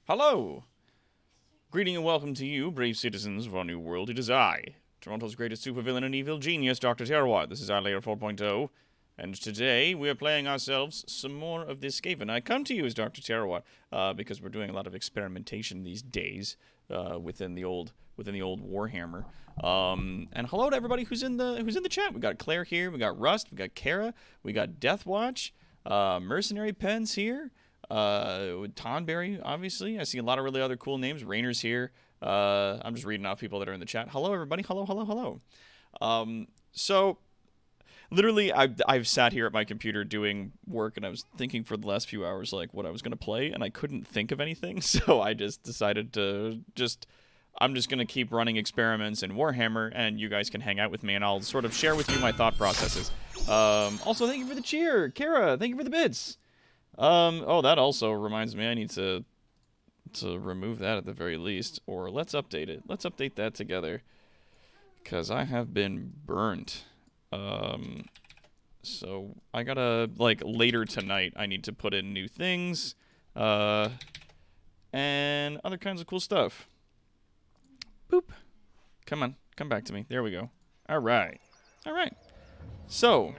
Hello! Greeting and welcome to you, brave citizens of our new world. It is I, Toronto's greatest supervillain and evil genius, Dr. Terroir. This is our Layer 4.0, and today we are playing ourselves some more of this Skaven. I come to you as Dr. Terroir, because we're doing a lot of experimentation these days, within the old Warhammer. And hello to everybody who's in the chat. We got Claire here, we got Rust, we got Kara, we got Deathwatch, Mercenary Pens here. Tonberry, obviously. I see a lot of really other cool names. Rainer's here. I'm just reading off people that are in the chat. Hello, everybody. Hello. So, literally, I've sat here at my computer doing work, and I was thinking for the last few hours, like, what I was going to play, and I couldn't think of anything, so I just decided to I'm just going to keep running experiments in Warhammer, and you guys can hang out with me, and I'll sort of share with you my thought processes. Also, thank you for the cheer. Kara, thank you for the bits. Oh, that also reminds me I need to remove that at the very least, or let's update it. Let's update that together, because I have been burnt. So I gotta, like, later tonight, I need to put in new things, and other kinds of cool stuff. Boop. Come on, come back to me. There we go. Alright. So,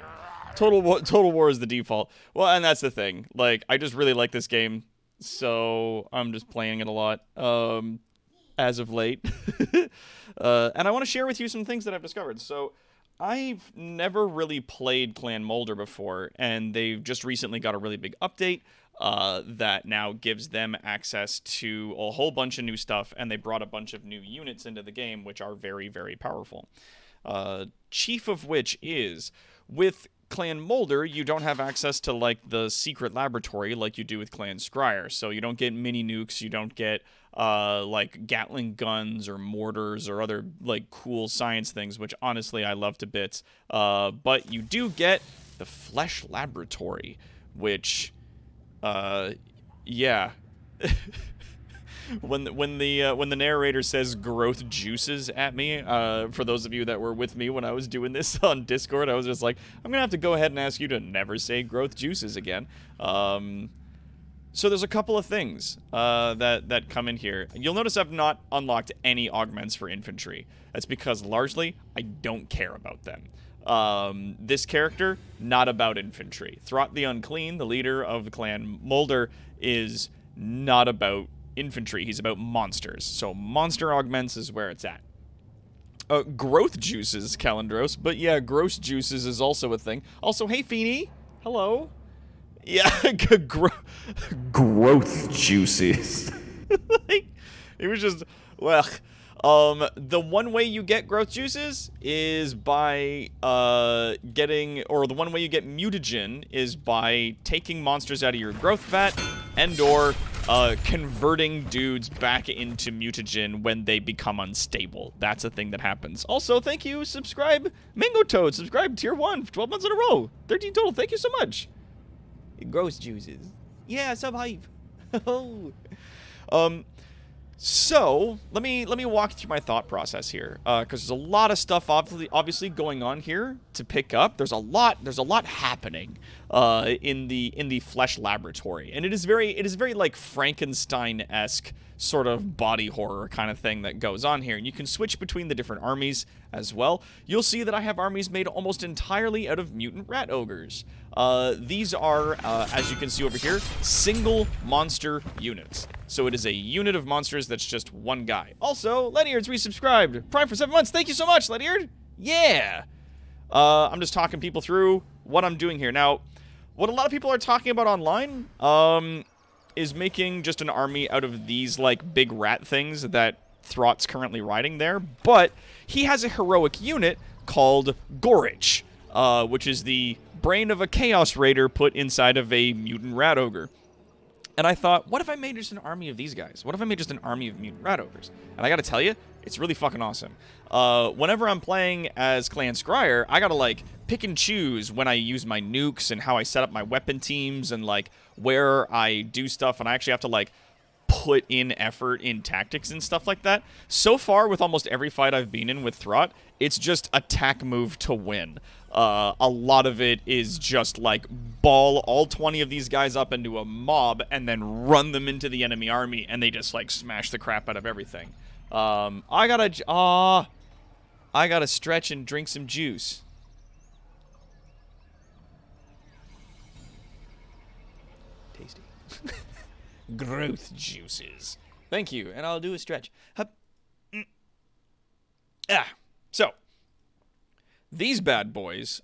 Total War is the default. Well, and that's the thing. Like, I just really like this game, so I'm just playing it a lot, as of late. And I want to share with you some things that I've discovered. So, I've never really played Clan Moulder before, and they've just recently got a really big update, that now gives them access to a whole bunch of new stuff, and they brought a bunch of new units into the game, which are very, very powerful. Chief of which is, with Clan Moulder, you don't have access to, like, the secret laboratory like you do with Clan Scryer. So you don't get mini nukes, you don't get, like, Gatling guns or mortars or other, like, cool science things, which, honestly, I love to bits. But you do get the Flesh Laboratory, which, yeah. When the narrator says growth juices at me, for those of you that were with me when I was doing this on Discord, I was just like, I'm gonna have to go ahead and ask you to never say growth juices again. So there's a couple of things that come in here. You'll notice I've not unlocked any augments for infantry. That's because largely I don't care about them. This character, not about infantry. Throt the Unclean, the leader of the Clan Moulder, is not about infantry. He's about monsters. So monster augments is where it's at. Growth juices, Calendros. But yeah, gross juices is also a thing. Also, hey, Feeny. Hello. Yeah, growth juices. Like, it was just, well, the one way you get growth juices is by, the one way you get mutagen is by taking monsters out of your growth vat and/or converting dudes back into mutagen when they become unstable. That's a thing that happens. Also, thank you, subscribe, Mango Toad, subscribe, tier 1, 12 months in a row, 13 total, thank you so much. Gross juices. Yeah, sub hype. So, let me walk through my thought process here, because there's a lot of stuff obviously going on here to pick up. There's a lot happening in the Flesh Laboratory, and it is very like Frankenstein-esque sort of body horror kind of thing that goes on here. And you can switch between the different armies as well. You'll see that I have armies made almost entirely out of mutant rat ogres. These are, as you can see over here, single monster units. So it is a unit of monsters that's just one guy. Also, Ledyard's resubscribed. Prime for 7 months. Thank you so much, Ledyard. Yeah. I'm just talking people through what I'm doing here. Now, what a lot of people are talking about online, is making just an army out of these, like, big rat things that Throt's currently riding there. But he has a heroic unit called Gorich, which is the brain of a Chaos Raider put inside of a mutant rat ogre. And I thought, what if I made just an army of these guys? What if I made just an army of mutant rat ogres? And I gotta tell you, it's really fucking awesome. Whenever I'm playing as Clan Scryer, I gotta, like, pick and choose when I use my nukes and how I set up my weapon teams and, like, where I do stuff, and I actually have to, like, put in effort in tactics and stuff like that. So far, with almost every fight I've been in with Throt, it's just attack move to win. A lot of it is just like ball all 20 of these guys up into a mob and then run them into the enemy army, and they just like smash the crap out of everything. I gotta stretch and drink some juice. Tasty. Growth juices. Thank you, and I'll do a stretch. Hup. So, these bad boys,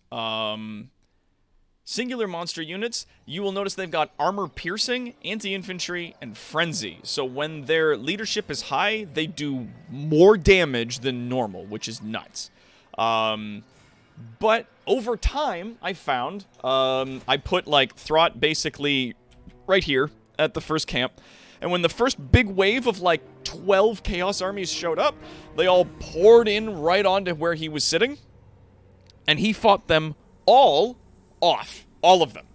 singular monster units, you will notice they've got armor piercing, anti-infantry, and frenzy. So when their leadership is high, they do more damage than normal, which is nuts. But over time, I found, I put like Throt basically right here at the first camp. And when the first big wave of like 12 Chaos armies showed up, they all poured in right onto where he was sitting. And he fought them all off. All of them.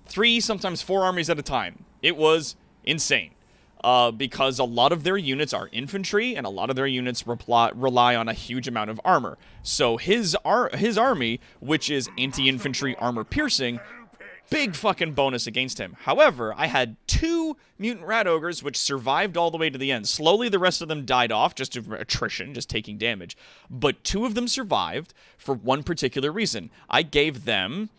3, sometimes 4 armies at a time. It was insane. Because a lot of their units are infantry, and a lot of their units rely on a huge amount of armor. So his army, which is anti-infantry armor piercing, big fucking bonus against him. However, I had 2 mutant rat ogres which survived all the way to the end. Slowly, the rest of them died off, just to attrition, just taking damage. But 2 of them survived for one particular reason. I gave them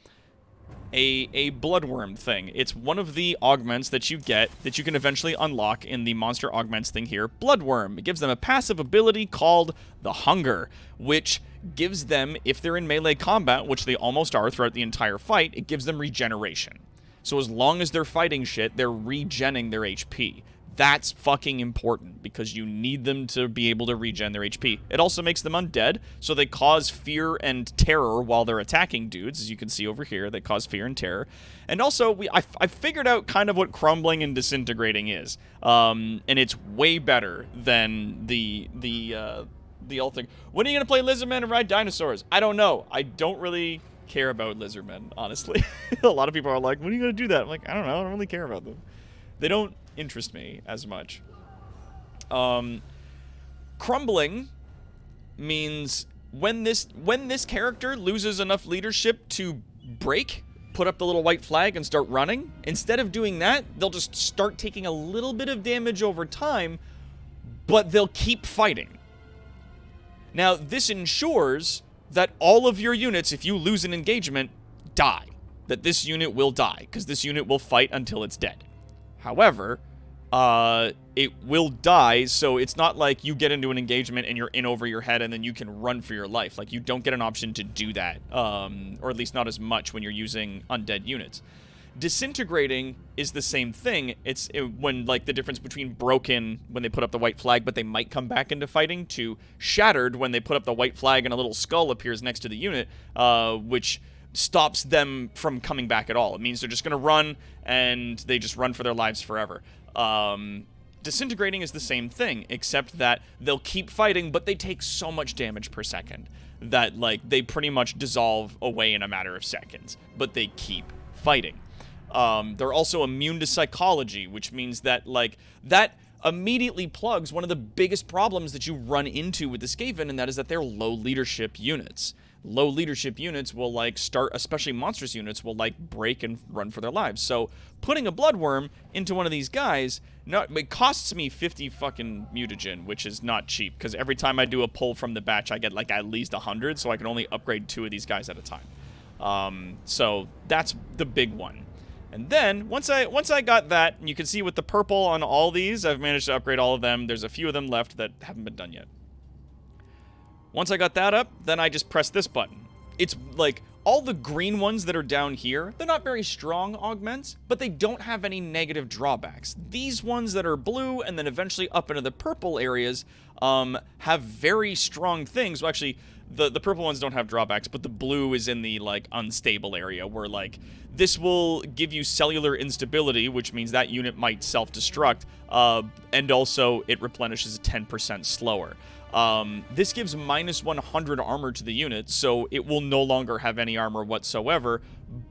a bloodworm thing. It's one of the augments that you get that you can eventually unlock in the monster augments thing here. Bloodworm. It gives them a passive ability called the Hunger, which gives them, if they're in melee combat, which they almost are throughout the entire fight, it gives them regeneration. So as long as they're fighting shit, they're regenning their HP. That's fucking important, because you need them to be able to regen their HP. It also makes them undead, so they cause fear and terror while they're attacking dudes, as you can see over here. They cause fear and terror. And also, I figured out kind of what crumbling and disintegrating is. And it's way better than the old thing. When are you going to play Lizardmen and ride dinosaurs? I don't know. I don't really care about Lizardmen, honestly. A lot of people are like, when are you going to do that? I'm like, I don't know. I don't really care about them. They don't interest me as much. Crumbling means when this character loses enough leadership to break, put up the little white flag and start running, instead of doing that, they'll just start taking a little bit of damage over time, but they'll keep fighting. Now, this ensures that all of your units, if you lose an engagement, die. That this unit will die, because this unit will fight until it's dead. However, it will die, so it's not like you get into an engagement and you're in over your head and then you can run for your life. Like, you don't get an option to do that, or at least not as much when you're using undead units. Disintegrating is the same thing. It's when, like, the difference between broken when they put up the white flag but they might come back into fighting, to shattered when they put up the white flag and a little skull appears next to the unit, which stops them from coming back at all. It means they're just going to run, and they just run for their lives forever. Disintegrating is the same thing, except that they'll keep fighting, but they take so much damage per second that, like, they pretty much dissolve away in a matter of seconds, but they keep fighting. They're also immune to psychology, which means that, like, that immediately plugs one of the biggest problems that you run into with the Skaven, and that is that they're low leadership units. Low leadership units will, like, start, especially monstrous units, will, like, break and run for their lives. So putting a bloodworm into one of these guys, it costs me 50 fucking mutagen, which is not cheap, because every time I do a pull from the batch, I get, like, at least 100, so I can only upgrade 2 of these guys at a time. So that's the big one. And then, once I got that, and you can see with the purple on all these, I've managed to upgrade all of them. There's a few of them left that haven't been done yet. Once I got that up, then I just press this button. It's like, all the green ones that are down here, they're not very strong augments, but they don't have any negative drawbacks. These ones that are blue and then eventually up into the purple areas have very strong things. Well, actually, the purple ones don't have drawbacks, but the blue is in the, like, unstable area where, like, this will give you cellular instability, which means that unit might self-destruct, and also it replenishes 10% slower. This gives minus 100 armor to the unit, so it will no longer have any armor whatsoever,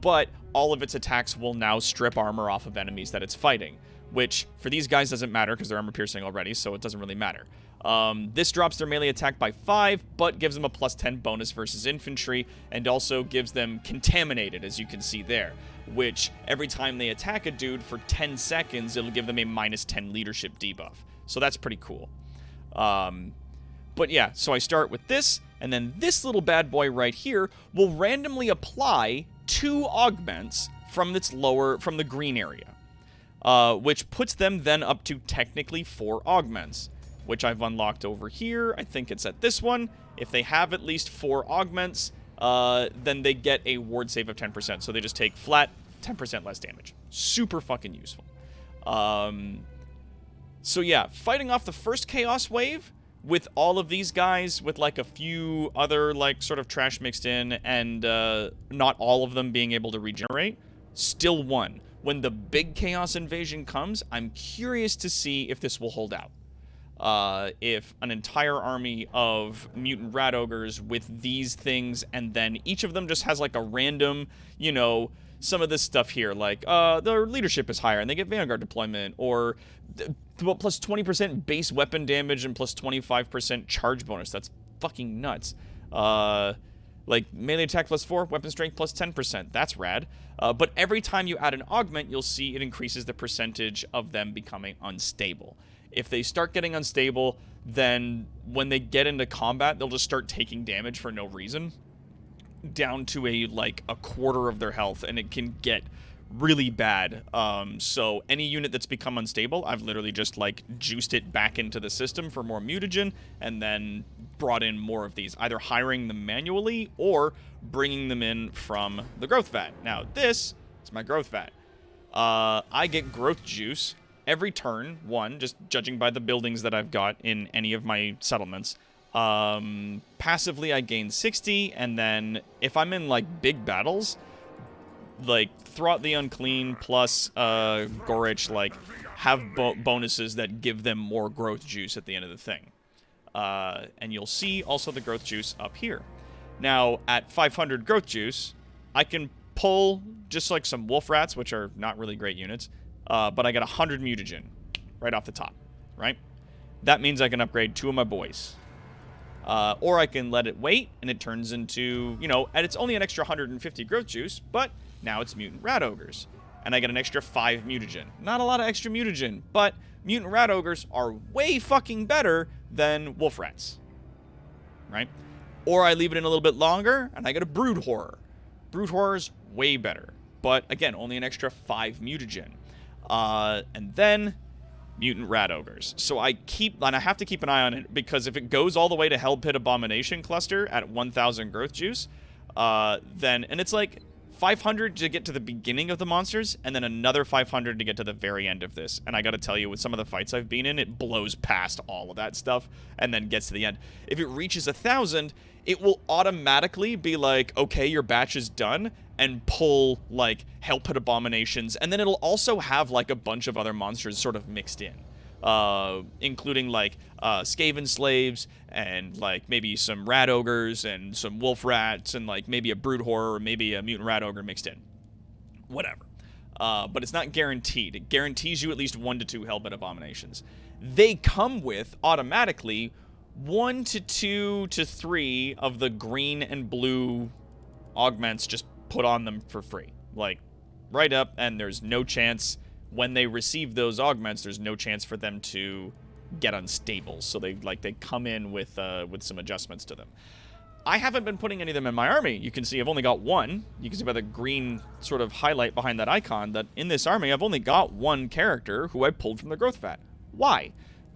but all of its attacks will now strip armor off of enemies that it's fighting, which for these guys doesn't matter because they're armor piercing already, so it doesn't really matter. This drops their melee attack by 5, but gives them a plus 10 bonus versus infantry, and also gives them contaminated, as you can see there, which every time they attack a dude for 10 seconds, it'll give them a minus 10 leadership debuff. So that's pretty cool. But yeah, so I start with this, and then this little bad boy right here will randomly apply 2 augments from the green area, which puts them then up to technically 4 augments, which I've unlocked over here. I think it's at this one. If they have at least 4 augments, then they get a ward save of 10%. So they just take flat 10% less damage. Super fucking useful. So yeah, fighting off the first Chaos Wave with all of these guys, with like a few other like sort of trash mixed in, and not all of them being able to regenerate, still won. When the big Chaos Invasion comes, I'm curious to see if this will hold out. If an entire army of mutant rat ogres with these things, and then each of them just has like a random, you know, some of this stuff here, like their leadership is higher and they get Vanguard deployment, or plus 20% base weapon damage and plus 25% charge bonus. That's fucking nuts. Like melee attack plus 4, weapon strength plus 10%. That's rad. But every time you add an augment, you'll see it increases the percentage of them becoming unstable. If they start getting unstable, then when they get into combat, they'll just start taking damage for no reason, down to like a quarter of their health, and it can get really bad. So any unit that's become unstable, I've literally just like juiced it back into the system for more mutagen, and then brought in more of these, either hiring them manually or bringing them in from the growth vat. Now this is my growth vat. I get growth juice every turn, just judging by the buildings that I've got in any of my settlements. Passively I gain 60, and then if I'm in like big battles, like Throt the Unclean plus Gorich, like have bonuses that give them more growth juice at the end of the thing. And you'll see also the growth juice up here. Now at 500 growth juice, I can pull just like some wolf rats, which are not really great units, but I get 100 mutagen right off the top, right? That means I can upgrade 2 of my boys. Or I can let it wait, and it turns into, you know, and it's only an extra 150 growth juice, but now it's mutant rat ogres, and I get an extra 5 mutagen. Not a lot of extra mutagen, but mutant rat ogres are way fucking better than wolf rats, right? Or I leave it in a little bit longer, and I get a brood horror. Brood horror's way better, but again, only an extra 5 mutagen. And then mutant rat ogres. So I have to keep an eye on it, because if it goes all the way to Hell Pit Abomination Cluster at 1000 growth juice, then, and it's like 500 to get to the beginning of the monsters, and then another 500 to get to the very end of this. And I gotta tell you, with some of the fights I've been in, it blows past all of that stuff and then gets to the end. If it reaches 1000, it will automatically be like, okay, your batch is done, and pull like Hell Pit Abominations, and then it'll also have like a bunch of other monsters sort of mixed in, including like Skaven slaves, and like maybe some rat ogres and some wolf rats, and like maybe a brood horror, or maybe a mutant rat ogre mixed in. Whatever. But it's not guaranteed. It guarantees you at least 1 to 2 Hell Pit Abominations. They come with automatically 1 to 2 to 3 of the green and blue augments just put on them for free, like right up, and there's no chance when they receive those augments, there's no chance for them to get unstable. So they come in with some adjustments to them. I haven't been putting any of them in my army. You can see I've only got 1. You can see by the green sort of highlight behind that icon that in this army I've only got 1 character who I pulled from the growth vat. Why?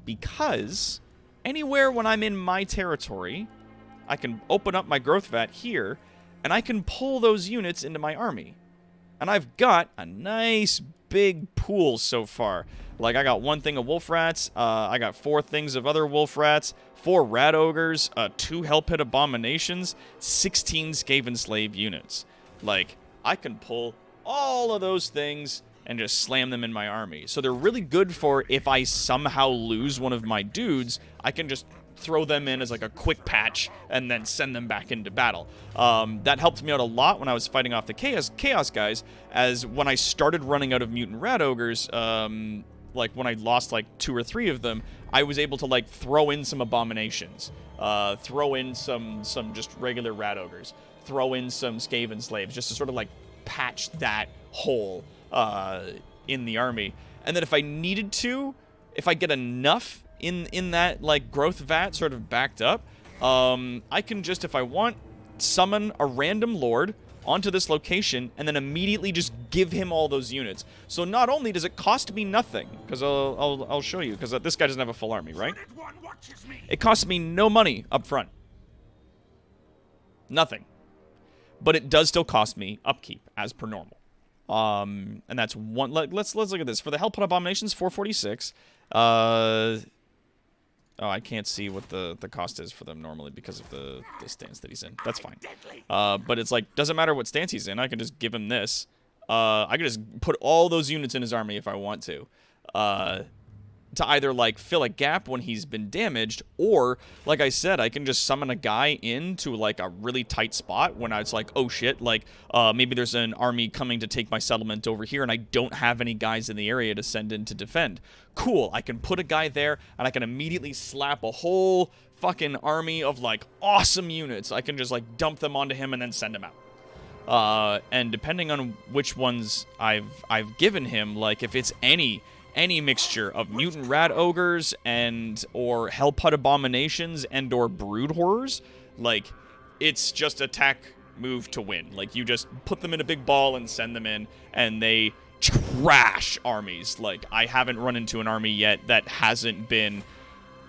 Because anywhere when I'm in my territory, I can open up my growth vat here, and I can pull those units into my army. And I've got a nice big pool so far. Like, I got 1 thing of wolf rats, I got 4 things of other wolf rats, 4 rat ogres, 2 Hell Pit Abominations, 16 Skaven slave units. Like, I can pull all of those things and just slam them in my army. So they're really good for if I somehow lose one of my dudes, I can just throw them in as like a quick patch and then send them back into battle. That helped me out a lot when I was fighting off the chaos guys, as when I started running out of mutant rat ogres, like when I lost like 2 or 3 of them, I was able to like throw in some abominations, throw in some just regular rat ogres, throw in some Skaven slaves, just to sort of like patch that hole in the army. And then if I needed to, if I get enough in that like growth vat sort of backed up, I can just, if I want, summon a random lord onto this location and then immediately just give him all those units. So not only does it cost me nothing, because I'll show you, because this guy doesn't have a full army, right? It costs me no money up front. Nothing. But it does still cost me upkeep as per normal. And that's one. Let's look at this. For the Hellput Abominations, 446. Oh, I can't see what the cost is for them normally because of the stance that he's in. That's fine. But it's like, doesn't matter what stance he's in. I can just give him this. I can just put all those units in his army if I want to either, like, fill a gap when he's been damaged, or, like I said, I can just summon a guy into, like, a really tight spot when it's like, oh, shit, like, maybe there's an army coming to take my settlement over here, and I don't have any guys in the area to send in to defend. Cool, I can put a guy there, and I can immediately slap a whole fucking army of, like, awesome units. I can just, like, dump them onto him and then send him out. And depending on which ones I've given him, like, if it's any mixture of mutant rat ogres and or hellput abominations and or brood horrors, like, it's just attack move to win. Like, you just put them in a big ball and send them in, and they trash armies. Like, I haven't run into an army yet that hasn't been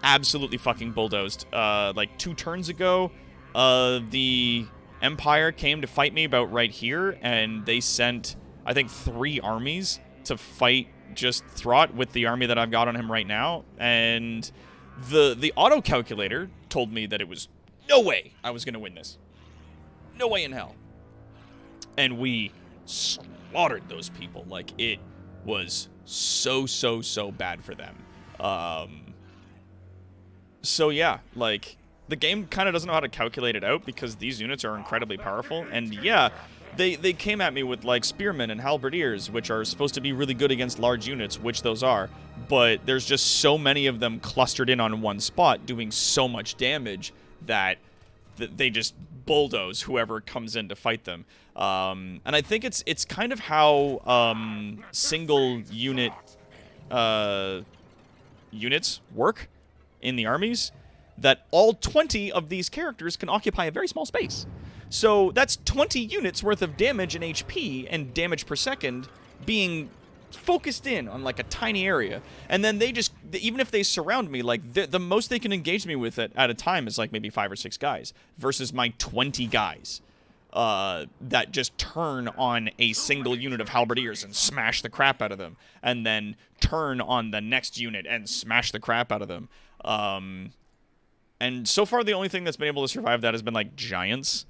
absolutely fucking bulldozed. Like 2 turns ago, the Empire came to fight me about right here, and they sent, I think, 3 armies to fight just Throt with the army that I've got on him right now, and the auto calculator told me that it was no way I was gonna win this. No way in hell. And we slaughtered those people. Like, it was so bad for them. So yeah, like, the game kind of doesn't know how to calculate it out because these units are incredibly powerful, and yeah, They came at me with, like, spearmen and halberdiers, which are supposed to be really good against large units, which those are, but there's just so many of them clustered in on one spot doing so much damage that they just bulldoze whoever comes in to fight them. And I think it's kind of how single unit units work in the armies, that all 20 of these characters can occupy a very small space. So that's 20 units worth of damage and HP and damage per second being focused in on, like, a tiny area. And then they just, even if they surround me, like, the most they can engage me with at a time is, like, maybe 5 or 6 guys versus my 20 guys that just turn on a single unit of halberdiers and smash the crap out of them, and then turn on the next unit and smash the crap out of them. And so far, the only thing that's been able to survive that has been, like, giants.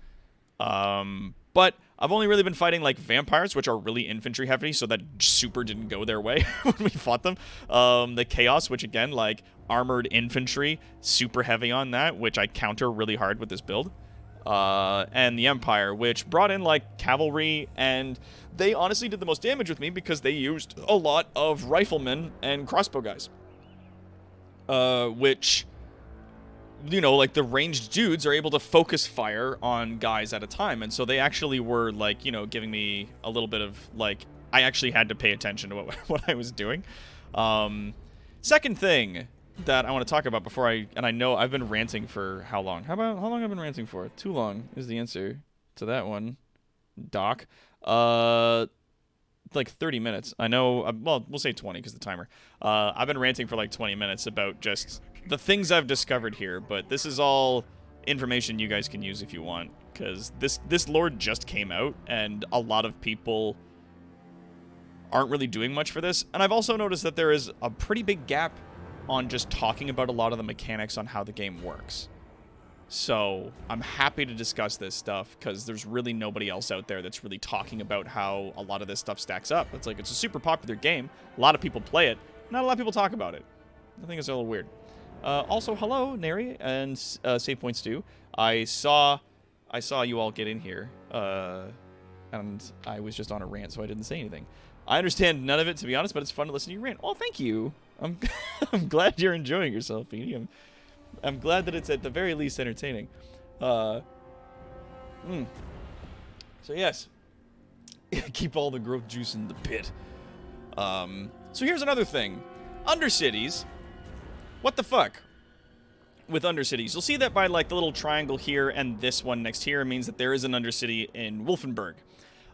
But I've only really been fighting, like, vampires, which are really infantry heavy, so that super didn't go their way when we fought them. The chaos, which again, like, armored infantry, super heavy on that, which I counter really hard with this build. And the Empire, which brought in, like, cavalry, and they honestly did the most damage with me because they used a lot of riflemen and crossbow guys. Which, you know, like, the ranged dudes are able to focus fire on guys at a time, and so they actually were, like, you know, giving me a little bit of, like, I actually had to pay attention to what I was doing. Second thing that I want to talk about before I know I've been ranting for how long? How long I've been ranting for? Too long is the answer to that one, Doc. Like 30 minutes. I know, well, we'll say 20 because the timer. I've been ranting for like 20 minutes about just the things I've discovered here, but this is all information you guys can use if you want, because this lore just came out, and a lot of people aren't really doing much for this. And I've also noticed that there is a pretty big gap on just talking about a lot of the mechanics on how the game works. So I'm happy to discuss this stuff, because there's really nobody else out there that's really talking about how a lot of this stuff stacks up. It's like, it's a super popular game. A lot of people play it. Not a lot of people talk about it. I think it's a little weird. Also, hello, Neri, and Save Points too. I saw you all get in here, and I was just on a rant, so I didn't say anything. I understand none of it, to be honest, but it's fun to listen to you rant. Well, thank you. I'm I'm glad you're enjoying yourself, Beanie. I'm glad that it's at the very least entertaining. So yes, keep all the growth juice in the pit. So here's another thing. Undercities. What the fuck? With Undercities, you'll see that by like the little triangle here and this one next here means that there is an Undercity in Wolfenburg.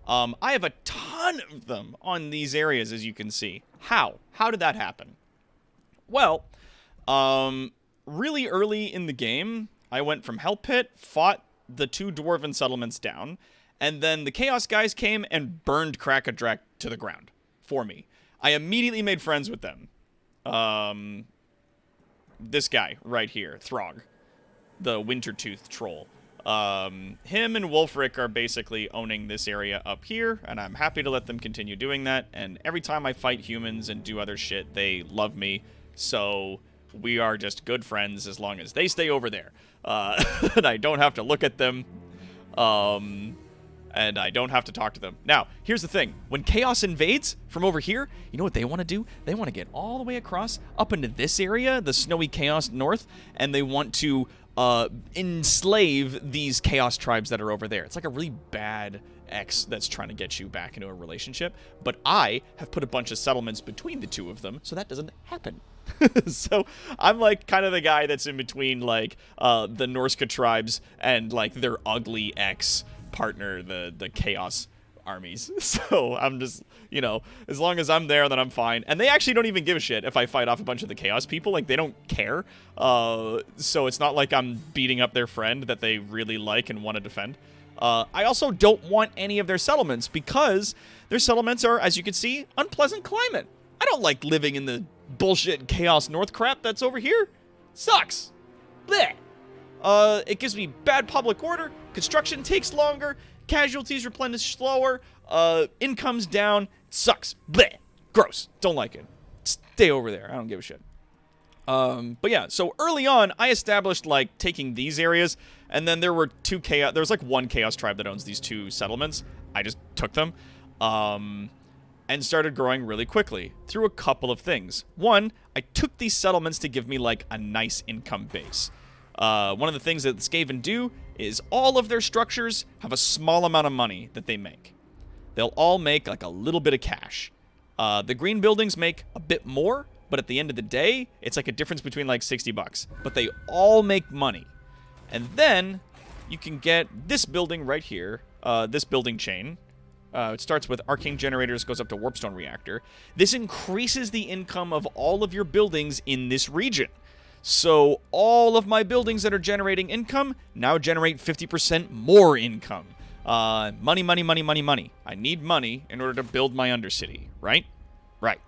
I have a ton of them on these areas, as you can see. How? How did that happen? Well, really early in the game, I went from Hell Pit, fought the 2 dwarven settlements down, and then the Chaos guys came and burned Krakadrak to the ground for me. I immediately made friends with them. This guy right here, Throg, the Wintertooth troll. Him and Wolfric are basically owning this area up here, and I'm happy to let them continue doing that. And every time I fight humans and do other shit, they love me. So we are just good friends as long as they stay over there. And I don't have to look at them. And I don't have to talk to them. Now, here's the thing. When Chaos invades from over here, you know what they want to do? They want to get all the way across up into this area, the snowy Chaos north, and they want to enslave these Chaos tribes that are over there. It's like a really bad ex that's trying to get you back into a relationship, but I have put a bunch of settlements between the two of them, so that doesn't happen. So I'm like kind of the guy that's in between like the Norska tribes and like their ugly ex partner, the Chaos armies. So I'm just, you know, as long as I'm there, then I'm fine. And they actually don't even give a shit if I fight off a bunch of the Chaos people. Like, they don't care. So it's not like I'm beating up their friend that they really like and want to defend. I also don't want any of their settlements because their settlements are, as you can see, unpleasant climate. I don't like living in the bullshit Chaos North crap that's over here. Sucks. Blech. It gives me bad public order, construction takes longer, casualties replenish slower, income's down, sucks, bleh, gross, don't like it, stay over there, I don't give a shit. But yeah, so early on, I established, like, taking these areas, and then there were there was like 1 Chaos tribe that owns these 2 settlements, I just took them, and started growing really quickly, through a couple of things. One, I took these settlements to give me, like, a nice income base. One of the things that Skaven do is all of their structures have a small amount of money that they make. They'll all make like a little bit of cash. The green buildings make a bit more, but at the end of the day, it's like a difference between like 60 bucks. But they all make money. And then you can get this building right here, this building chain. It starts with arcane generators, goes up to warpstone reactor. This increases the income of all of your buildings in this region. So all of my buildings that are generating income now generate 50% more income. Money, money, money, money, money. I need money in order to build my Undercity, right? Right.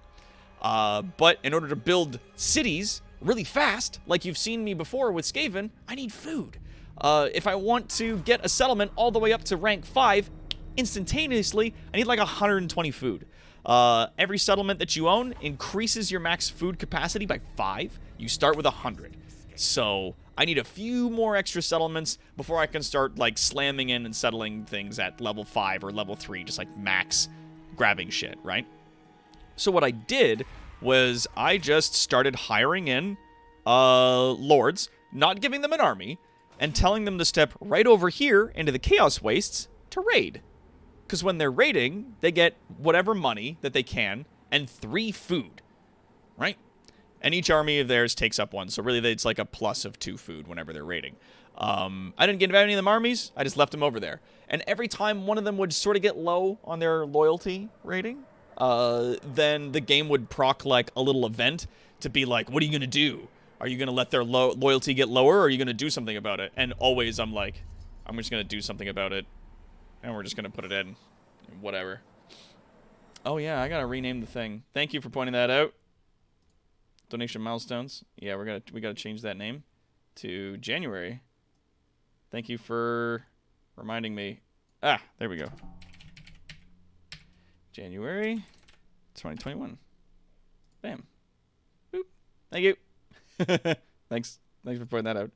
But in order to build cities really fast, like you've seen me before with Skaven, I need food. If I want to get a settlement all the way up to rank 5, instantaneously, I need like 120 food. Every settlement that you own increases your max food capacity by 5. You start with 100. So I need a few more extra settlements before I can start like slamming in and settling things at level 5 or level 3, just like max grabbing shit, right? So what I did was I just started hiring in lords, not giving them an army, and telling them to step right over here into the Chaos Wastes to raid. Because when they're raiding, they get whatever money that they can and 3 food, right? And each army of theirs takes up 1, so really it's like a plus of 2 food whenever they're raiding. I didn't get any of them armies, I just left them over there. And every time one of them would sort of get low on their loyalty rating, then the game would proc like a little event to be like, what are you going to do? Are you going to let their loyalty get lower, or are you going to do something about it? And always I'm like, I'm just going to do something about it. And we're just going to put it in. Whatever. Oh, yeah, I got to rename the thing. Thank you for pointing that out. Donation milestones. Yeah, we got to change that name to January. Thank you for reminding me. Ah, there we go. January 2021. Bam. Boop. Thank you. Thanks for pointing that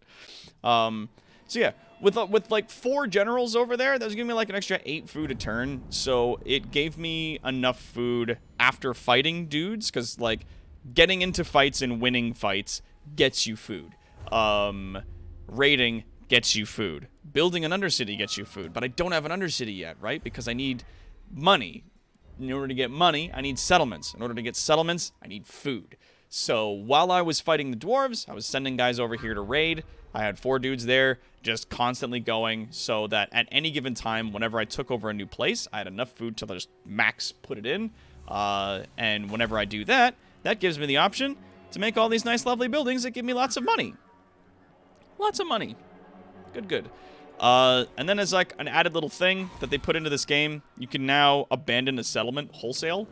out. So yeah, with like 4 generals over there, that was giving me like an extra 8 food a turn. So it gave me enough food after fighting dudes, because like getting into fights and winning fights gets you food. Raiding gets you food. Building an undercity gets you food, but I don't have an undercity yet, right? Because I need money. In order to get money, I need settlements. In order to get settlements, I need food. So while I was fighting the dwarves, I was sending guys over here to raid. I had 4 dudes there, just constantly going, so that at any given time, whenever I took over a new place, I had enough food to just max put it in. And whenever I do that, that gives me the option to make all these nice, lovely buildings that give me lots of money. Lots of money. Good. And then as like an added little thing that they put into this game, you can now abandon a settlement wholesale.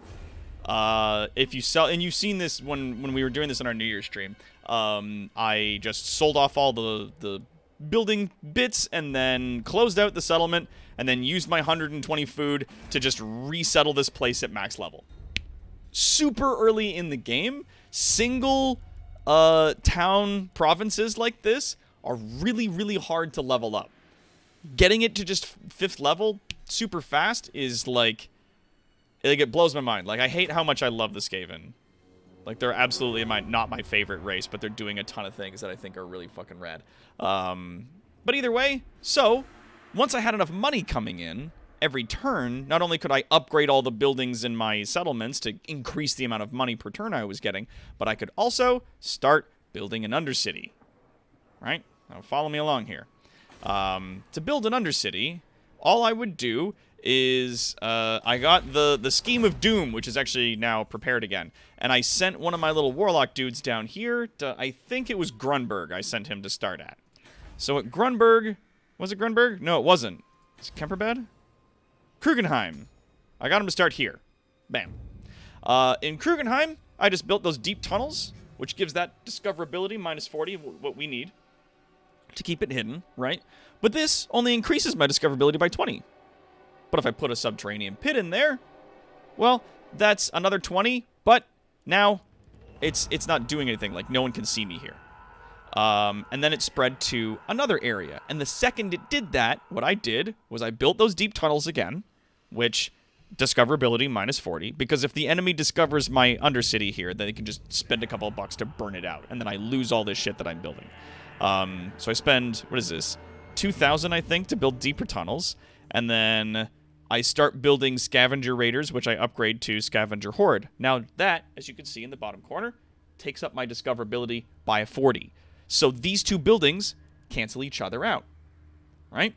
If you sell, and you've seen this when we were doing this in our New Year's stream. I just sold off all the building bits and then closed out the settlement and then used my 120 food to just resettle this place at max level. Super early in the game, single town provinces like this are really, really hard to level up. Getting it to just 5th level super fast is like it blows my mind. Like, I hate how much I love the Skaven. Like, they're absolutely not my favorite race, but they're doing a ton of things that I think are really fucking rad. But either way, so once I had enough money coming in every turn, not only could I upgrade all the buildings in my settlements to increase the amount of money per turn I was getting, but I could also start building an undercity. Right? Now follow me along here. To build an undercity, all I would do is I got the Scheme of Doom, which is actually now prepared again. And I sent one of my little warlock dudes down here to, I think it was Grunberg I sent him to start at. So at Grunberg, was it Grunberg? No, it wasn't. Is it Kemperbad? Krugenheim. I got him to start here. Bam. In Krugenheim, I just built those deep tunnels, which gives that discoverability minus 40, what we need to keep it hidden, right? But this only increases my discoverability by 20. But if I put a subterranean pit in there, well, that's another 20, but now it's not doing anything. Like, no one can see me here. And then it spread to another area. And the second it did that, what I did was I built those deep tunnels again, which discoverability minus 40, because if the enemy discovers my undercity here, then they can just spend a couple of bucks to burn it out, and then I lose all this shit that I'm building. So I spend, what is this, 2,000, I think, to build deeper tunnels, and then I start building Scavenger Raiders, which I upgrade to Scavenger Horde. Now that, as you can see in the bottom corner, takes up my discoverability by a 40. So these two buildings cancel each other out, right?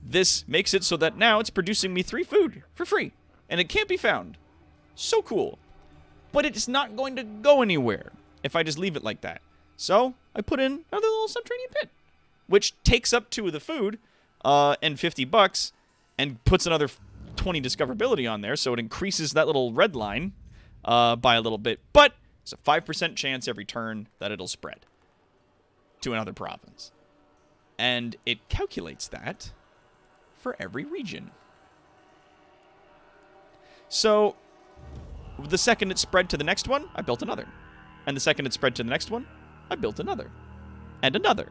This makes it so that now it's producing me 3 food for free, and it can't be found. So cool. But it's not going to go anywhere if I just leave it like that. So I put in another little subterranean pit, which takes up 2 of the food and 50 bucks and puts another 20 discoverability on there, so it increases that little red line by a little bit. But it's a 5% chance every turn that it'll spread to another province. And it calculates that for every region. So the second it spread to the next one, I built another. And the second it spread to the next one, I built another. And another.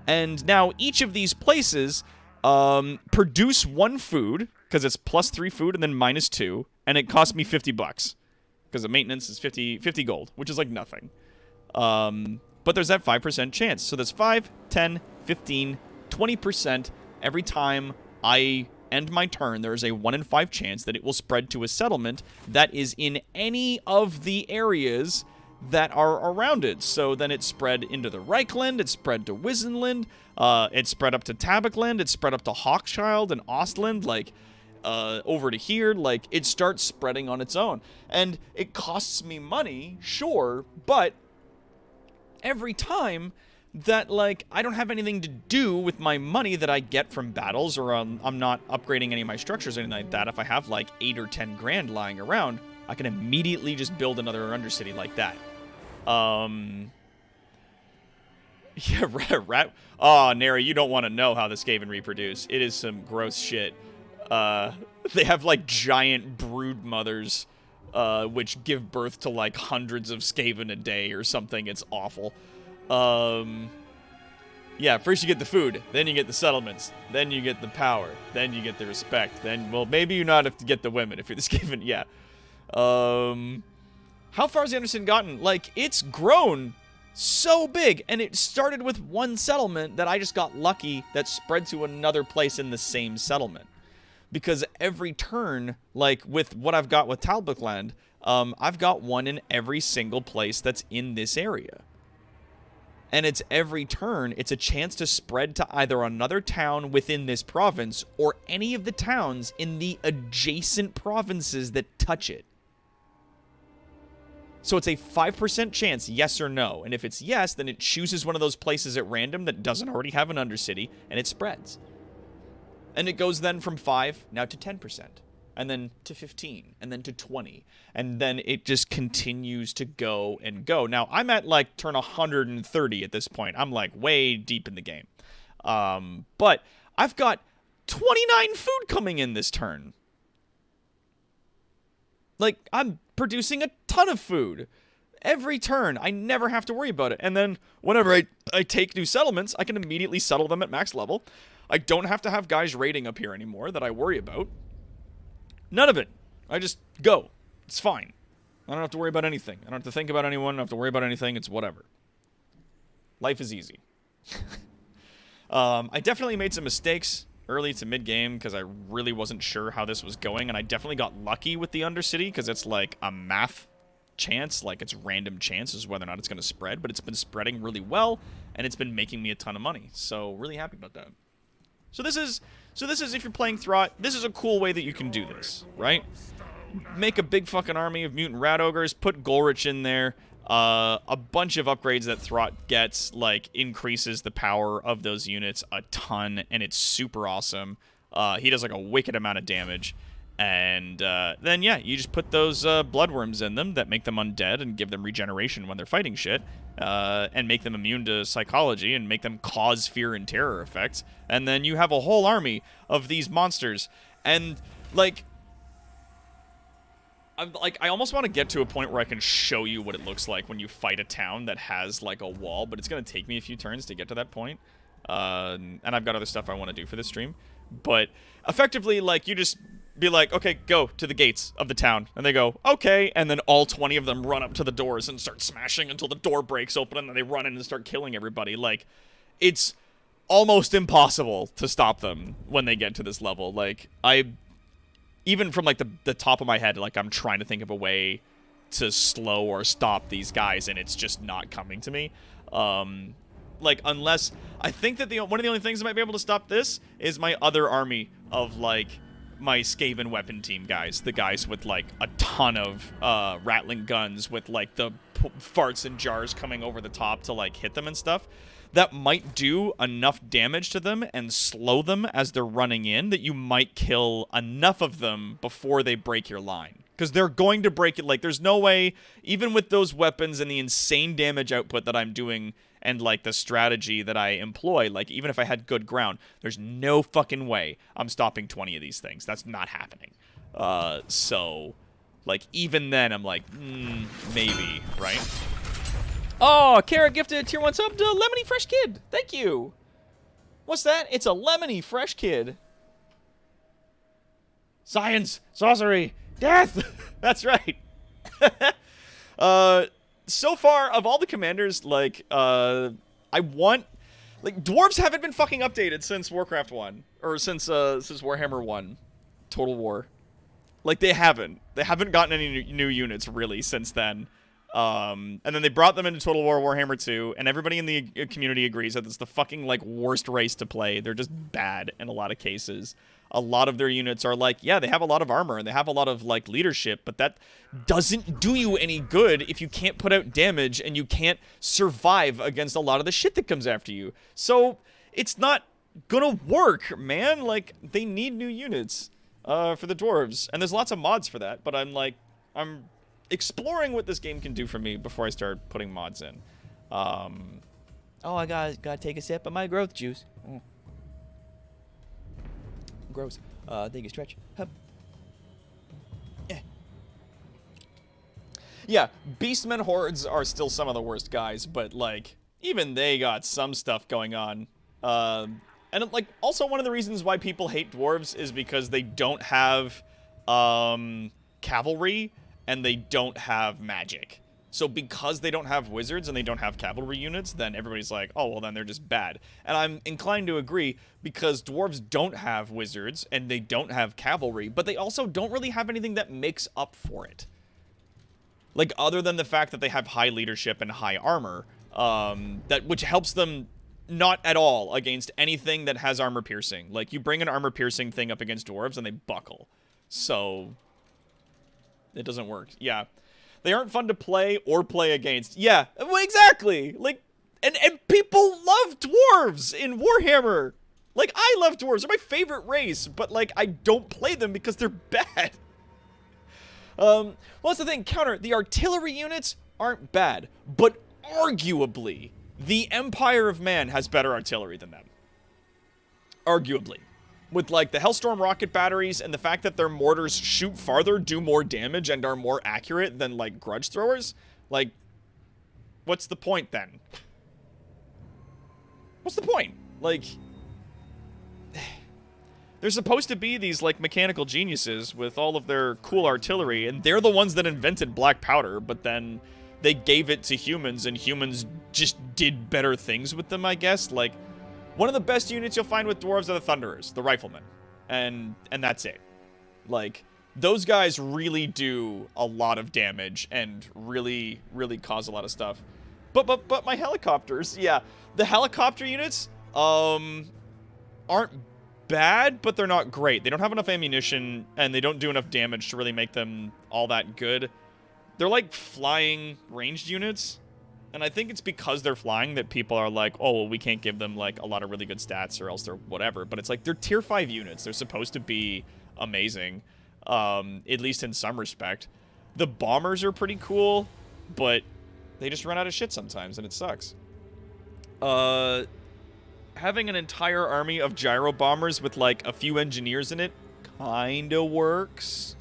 And now each of these places produce 1 food, because it's plus 3 food and then minus 2, and it cost me 50 bucks. Because the maintenance is 50 gold, which is like nothing. But there's that 5% chance. So there's 5, 10, 15, 20% every time I end my turn. There is a 1 in 5 chance that it will spread to a settlement that is in any of the areas that are around it. So then it spread into the Reichland, it spread to Wisenland, it spread up to Tabakland, it spread up to Hawkschild and Ostland, like, over to here, like, it starts spreading on its own. And it costs me money, sure, but every time that, like, I don't have anything to do with my money that I get from battles, or I'm not upgrading any of my structures or anything like that, if I have, like, 8 or 10 grand lying around, I can immediately just build another Undercity like that. Yeah, rat. Oh, Neri, you don't want to know how the Skaven reproduce. It is some gross shit. They have, like, giant brood mothers, which give birth to, like, hundreds of Skaven a day or something. It's awful. Yeah, first you get the food, then you get the settlements, then you get the power, then you get the respect, then, well, maybe you not have to get the women if you're this given, yeah. How far has Anderson gotten? Like, it's grown so big, and it started with one settlement that I just got lucky that spread to another place in the same settlement. Because every turn, like with what I've got with Talbot Land, I've got one in every single place that's in this area. And it's every turn, it's a chance to spread to either another town within this province or any of the towns in the adjacent provinces that touch it. So it's a 5% chance, yes or no. And if it's yes, then it chooses one of those places at random that doesn't already have an Undercity, and it spreads. And it goes then from 5 now to 10%, and then to 15, and then to 20. And then it just continues to go and go. Now, I'm at like turn 130 at this point. I'm like way deep in the game. But I've got 29 food coming in this turn. Like, I'm producing a ton of food. Every turn, I never have to worry about it. And then whenever I take new settlements, I can immediately settle them at max level. I don't have to have guys raiding up here anymore that I worry about. None of it. I just go. It's fine. I don't have to worry about anything. I don't have to think about anyone. I don't have to worry about anything. It's whatever. Life is easy. I definitely made some mistakes early to mid-game because I really wasn't sure how this was going, and I definitely got lucky with the Undercity because it's like a math chance, like it's random chances whether or not it's going to spread, but it's been spreading really well, and it's been making me a ton of money, so really happy about that. So this is if you're playing Throt, this is a cool way that you can do this, right? Make a big fucking army of mutant rat ogres, put Golrich in there. A bunch of upgrades that Throt gets, like, increases the power of those units a ton, and it's super awesome. He does, like, a wicked amount of damage. And then, yeah, you just put those bloodworms in them that make them undead and give them regeneration when they're fighting shit, and make them immune to psychology and make them cause fear and terror effects. And then you have a whole army of these monsters. And, like, I almost want to get to a point where I can show you what it looks like when you fight a town that has, like, a wall, but it's going to take me a few turns to get to that point. And I've got other stuff I want to do for this stream. But effectively, like, you just be like, okay, go to the gates of the town. And they go, okay. And then all 20 of them run up to the doors and start smashing until the door breaks open, and then they run in and start killing everybody. Like, it's almost impossible to stop them when they get to this level. Like, even from, like, the top of my head, like, I'm trying to think of a way to slow or stop these guys, and it's just not coming to me. Like, unless... I think that one of the only things that might be able to stop this is my other army of, like, my Skaven weapon team guys. The guys with, like, a ton of rattling guns with, like, the farts and jars coming over the top to, like, hit them and stuff. That might do enough damage to them and slow them as they're running in that you might kill enough of them before they break your line. Because they're going to break it. Like, there's no way, even with those weapons and the insane damage output that I'm doing and, like, the strategy that I employ, like, even if I had good ground, there's no fucking way I'm stopping 20 of these things. That's not happening. So, like, even then, I'm like, maybe, right? Oh, Kara gifted a tier 1 sub to Lemony Fresh Kid. Thank you. What's that? It's a Lemony Fresh Kid. Science, sorcery, death. That's right. So far, of all the commanders, like, I want... Like, dwarves haven't been fucking updated since Warcraft 1. Or since Warhammer 1. Total War. Like, they haven't. They haven't gotten any new units, really, since then. And then they brought them into Total War Warhammer 2, and everybody in the community agrees that it's the fucking, like, worst race to play. They're just bad in a lot of cases. A lot of their units are like, yeah, they have a lot of armor, and they have a lot of, like, leadership, but that doesn't do you any good if you can't put out damage and you can't survive against a lot of the shit that comes after you. So, it's not gonna work, man. Like, they need new units, for the dwarves. And there's lots of mods for that, but I'm exploring what this game can do for me before I start putting mods in. Oh, I gotta take a sip of my growth juice. Gross. Thank you, Stretch. Hup. Yeah, Beastmen Hordes are still some of the worst guys, but, like, even they got some stuff going on. And like also one of the reasons why people hate dwarves is because they don't have cavalry and they don't have magic. So because they don't have wizards and they don't have cavalry units, then everybody's like, oh, well, then they're just bad. And I'm inclined to agree because dwarves don't have wizards and they don't have cavalry, but they also don't really have anything that makes up for it. Like, other than the fact that they have high leadership and high armor, which helps them not at all against anything that has armor piercing. Like, you bring an armor piercing thing up against dwarves and they buckle. So, it doesn't work. Yeah. They aren't fun to play or play against. Yeah, exactly. Like, and people love dwarves in Warhammer. Like, I love dwarves. They're my favorite race, but, like, I don't play them because they're bad. Well, that's the thing. Counter, the artillery units aren't bad, but arguably, the Empire of Man has better artillery than them. Arguably. With, like, the Hellstorm rocket batteries and the fact that their mortars shoot farther, do more damage, and are more accurate than, like, grudge throwers, like, what's the point, then? What's the point? Like, they're supposed to be these, like, mechanical geniuses with all of their cool artillery, and they're the ones that invented black powder, but then they gave it to humans, and humans just did better things with them, I guess. Like, one of the best units you'll find with dwarves are the Thunderers, the Riflemen. And that's it. Like, those guys really do a lot of damage and really, really cause a lot of stuff. But my helicopters, yeah. The helicopter units, aren't bad, but they're not great. They don't have enough ammunition, and they don't do enough damage to really make them all that good. They're like flying ranged units. And I think it's because they're flying that people are like, oh, well, we can't give them, like, a lot of really good stats or else they're whatever. But it's like, they're tier 5 units. They're supposed to be amazing, at least in some respect. The bombers are pretty cool, but they just run out of shit sometimes, and it sucks. Having an entire army of gyro bombers with, like, a few engineers in it kinda works.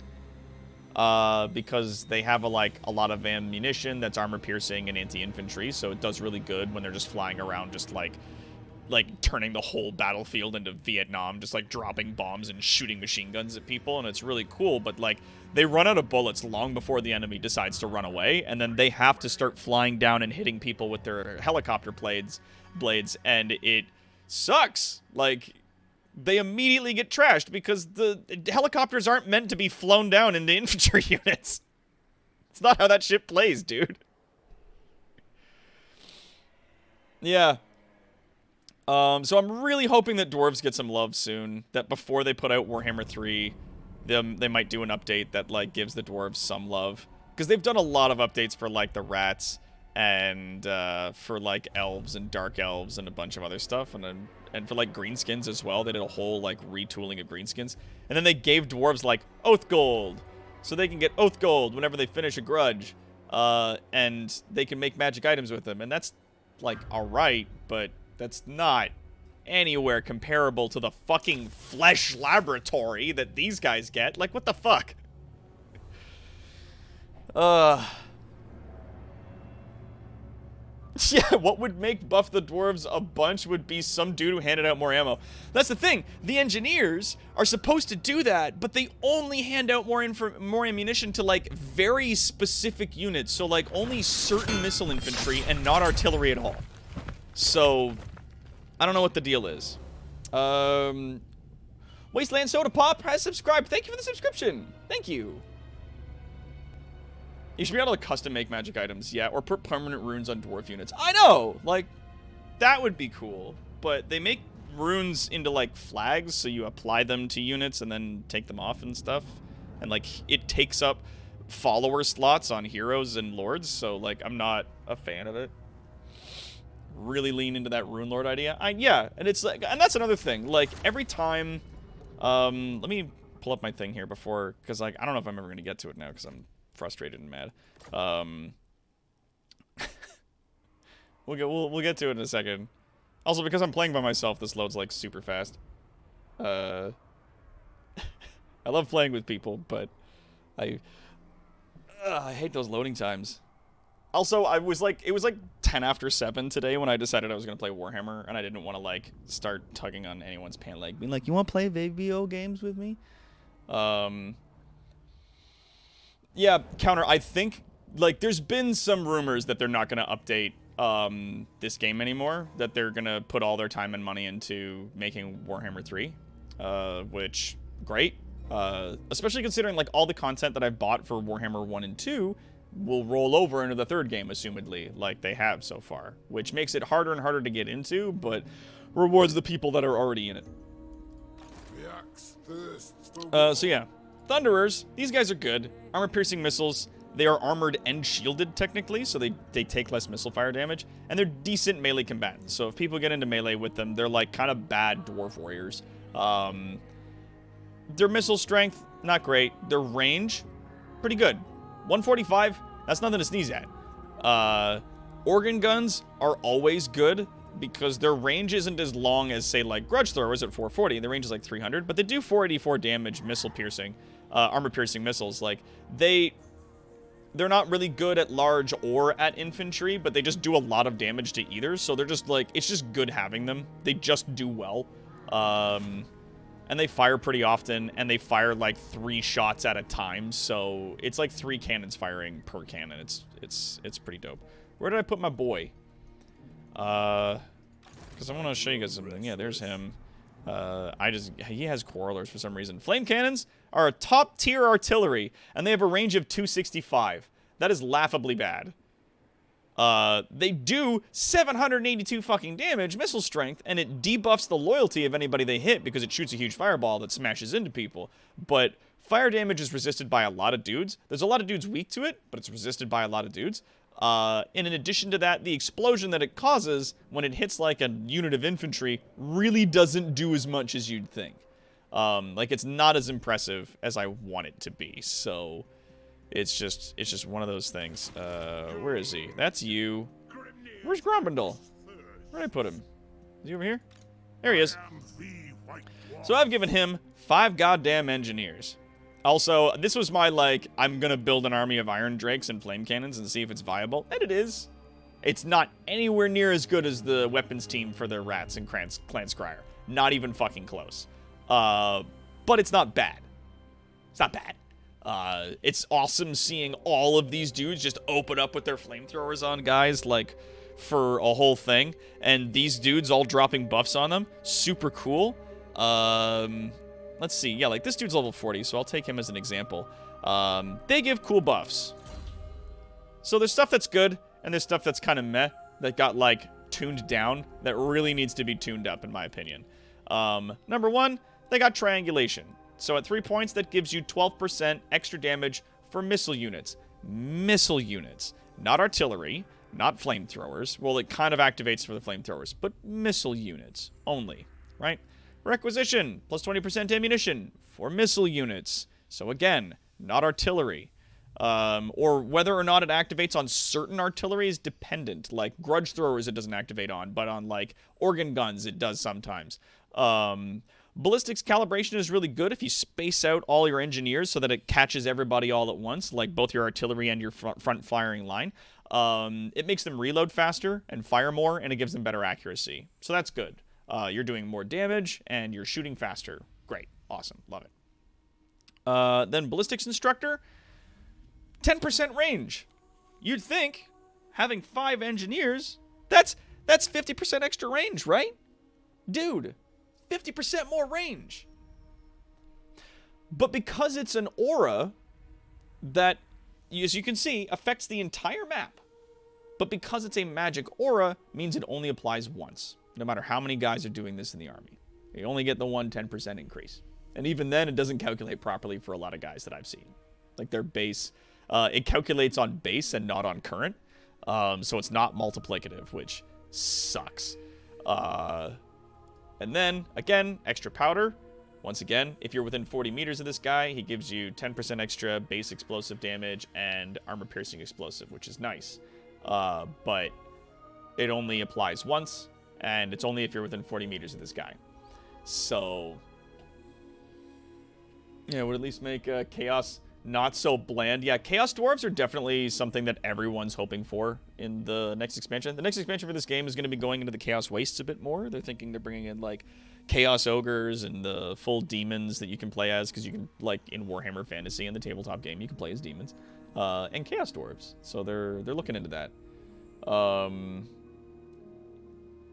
Because they have a lot of ammunition that's armor piercing and anti-infantry, so it does really good when they're just flying around, just like turning the whole battlefield into Vietnam, just like dropping bombs and shooting machine guns at people, and it's really cool. But like, they run out of bullets long before the enemy decides to run away, and then they have to start flying down and hitting people with their helicopter blades, and it sucks. Like, they immediately get trashed because the helicopters aren't meant to be flown down into infantry units. It's not how that shit plays, dude. Yeah. So I'm really hoping that dwarves get some love soon. That before they put out Warhammer 3, they might do an update that, like, gives the dwarves some love. Because they've done a lot of updates for, like, the rats and for, like, elves and dark elves and a bunch of other stuff. And for, like, greenskins as well. They did a whole, like, retooling of greenskins. And then they gave dwarves, like, Oath Gold. So they can get Oath Gold whenever they finish a grudge. And they can make magic items with them. And that's, like, alright, but that's not anywhere comparable to the fucking flesh laboratory that these guys get. Like, what the fuck? Yeah, what would make buff the dwarves a bunch would be some dude who handed out more ammo. That's the thing. The engineers are supposed to do that, but they only hand out more ammunition to, like, very specific units. So, like, only certain missile infantry and not artillery at all. So, I don't know what the deal is. Wasteland Soda Pop has subscribed. Thank you for the subscription. Thank you. You should be able to custom make magic items, yeah, or put permanent runes on dwarf units. I know! Like, that would be cool. But they make runes into, like, flags, so you apply them to units and then take them off and stuff. And, like, it takes up follower slots on heroes and lords, so, like, I'm not a fan of it. Really lean into that rune lord idea. Yeah, and it's like, and that's another thing. Like, every time, let me pull up my thing here before, because, like, I don't know if I'm ever going to get to it now, because I'm frustrated and mad. We'll get to it in a second. Also, because I'm playing by myself, this loads, like, super fast. I love playing with people, but I hate those loading times. Also, it was like 10 after 7 today when I decided I was going to play Warhammer, and I didn't want to, like, start tugging on anyone's pant leg, being like, you want to play video games with me? Yeah, Counter, I think, like, there's been some rumors that they're not going to update this game anymore, that they're going to put all their time and money into making Warhammer 3, which, great. Especially considering, like, all the content that I've bought for Warhammer 1 and 2 will roll over into the third game, assumedly, like they have so far, which makes it harder and harder to get into, but rewards the people that are already in it. So yeah, Thunderers, these guys are good. Armor-piercing missiles, they are armored and shielded, technically, so they take less missile fire damage, and they're decent melee combatants, so if people get into melee with them, they're, like, kind of bad dwarf warriors. Their missile strength, not great. Their range, pretty good. 145, that's nothing to sneeze at. Organ guns are always good because their range isn't as long as, say, like, Grudge Throwers at 440. The range is like 300, but they do 484 damage missile piercing, armor piercing missiles. Like, they're not really good at large or at infantry, but they just do a lot of damage to either, so they're just, like, it's just good having them. They just do well. And they fire pretty often, and they fire, like, 3 shots at a time, so it's like 3 cannons firing per cannon. It's pretty dope. Where did I put my boy? Because I want to show you guys something. Yeah, there's him. He has quarrelers for some reason. Flame cannons are a top-tier artillery, and they have a range of 265. That is laughably bad. They do 782 fucking damage, missile strength, and it debuffs the loyalty of anybody they hit because it shoots a huge fireball that smashes into people. But fire damage is resisted by a lot of dudes. There's a lot of dudes weak to it, but it's resisted by a lot of dudes. And in addition to that, the explosion that it causes when it hits, like, a unit of infantry really doesn't do as much as you'd think. Like, it's not as impressive as I want it to be, so it's just one of those things. Where is he? That's you. Where's Grombendel? Where did I put him? Is he over here? There he is. So I've given him 5 goddamn engineers. Also, this was my, like, I'm gonna build an army of Iron Drakes and Flame Cannons and see if it's viable. And it is. It's not anywhere near as good as the weapons team for their Rats and Clan Scryer. Not even fucking close. But it's not bad. It's not bad. It's awesome seeing all of these dudes just open up with their flamethrowers on guys, like, for a whole thing. And these dudes all dropping buffs on them. Super cool. Let's see. Yeah, like, this dude's level 40, so I'll take him as an example. They give cool buffs. So there's stuff that's good, and there's stuff that's kind of meh, that got, like, tuned down, that really needs to be tuned up, in my opinion. Number 1, they got triangulation. So at 3 points, that gives you 12% extra damage for missile units. Missile units. Not artillery, not flamethrowers. Well, it kind of activates for the flamethrowers, but missile units only, right? Requisition, plus 20% ammunition for missile units. So again, not artillery. Or whether or not it activates on certain artillery is dependent. Like, Grudge Throwers it doesn't activate on, but on, like, organ guns it does sometimes. Ballistics calibration is really good if you space out all your engineers so that it catches everybody all at once, like both your artillery and your front firing line. It makes them reload faster and fire more, and it gives them better accuracy. So that's good. You're doing more damage, and you're shooting faster. Great. Awesome. Love it. Then Ballistics Instructor, 10% range. You'd think, having 5 engineers, that's 50% extra range, right? Dude. 50% more range. But because it's an aura that, as you can see, affects the entire map, but because it's a magic aura, means it only applies once, no matter how many guys are doing this in the army. You only get the 10% increase. And even then, it doesn't calculate properly for a lot of guys that I've seen. Like, their base, it calculates on base and not on current, so it's not multiplicative, which sucks. And then, again, extra powder. Once again, if you're within 40 meters of this guy, he gives you 10% extra base explosive damage and armor-piercing explosive, which is nice. But it only applies once, and it's only if you're within 40 meters of this guy. So, yeah, it would at least make Chaos not so bland. Yeah, Chaos Dwarves are definitely something that everyone's hoping for in the next expansion. The next expansion for this game is going to be going into the Chaos Wastes a bit more. They're thinking they're bringing in, like, Chaos Ogres and the full demons that you can play as, because you can, like, in Warhammer Fantasy, in the tabletop game, you can play as demons. And Chaos Dwarves. So they're looking into that.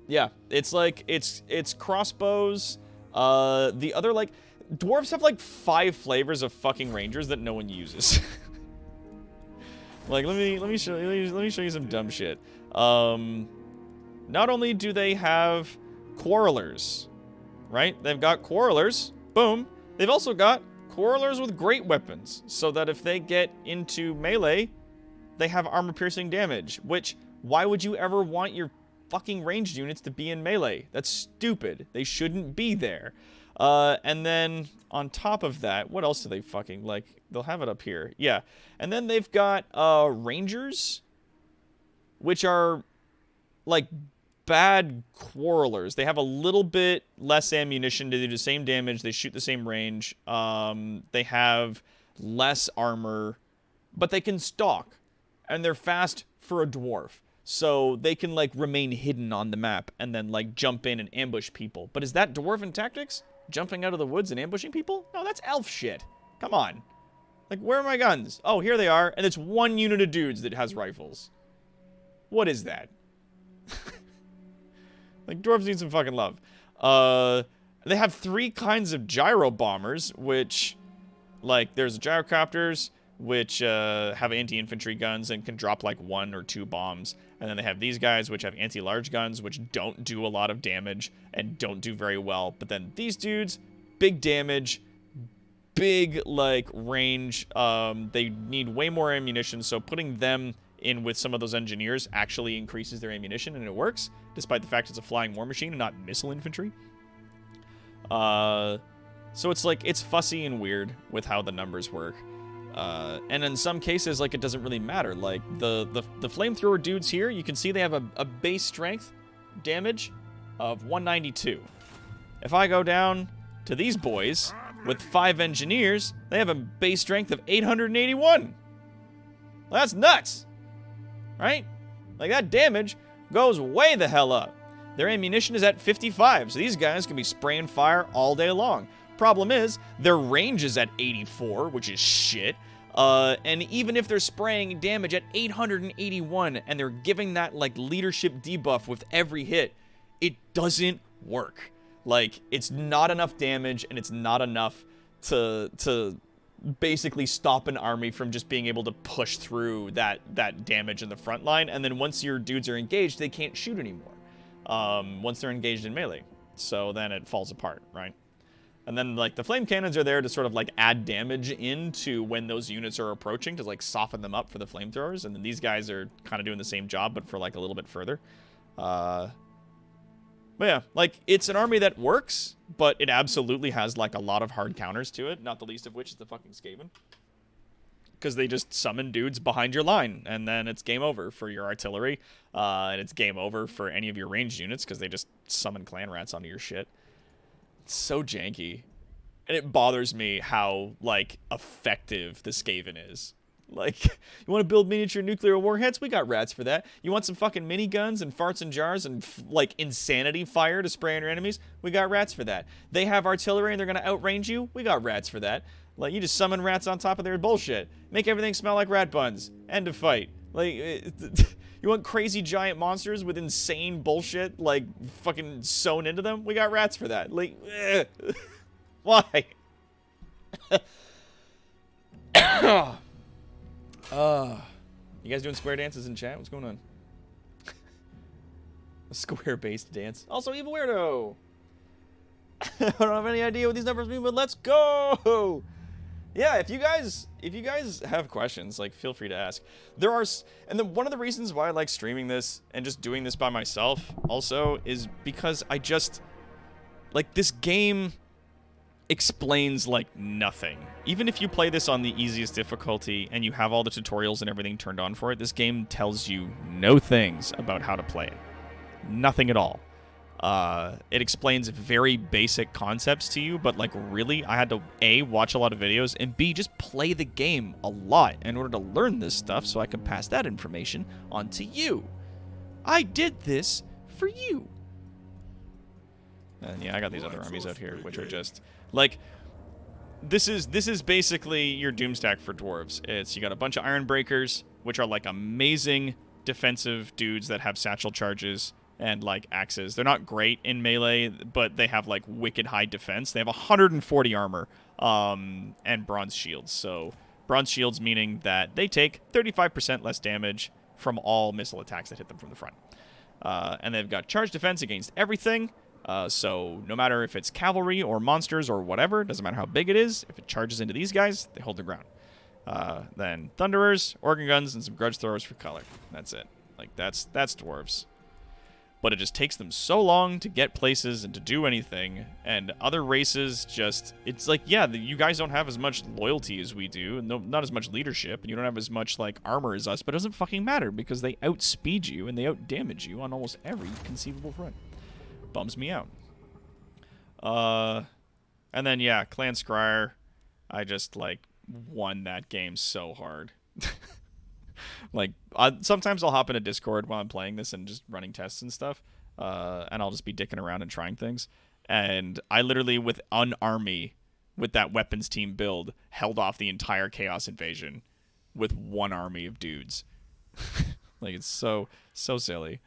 Yeah, it's like, it's crossbows. The other, like, dwarves have, like, 5 flavors of fucking rangers that no one uses. Like, let me show you some dumb shit. Not only do they have quarrelers, right? They've got quarrelers. Boom. They've also got quarrelers with great weapons, so that if they get into melee, they have armor-piercing damage, which, why would you ever want your fucking ranged units to be in melee? That's stupid. They shouldn't be there. And then, on top of that, what else do they fucking, like, they'll have it up here. Yeah. And then they've got, rangers, which are, like, bad quarrelers. They have a little bit less ammunition to do the same damage. They shoot the same range. They have less armor, but they can stalk, and they're fast for a dwarf. So they can, like, remain hidden on the map and then, like, jump in and ambush people. But is that dwarven tactics? Jumping out of the woods and ambushing people? No, that's elf shit. Come on. Like, where are my guns? Oh, here they are. And it's one unit of dudes that has rifles. What is that? Like, dwarves need some fucking love. They have 3 kinds of gyro bombers, which, like, there's gyrocopters, which have anti-infantry guns and can drop, like, 1 or 2 bombs. And then they have these guys, which have anti-large guns, which don't do a lot of damage and don't do very well. But then these dudes, big damage, big, like, range. They need way more ammunition, so putting them in with some of those engineers actually increases their ammunition, and it works, despite the fact it's a flying war machine and not missile infantry. So it's, like, it's fussy and weird with how the numbers work. And in some cases, like, it doesn't really matter. Like, the flamethrower dudes here, you can see they have a base strength damage of 192. If I go down to these boys with 5 engineers, they have a base strength of 881. Well, that's nuts, right? Like, that damage goes way the hell up. Their ammunition is at 55, so these guys can be spraying fire all day long. Problem is, their range is at 84, which is shit. And even if they're spraying damage at 881 and they're giving that, like, leadership debuff with every hit, it doesn't work. Like, it's not enough damage, and it's not enough to basically stop an army from just being able to push through that damage in the front line. And then once your dudes are engaged, they can't shoot anymore. Once they're engaged in melee. So then it falls apart, right? And then, like, the flame cannons are there to sort of, like, add damage into when those units are approaching to, like, soften them up for the flamethrowers. And then these guys are kind of doing the same job, but for, like, a little bit further. But yeah, like, it's an army that works, but it absolutely has, like, a lot of hard counters to it, not the least of which is the fucking Skaven. Because they just summon dudes behind your line, and then it's game over for your artillery, and it's game over for any of your ranged units, because they just summon clan rats onto your shit. It's so janky. And it bothers me how, like, effective the Skaven is. Like, you want to build miniature nuclear warheads? We got rats for that. You want some fucking miniguns and farts and jars and, like, insanity fire to spray on your enemies? We got rats for that. They have artillery and they're going to outrange you? We got rats for that. Like, you just summon rats on top of their bullshit. Make everything smell like rat buns. End of fight. Like, you want crazy giant monsters with insane bullshit, like, fucking sewn into them? We got rats for that. Like, why? You guys doing square dances in chat? What's going on? A square-based dance. Also, Evil Weirdo! I don't have any idea what these numbers mean, but let's go! Yeah, if you guys have questions, like, feel free to ask. There are, and then one of the reasons why I like streaming this and just doing this by myself also is because I just, like, this game explains, like, nothing. Even if you play this on the easiest difficulty and you have all the tutorials and everything turned on for it, this game tells you no things about how to play it. Nothing at all. It explains very basic concepts to you, but like really, I had to A, watch a lot of videos, and B, just play the game a lot in order to learn this stuff so I can pass that information on to you. I did this for you. And yeah, I got these other armies out here, which are just like, this is basically your Doomstack for dwarves. It's, you got a bunch of Iron Breakers, which are like amazing defensive dudes that have satchel charges and like axes. They're not great in melee, but they have like wicked high defense. They have 140 armor and bronze shields. So bronze shields meaning that they take 35% less damage from all missile attacks that hit them from the front. And they've got charge defense against everything. So no matter if it's cavalry or monsters or whatever, doesn't matter how big it is, if it charges into these guys, they hold their ground. Then Thunderers, Organ Guns, and some Grudge Throwers for color. That's it. Like, that's dwarves. But it just takes them so long to get places and to do anything, and other races just, it's like, yeah, you guys don't have as much loyalty as we do, and not as much leadership, and you don't have as much, like, armor as us, but it doesn't fucking matter, because they outspeed you, and they outdamage you on almost every conceivable front. Bums me out. And then, yeah, Clan Scryer, I just, like, won that game so hard. Like, sometimes I'll hop into Discord while I'm playing this and just running tests and stuff, and I'll just be dicking around and trying things. And I literally, with an army, with that weapons team build, held off the entire Chaos Invasion with one army of dudes. Like, it's so silly.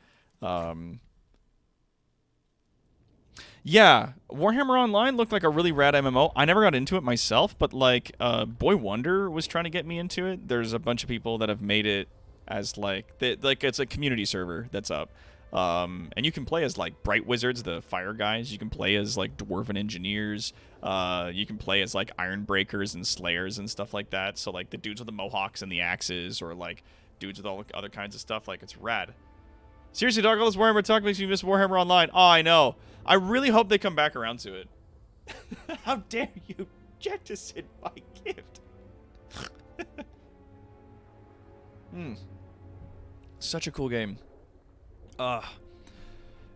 Yeah, Warhammer Online looked like a really rad MMO. I never got into it myself, but like Boy Wonder was trying to get me into it. There's a bunch of people that have made it as like it's a community server that's up. And you can play as like Bright Wizards, the fire guys. You can play as like Dwarven Engineers. You can play as like Iron Breakers and Slayers and stuff like that. So like the dudes with the mohawks and the axes, or like dudes with all other kinds of stuff. Like, it's rad. Seriously, dog, all this Warhammer talk makes me miss Warhammer Online. Oh, I know. I really hope they come back around to it. How dare you jettison my gift? Such a cool game. And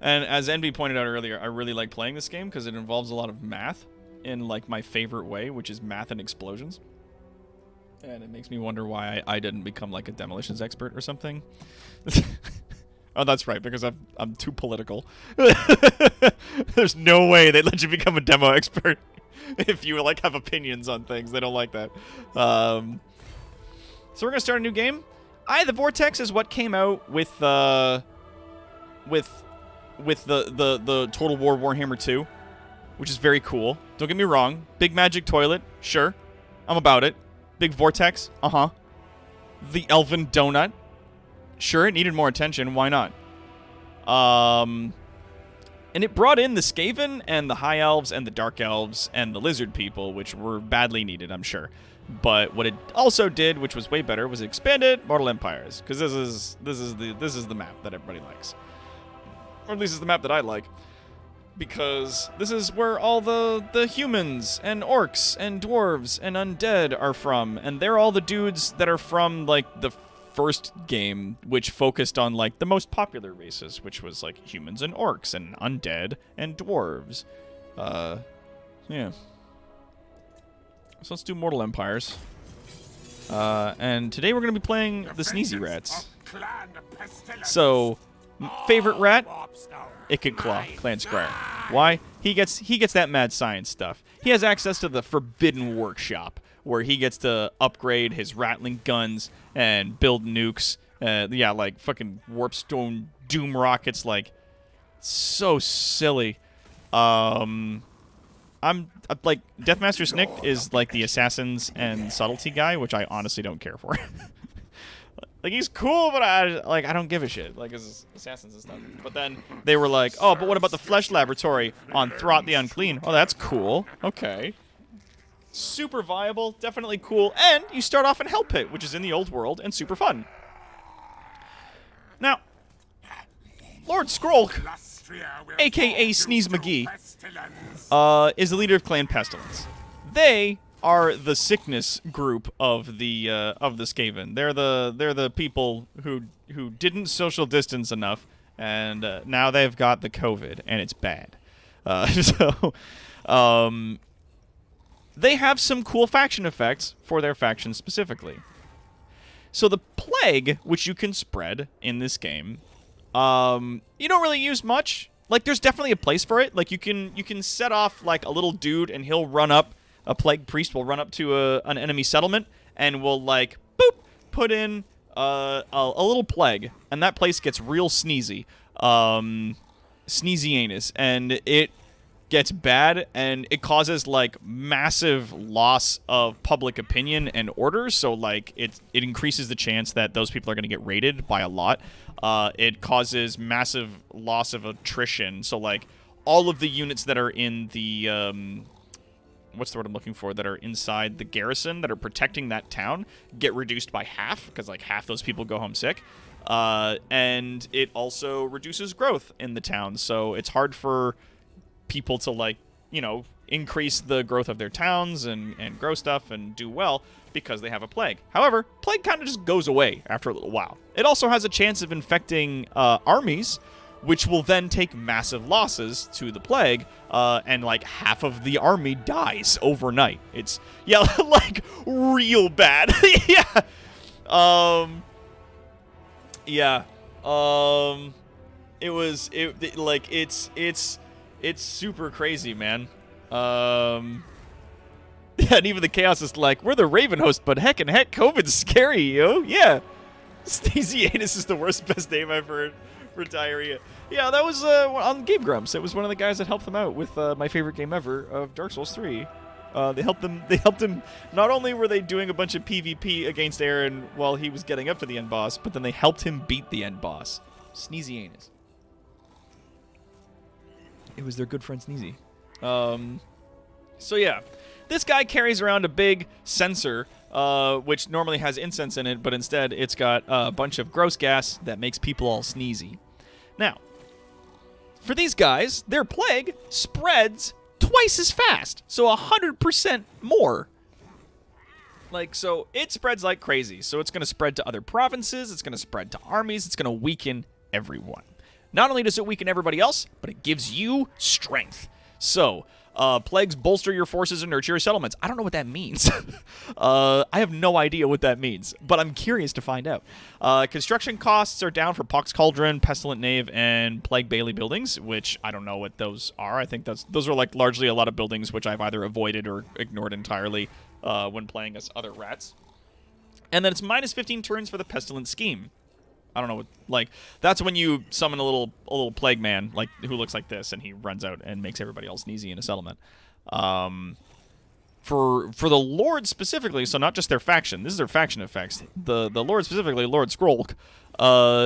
as Envy pointed out earlier, I really like playing this game because it involves a lot of math in like my favorite way, which is math and explosions. And it makes me wonder why I didn't become like a demolitions expert or something. Oh, that's right, because I'm too political. There's no way they'd let you become a demo expert if you like have opinions on things. They don't like that. So we're gonna start a new game. The Vortex is what came out with the Total War Warhammer 2, which is very cool. Don't get me wrong. Big magic toilet, sure, I'm about it. Big Vortex, The Elven Donut. Sure, it needed more attention. Why not? And it brought in the Skaven and the High Elves and the Dark Elves and the Lizard People, which were badly needed, I'm sure. But what it also did, which was way better, was it expanded Mortal Empires, because this is the map that everybody likes, or at least it's the map that I like, because this is where all the humans and orcs and dwarves and undead are from, and they're all the dudes that are from like the first game, which focused on like the most popular races, which was like humans and orcs and undead and dwarves. Yeah. So let's do Mortal Empires. And today we're going to be playing the Sneezy Rats. So, favorite rat? Icked Claw, Clan Scryer. Why? He gets that mad science stuff. He has access to the Forbidden Workshop, where he gets to upgrade his rattling guns and build nukes. Yeah, like fucking Warpstone Doom rockets, like so silly. I'm like Deathmaster Snick is like the assassins and subtlety guy, which I honestly don't care for. Like, he's cool, but I don't give a shit. Like, his assassins and stuff. But then they were like, oh, but what about the Flesh Laboratory on Throt the Unclean? Oh, that's cool. Okay. Super viable, definitely cool, and you start off in Hell Pit, which is in the old world and super fun. Now, Lord Skrolk, aka Sneeze McGee, is the leader of Clan Pestilence. They are the sickness group of the Skaven. They're the people who didn't social distance enough And now they've got the COVID, and it's bad. So they have some cool faction effects for their faction specifically. So the plague, which you can spread in this game, you don't really use much. Like, there's definitely a place for it. Like, you can set off, like, a little dude, and he'll run up, a plague priest will run up to an enemy settlement, and will, like, boop, put in a little plague, and that place gets real sneezy. Sneezy anus, and it gets bad, and it causes, like, massive loss of public opinion and order, so, like, it increases the chance that those people are going to get raided by a lot. It causes massive loss of attrition, so, like, all of the units that are in the, what's the word I'm looking for, that are inside the garrison, that are protecting that town, get reduced by half, because, like, half those people go home sick. And it also reduces growth in the town, so it's hard for people to, like, you know, increase the growth of their towns and grow stuff and do well because they have a plague. However, plague kind of just goes away after a little while. It also has a chance of infecting armies, which will then take massive losses to the plague, and, like, half of the army dies overnight. It's, yeah, like, real bad. Yeah. Yeah. It's super crazy, man. Yeah, and even the Chaos is like, we're the Raven host, but heck, COVID's scary, yo. Yeah. Sneezy Anus is the worst best name I've heard for diarrhea. Yeah, that was on Game Grumps. It was one of the guys that helped them out with my favorite game ever of Dark Souls 3. They helped him. Not only were they doing a bunch of PvP against Aaron while he was getting up to the end boss, but then they helped him beat the end boss. Sneezy Anus. It was their good friend Sneezy. So yeah, this guy carries around a big censer, which normally has incense in it, but instead it's got a bunch of gross gas that makes people all sneezy. Now, for these guys, their plague spreads twice as fast, so 100% more. Like, so it spreads like crazy. So it's going to spread to other provinces, it's going to spread to armies, it's going to weaken everyone. Not only does it weaken everybody else, but it gives you strength. So, plagues bolster your forces and nurture your settlements. I don't know what that means. I have no idea what that means, but I'm curious to find out. Construction costs are down for Pox Cauldron, Pestilent Nave, and Plague Bailey buildings, which I don't know what those are. I think those are, like, largely a lot of buildings which I've either avoided or ignored entirely when playing as other rats. And then it's minus 15 turns for the Pestilent Scheme. I don't know what, like, that's when you summon a little plague man, like, who looks like this, and he runs out and makes everybody else sneezy in a settlement. For the Lord specifically, so not just their faction, this is their faction effects. The Lord specifically, Lord Skrolk,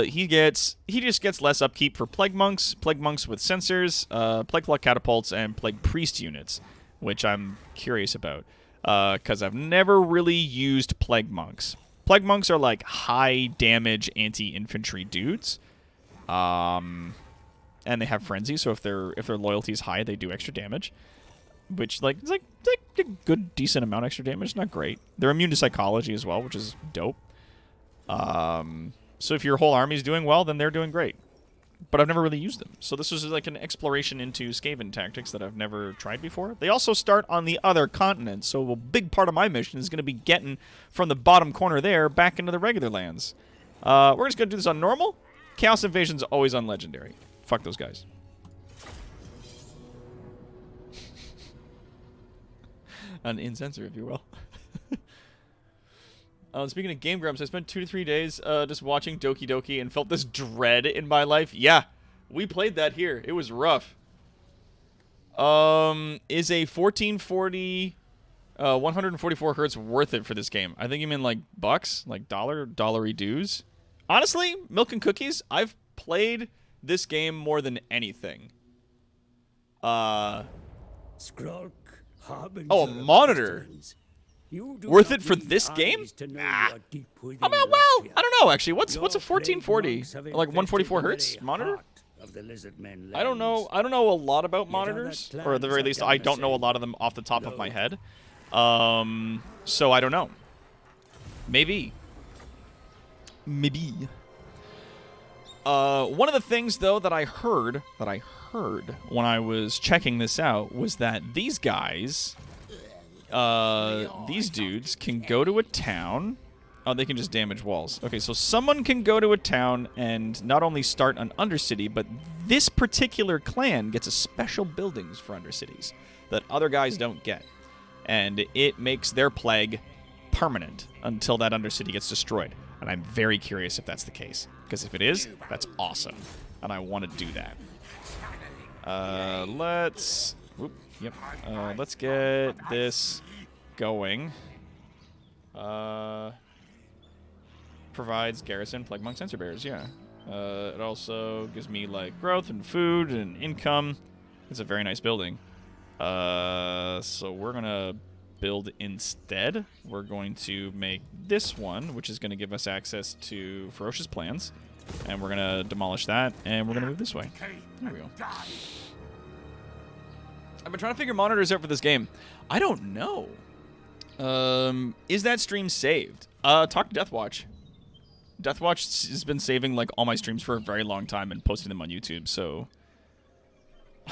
he just gets less upkeep for plague monks with sensors, plague pluck catapults, and plague priest units, which I'm curious about, because I've never really used plague monks. Plague monks are, like, high damage anti-infantry dudes, and they have frenzy. So if their loyalty is high, they do extra damage, which, like, it's like a good decent amount extra damage. Not great. They're immune to psychology as well, which is dope. So if your whole army is doing well, then they're doing great. But I've never really used them. So this was like an exploration into Skaven tactics that I've never tried before. They also start on the other continent, so a big part of my mission is going to be getting from the bottom corner there back into the regular lands. We're just going to do this on normal. Chaos Invasion's always on legendary. Fuck those guys. An incensor, if you will. Speaking of Game Grumps, I spent 2 to 3 days just watching Doki Doki and felt this dread in my life. Yeah, we played that here. It was rough. Is a 1440, 144 hertz worth it for this game? I think you mean like bucks, like dollary dues. Honestly, milk and cookies, I've played this game more than anything. Skrolk, oh, a monitor. Worth it for this game? Nah. I mean, well, I don't know, actually. What's a 1440? Like 144 hertz monitor? I don't know a lot about monitors, or at the very least, I don't know a lot of them off the top of my head. So I don't know. Maybe. One of the things, though, that I heard when I was checking this out was that these guys, these dudes can go to a town. Oh, they can just damage walls. Okay, so someone can go to a town and not only start an Undercity, but this particular clan gets a special buildings for Undercities that other guys don't get. And it makes their plague permanent until that Undercity gets destroyed. And I'm very curious if that's the case. Because if it is, that's awesome. And I want to do that. Let's get this going. Provides garrison, plague monk, sensor bearers, yeah. It also gives me, like, growth and food and income. It's a very nice building. So we're going to build instead. We're going to make this one, which is going to give us access to Ferocious Plans. And we're going to demolish that, and we're going to move this way. There we go. I've been trying to figure monitors out for this game. I don't know. Is that stream saved? Talk to Deathwatch. Deathwatch has been saving, like, all my streams for a very long time and posting them on YouTube, so...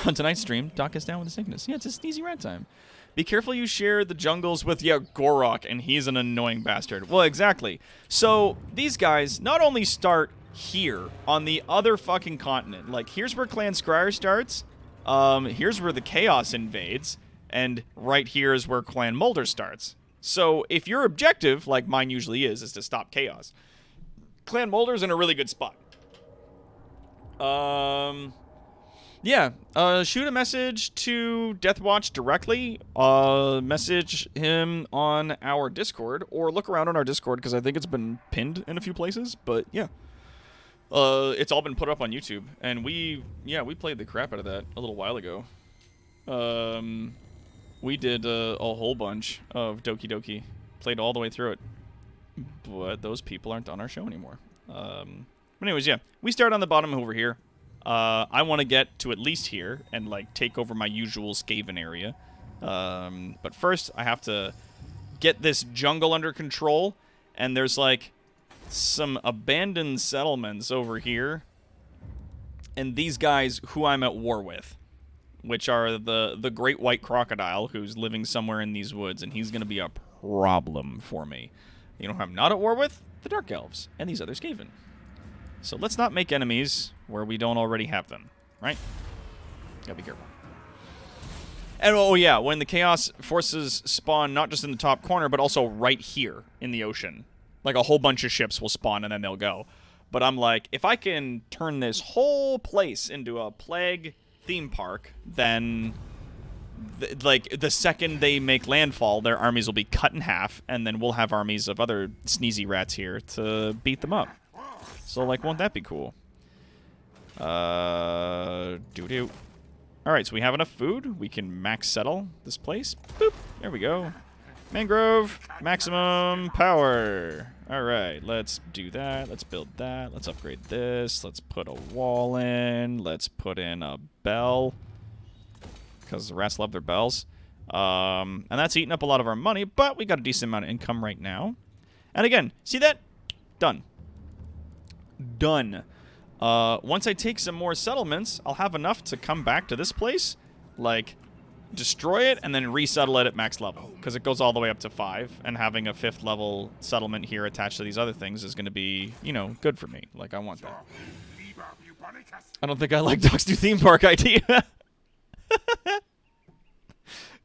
On tonight's stream, Doc is down with a sickness. Yeah, it's a Sneezy rat time. Be careful you share the jungles with, yeah, Gorok, and he's an annoying bastard. Well, exactly. So, these guys not only start here, on the other fucking continent. Like, here's where Clan Scryer starts. Here's where the Chaos invades. And right here is where Clan Mulder starts. So, if your objective, like mine usually is to stop Chaos, Clan Mulder's in a really good spot. Yeah, shoot a message to Deathwatch directly, message him on our Discord, or look around on our Discord, because I think it's been pinned in a few places, but yeah. It's all been put up on YouTube, and we played the crap out of that a little while ago. We did a whole bunch of Doki Doki, played all the way through it, but those people aren't on our show anymore. But anyways, yeah, we start on the bottom over here. I want to get to at least here and, like, take over my usual Skaven area. But first, I have to get this jungle under control. And there's, like, some abandoned settlements over here. And these guys who I'm at war with, which are the Great White Crocodile, who's living somewhere in these woods. And he's going to be a problem for me. You know who I'm not at war with? The Dark Elves and these other Skaven. So let's not make enemies where we don't already have them, right? Gotta be careful. And, oh yeah, when the Chaos Forces spawn not just in the top corner, but also right here in the ocean. Like, a whole bunch of ships will spawn and then they'll go. But I'm like, if I can turn this whole place into a plague theme park, then, like, the second they make landfall, their armies will be cut in half, and then we'll have armies of other Sneezy rats here to beat them up. So, like, won't that be cool? Doo-doo. Alright, so we have enough food. We can max settle this place. Boop. There we go. Mangrove. Maximum power. Alright, let's do that. Let's build that. Let's upgrade this. Let's put a wall in. Let's put in a bell. Because the rats love their bells. And that's eating up a lot of our money, but we got a decent amount of income right now. And again, see that? Done. Done. Once I take some more settlements, I'll have enough to come back to this place, like, destroy it, and then resettle it at max level, because it goes all the way up to 5, and having a 5th level settlement here attached to these other things is going to be, you know, good for me. Like, I want that. I don't think I like Doc's new theme park idea.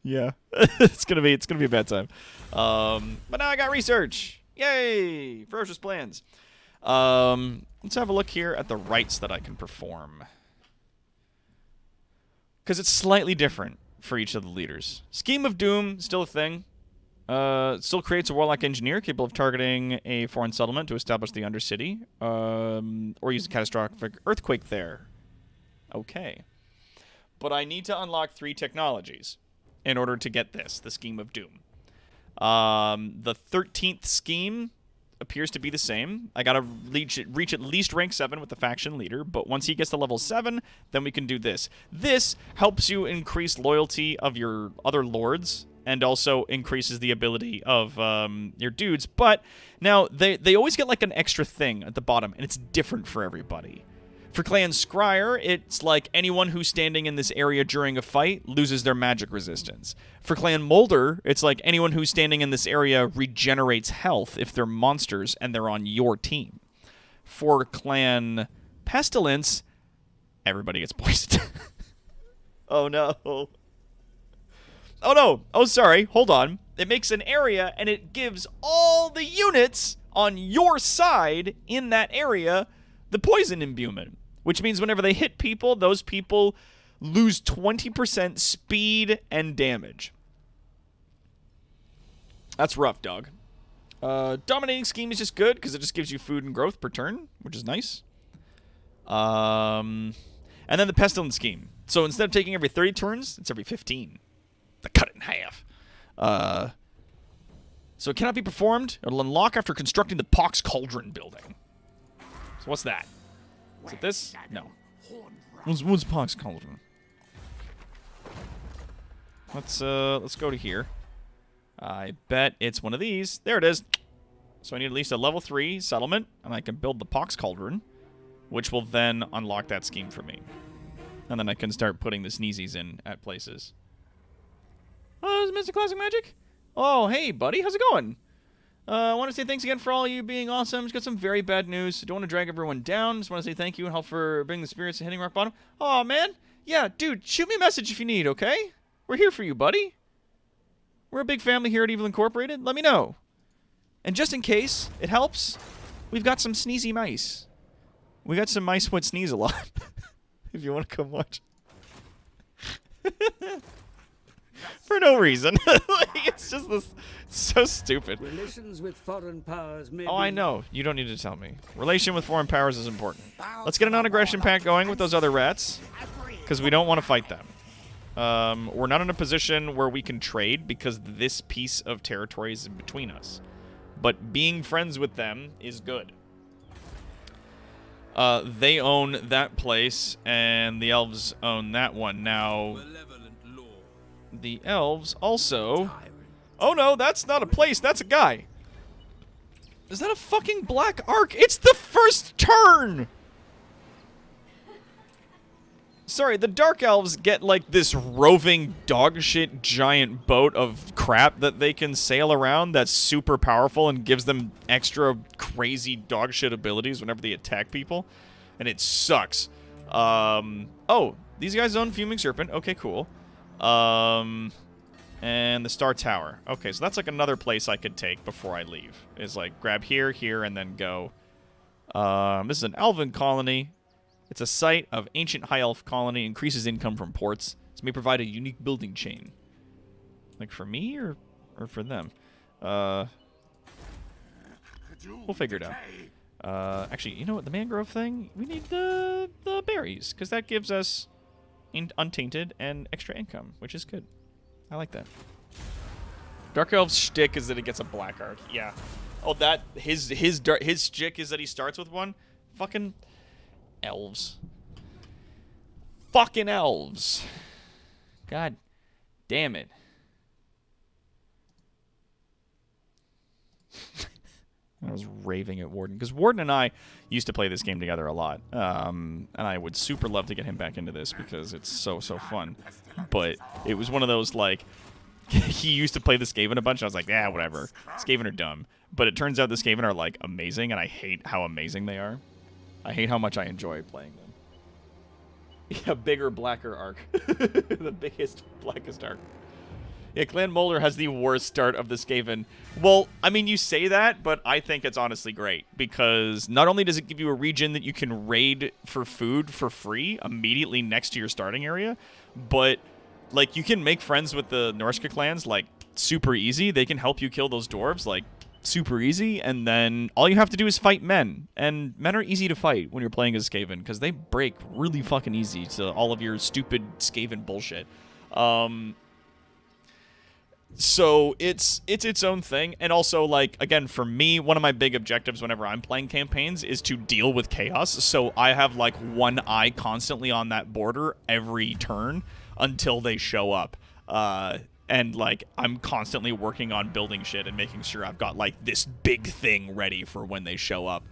Yeah. it's gonna be a bad time. But now I got research. Yay! Ferocious Plans. Let's have a look here at the rites that I can perform. Because it's slightly different for each of the leaders. Scheme of Doom, still a thing. Still creates a warlock engineer capable of targeting a foreign settlement to establish the Undercity. Or use a catastrophic earthquake there. Okay. But I need to unlock 3 technologies in order to get this, the Scheme of Doom. The 13th scheme appears to be the same. I gotta reach at least rank 7 with the faction leader, but once he gets to level 7, then we can do this. This helps you increase loyalty of your other lords, and also increases the ability of your dudes. But now, they always get like an extra thing at the bottom, and it's different for everybody. For Clan Scryer, it's like anyone who's standing in this area during a fight loses their magic resistance. For Clan Molder, it's like anyone who's standing in this area regenerates health if they're monsters and they're on your team. For Clan Pestilence, everybody gets poisoned. Oh no. Oh no. Oh, sorry. Hold on. It makes an area and it gives all the units on your side in that area the poison imbuement, which means whenever they hit people, those people lose 20% speed and damage. That's rough, dog. Dominating Scheme is just good because it just gives you food and growth per turn, which is nice. And then the Pestilence Scheme. So instead of taking every 30 turns, it's every 15. They cut it in half. So it cannot be performed. It'll unlock after constructing the Pox Cauldron building. So what's that? Is it this? No. What's Pox Cauldron? Let's go to here. I bet it's one of these. There it is. So I need at least a level 3 settlement, and I can build the Pox Cauldron, which will then unlock that scheme for me. And then I can start putting the Sneezies in at places. Oh, this is Mr. Classic Magic? Oh, hey, buddy. How's it going? I want to say thanks again for all you being awesome. Just got some very bad news. Don't want to drag everyone down. Just want to say thank you and help for bringing the spirits to hitting rock bottom. Oh, man. Yeah, dude, shoot me a message if you need, okay? We're here for you, buddy. We're a big family here at Evil Incorporated. Let me know. And just in case it helps, we've got some sneezy mice. We got some mice what sneeze a lot. If you want to come watch. For no reason. Like, it's just this. It's so stupid. Relations with foreign powers may Oh, I know. You don't need to tell me. Relation with foreign powers is important. Let's get a non-aggression pact going with those other rats, because we don't want to fight them. We're not in a position where we can trade because this piece of territory is in between us. But being friends with them is good. They own that place, and the elves own that one. Now, the elves also... Oh no, that's not a place, that's a guy. Is that a fucking black arc? It's the first turn! Sorry, the Dark Elves get like this roving dogshit giant boat of crap that they can sail around that's super powerful and gives them extra crazy dogshit abilities whenever they attack people. And it sucks. Oh, these guys own Fuming Serpent. Okay, cool. And the Star Tower. Okay, so that's like another place I could take before I leave. Is like grab here, here, and then go. This is an elven colony. It's a site of ancient high elf colony. Increases income from ports. This may provide a unique building chain. Like for me or for them? We'll figure it out. Actually, you know what? The mangrove thing? We need the berries, because that gives us untainted and extra income, which is good. I like that. Dark Elf's shtick is that it gets a black arc. Yeah. Oh, that his shtick is that he starts with one. Fucking elves. Fucking elves. God damn it. I was raving at Warden, because Warden and I used to play this game together a lot, and I would super love to get him back into this because it's so fun. But it was one of those, like, he used to play the Skaven a bunch, and I was like, yeah, whatever. Skaven are dumb. But it turns out the Skaven are, like, amazing, and I hate how amazing they are. I hate how much I enjoy playing them. Yeah, bigger, blacker arc. The biggest, blackest arc. Yeah, Clan Molder has the worst start of the Skaven. Well, I mean, you say that, but I think it's honestly great, because not only does it give you a region that you can raid for food for free immediately next to your starting area, but, like, you can make friends with the Norska clans, like, super easy. They can help you kill those dwarves, like, super easy, and then all you have to do is fight men. And men are easy to fight when you're playing as Skaven, because they break really fucking easy to all of your stupid Skaven bullshit. So it's its own thing, and also, like, again, for me, one of my big objectives whenever I'm playing campaigns is to deal with chaos, so I have, like, one eye constantly on that border every turn until they show up, and, like, I'm constantly working on building shit and making sure I've got, like, this big thing ready for when they show up.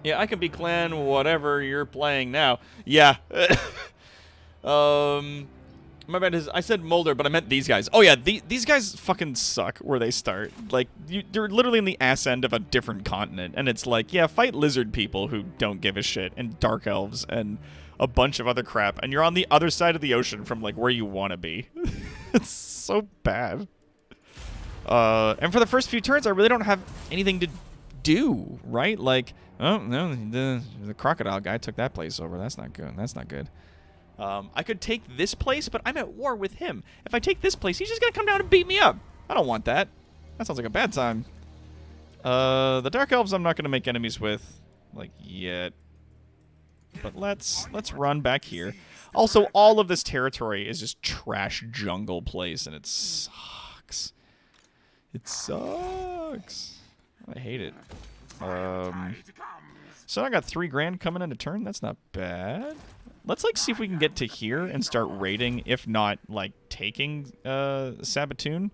Yeah, I can be clan whatever you're playing now. Yeah. My bad is I said Molder, but I meant these guys. Oh yeah, these guys fucking suck where they start. Like they're literally in the ass end of a different continent, and it's like, yeah, fight lizard people who don't give a shit, and dark elves, and a bunch of other crap, and you're on the other side of the ocean from like where you want to be. It's so bad. And for the first few turns, I really don't have anything to do, right? Like, oh no, the crocodile guy took that place over. That's not good. That's not good. I could take this place, but I'm at war with him. If I take this place, he's just gonna come down and beat me up. I don't want that. That sounds like a bad time. The Dark Elves I'm not gonna make enemies with, like, yet. But let's run back here. Also, all of this territory is just trash jungle place, and it sucks. It sucks. I hate it. So I got 3 grand coming in a turn. That's not bad. Let's like see if we can get to here and start raiding, if not like taking Sabatoon.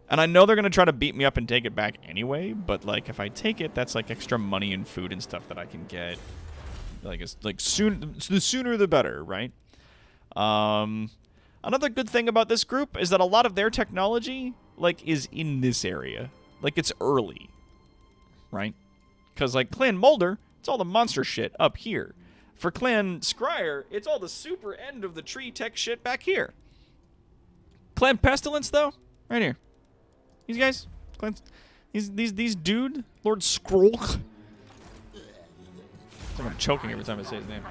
And I know they're gonna try to beat me up and take it back anyway, but like if I take it, that's like extra money and food and stuff that I can get. Like it's like the sooner the better, right? Another good thing about this group is that a lot of their technology like is in this area. Like it's early, right? Because like Clan Molder, it's all the monster shit up here. For Clan Scryer, it's all the super end of the tree tech shit back here. Clan Pestilence, though, right here. These guys, these dude, Lord Scroll. I'm choking every time I say his name.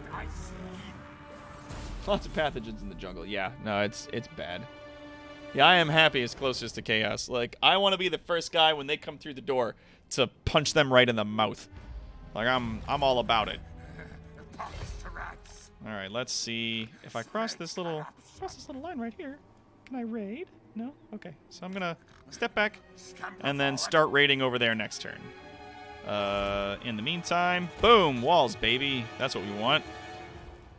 Lots of pathogens in the jungle. Yeah, no, it's bad. Yeah, I am happy as closest to chaos. Like, I want to be the first guy when they come through the door to punch them right in the mouth. Like, I'm all about it. All right, let's see if I cross this little line right here. Can I raid? No? Okay. So I'm gonna step back and then start raiding over there next turn. In the meantime, boom, walls, baby. That's what we want.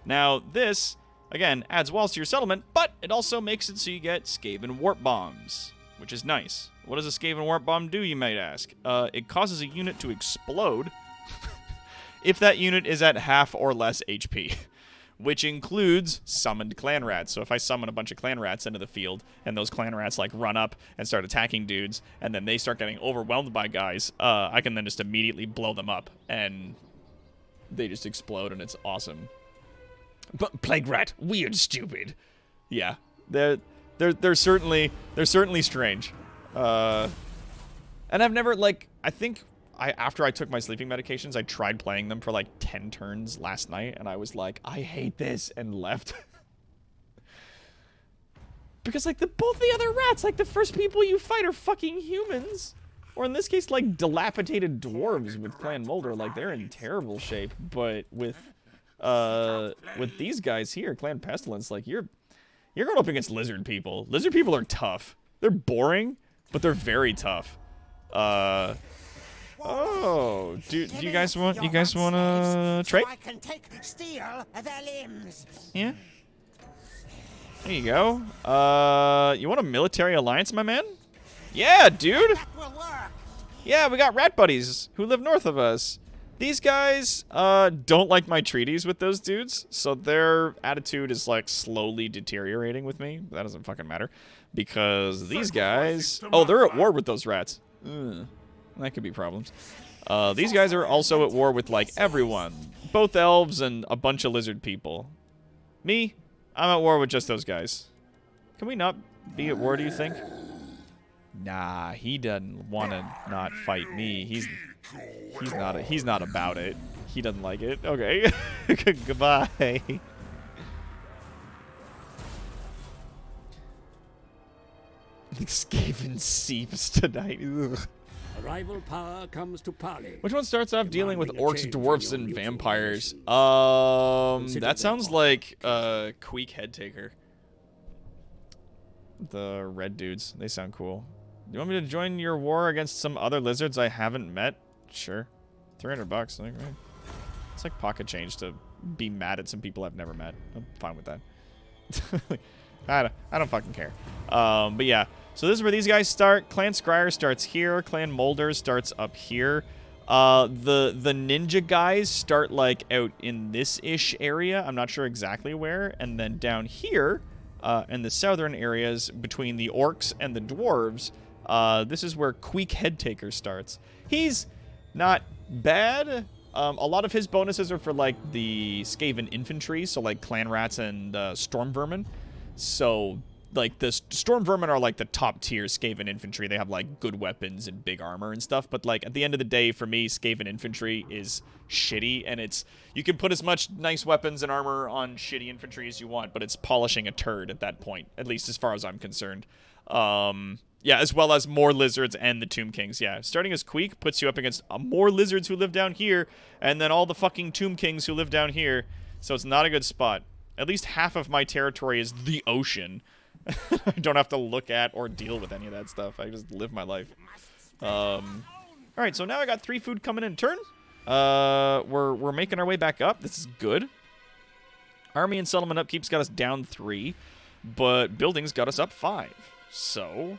Now this again adds walls to your settlement, but it also makes it so you get Skaven warp bombs, which is nice. What does a Skaven warp bomb do, you might ask? It causes a unit to explode if that unit is at half or less HP. Which includes summoned clan rats. So if I summon a bunch of clan rats into the field, and those clan rats like run up and start attacking dudes, and then they start getting overwhelmed by guys, I can then just immediately blow them up, and they just explode, and it's awesome. But plague rat, weird, stupid. Yeah, they're certainly strange. And I've never I think. After I took my sleeping medications, I tried playing them for like 10 turns last night, and I was like, I hate this, and left. Because like both the other rats, like the first people you fight are fucking humans. Or in this case, like dilapidated dwarves with Clan Molder, like they're in terrible shape. But with these guys here, Clan Pestilence, like you're going up against lizard people. Lizard people are tough. They're boring, but they're very tough. Oh, do you guys want to trade? I can steal their limbs. Yeah. There you go. You want a military alliance, my man? Yeah, dude. That will work. Yeah, we got rat buddies who live north of us. These guys don't like my treaties with those dudes, so their attitude is like slowly deteriorating with me. That doesn't fucking matter because these guys, they're at war with those rats. Ugh. That could be problems. These guys are also at war with, like, everyone. Both elves and a bunch of lizard people. Me? I'm at war with just those guys. Can we not be at war, do you think? Nah, he doesn't want to not fight me. He's not about it. He doesn't like it. Okay. Goodbye. Skaven seeps tonight. Ugh. Rival power comes to parley. Which one starts off dealing with orcs, dwarfs, and vampires? That sounds like Queek Headtaker. The red dudes. They sound cool. You want me to join your war against some other lizards I haven't met? Sure. $300. Like, right. It's like pocket change to be mad at some people I've never met. I'm fine with that. I don't fucking care. But yeah. So this is where these guys start. Clan Scryer starts here. Clan Molder starts up here. The ninja guys start like out in this-ish area. I'm not sure exactly where. And then down here, in the southern areas between the orcs and the dwarves, this is where Queek Headtaker starts. He's not bad. A lot of his bonuses are for like the Skaven infantry, so like clan rats and storm vermin. So like the storm vermin are like the top tier Skaven infantry. They have like good weapons and big armor and stuff. But like at the end of the day, for me, Skaven infantry is shitty, and it's you can put as much nice weapons and armor on shitty infantry as you want, but it's polishing a turd at that point, at least as far as I'm concerned. Yeah, as well as more lizards and the Tomb Kings. Yeah, starting as Queek puts you up against more lizards who live down here, and then all the fucking Tomb Kings who live down here. So it's not a good spot. At least half of my territory is the ocean. I don't have to look at or deal with any of that stuff. I just live my life. Alright, so now I got 3 food coming in turn. We're making our way back up. This is good. Army and settlement upkeep's got us down 3, but buildings got us up 5. So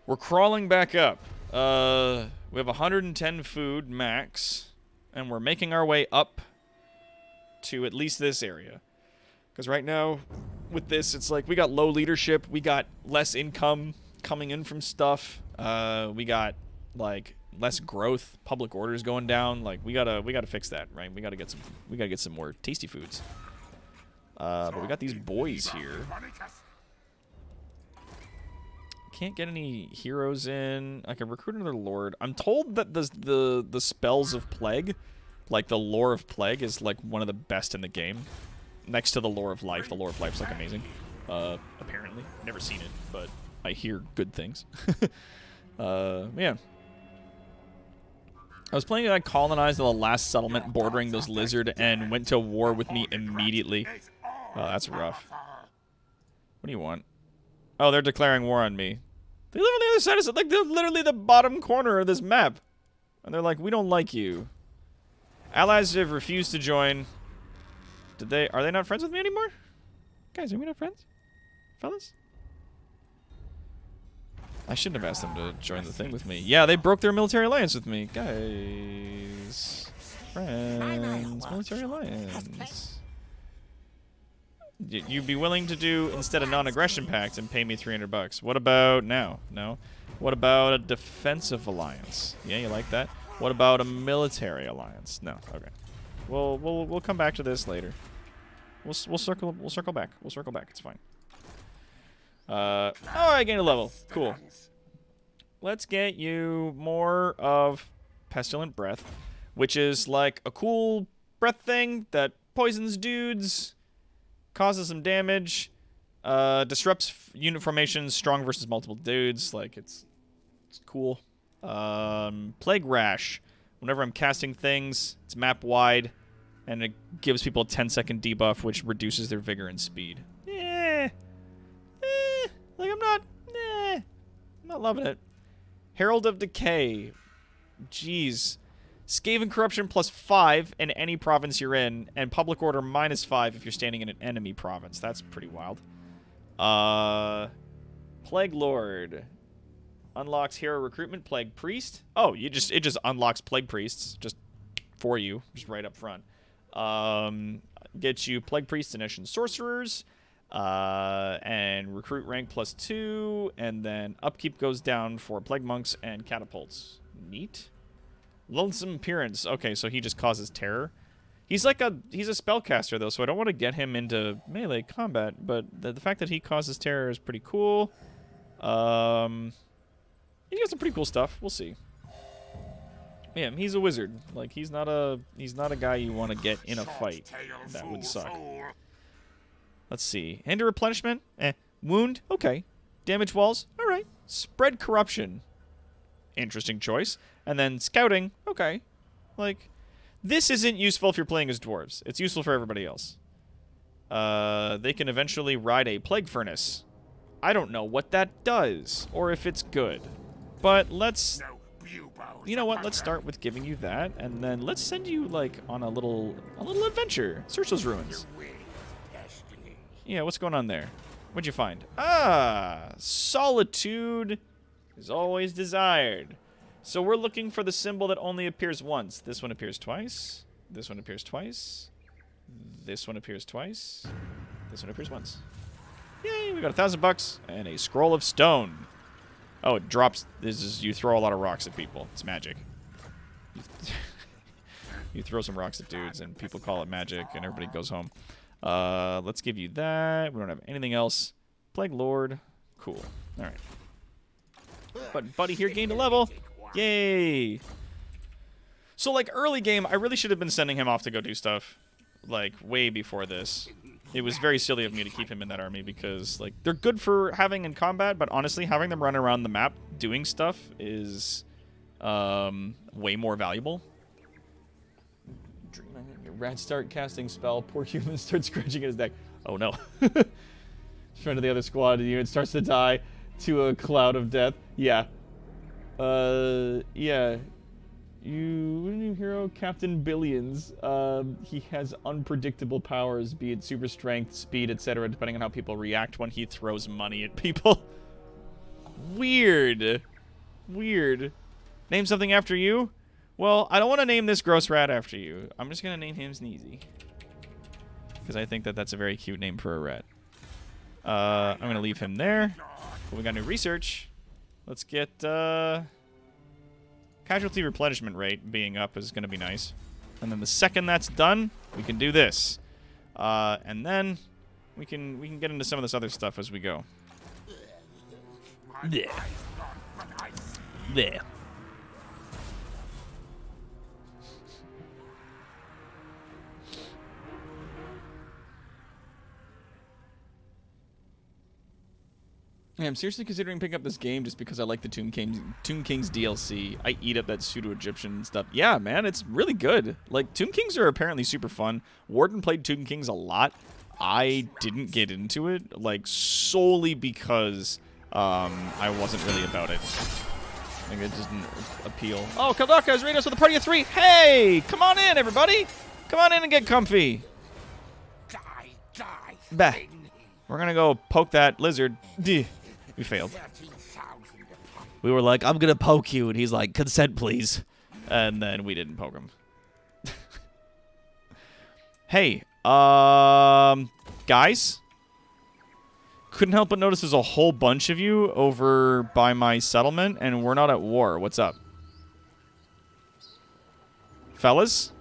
we're crawling back up. We have 110 food max, and we're making our way up to at least this area. Because right now, with this, it's like we got low leadership, we got less income coming in from stuff, we got like less growth, public orders going down. Like we gotta fix that, right? We gotta get some more tasty foods. But we got these boys here. Can't get any heroes in. I can recruit another lord. I'm told that the spells of plague, like the lore of plague, is like one of the best in the game. Next to the lore of life. The lore of life's like amazing. Apparently. Never seen it, but I hear good things. Yeah. I was planning to colonize the last settlement bordering those lizard and went to war with me immediately. Oh, that's rough. What do you want? Oh, they're declaring war on me. They live on the other side of it. Like, they're literally the bottom corner of this map. And they're like, we don't like you. Allies have refused to join. Are they not friends with me anymore? Guys, are we not friends? Fellas? I shouldn't have asked them to join the thing with me. Yeah, they broke their military alliance with me. Guys. Friends. Military alliance. You'd be willing to do instead a non-aggression pact and pay me $300. What about now? No. What about a defensive alliance? Yeah, you like that? What about a military alliance? No. Okay. We'll come back to this later. We'll circle back. We'll circle back. It's fine. Oh, I gained a level. Cool. Let's get you more of Pestilent Breath, which is like a cool breath thing that poisons dudes, causes some damage, disrupts unit formations, strong versus multiple dudes. Like it's cool. Plague Rash. Whenever I'm casting things, it's map wide. And it gives people a 10-second debuff, which reduces their vigor and speed. Like, I'm not loving it. Herald of Decay. Jeez. Skaven Corruption +5 in any province you're in, and Public Order -5 if you're standing in an enemy province. That's pretty wild. Plague Lord. Unlocks hero recruitment, Plague Priest. Oh, it just unlocks Plague Priests just for you, just right up front. Get you Plague Priests and Eshin Sorcerers, and recruit rank +2, and then upkeep goes down for Plague Monks and Catapults. Neat. Lonesome Appearance. Okay, so he just causes terror. He's a spellcaster though, so I don't want to get him into melee combat, but the fact that he causes terror is pretty cool. He got some pretty cool stuff. We'll see. Yeah, he's a wizard. Like he's not a guy you want to get in a fight. That would suck. Let's see. Hinder replenishment? Wound? Okay. Damage walls? Alright. Spread corruption. Interesting choice. And then scouting? Okay. Like, this isn't useful if you're playing as dwarves. It's useful for everybody else. They can eventually ride a plague furnace. I don't know what that does, or if it's good. But let's... You know what? Let's start with giving you that, and then let's send you, like, on a little adventure. Search those ruins. Yeah, what's going on there? What'd you find? Ah! Solitude is always desired. So we're looking for the symbol that only appears once. This one appears twice. This one appears twice. This one appears twice. This one appears once. Yay, we got $1,000 and a scroll of stone. Oh, it drops. This is, you throw a lot of rocks at people. It's magic. You throw some rocks at dudes and people call it magic and everybody goes home. Let's give you that. We don't have anything else. Plague Lord. Cool. All right. But Buddy here gained a level. Yay. So, like, early game, I really should have been sending him off to go do stuff, like, way before this. It was very silly of me to keep him in that army because, like, they're good for having in combat, but honestly, having them run around the map doing stuff is way more valuable. Rats start casting spell. Poor human starts scratching at his neck. Oh, no. Friend of the other squad unit starts to die to a cloud of death. Yeah. Yeah. New hero, Captain Billions. He has unpredictable powers, be it super strength, speed, etc., depending on how people react when he throws money at people. Weird. Weird. Name something after you? Well, I don't want to name this gross rat after you. I'm just going to name him Sneezy. Because I think that that's a very cute name for a rat. I'm going to leave him there. But we got new research. Let's get, casualty replenishment rate being up is going to be nice. And then the second that's done, we can do this. And then we can get into some of this other stuff as we go. There. There. Yeah, I'm seriously considering picking up this game just because I like the Tomb Kings DLC. I eat up that pseudo-Egyptian stuff. Yeah, man, it's really good. Like, Tomb Kings are apparently super fun. Warden played Tomb Kings a lot. I didn't get into it, like, solely because I wasn't really about it. Like, it didn't appeal. Oh, Kaldaka is raiding us with a party of 3. Hey, come on in, everybody. Come on in and get comfy. Die, Bah. We're gonna go poke that lizard. Duh. We failed. We were like, I'm gonna poke you, and he's like, consent, please. And then we didn't poke him. Hey, guys? Couldn't help but notice there's a whole bunch of you over by my settlement, and we're not at war. What's up? Fellas?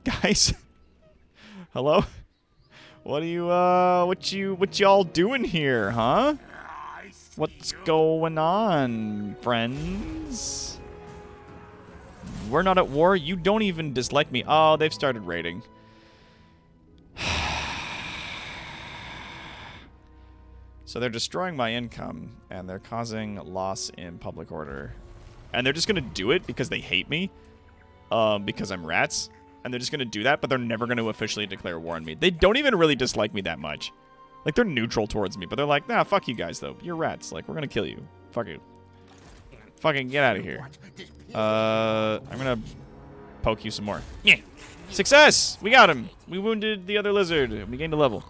Guys? Hello? What are you, what y'all doing here, huh? What's going on, friends? We're not at war. You don't even dislike me. Oh, they've started raiding. So they're destroying my income, and they're causing loss in public order. And they're just gonna do it because they hate me, because I'm rats. And they're just going to do that, but they're never going to officially declare war on me. They don't even really dislike me that much. Like, they're neutral towards me, but they're like, nah, fuck you guys, though. You're rats. Like, we're going to kill you. Fuck you. Fucking get out of here. I'm going to poke you some more. Yeah. Success! We got him. We wounded the other lizard. We gained a level.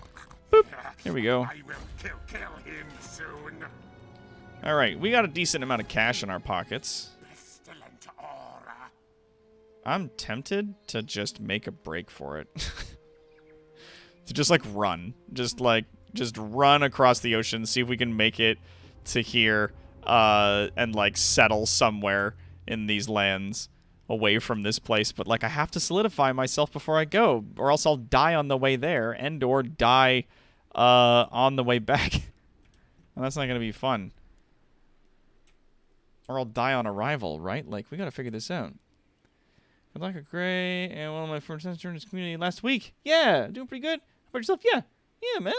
Boop. Here we go. I will kill him soon. All right. We got a decent amount of cash in our pockets. Pestilent aura. I'm tempted to just make a break for it. To just, like, run. Just run across the ocean, see if we can make it to here, and, like, settle somewhere in these lands away from this place. But, like, I have to solidify myself before I go, or else I'll die on the way there, and or die, on the way back. And that's not gonna be fun. Or I'll die on arrival, right? Like, we gotta figure this out. I'd like a gray, and one of my friends joined this community last week. Yeah, doing pretty good. How about yourself? Yeah. Yeah, man.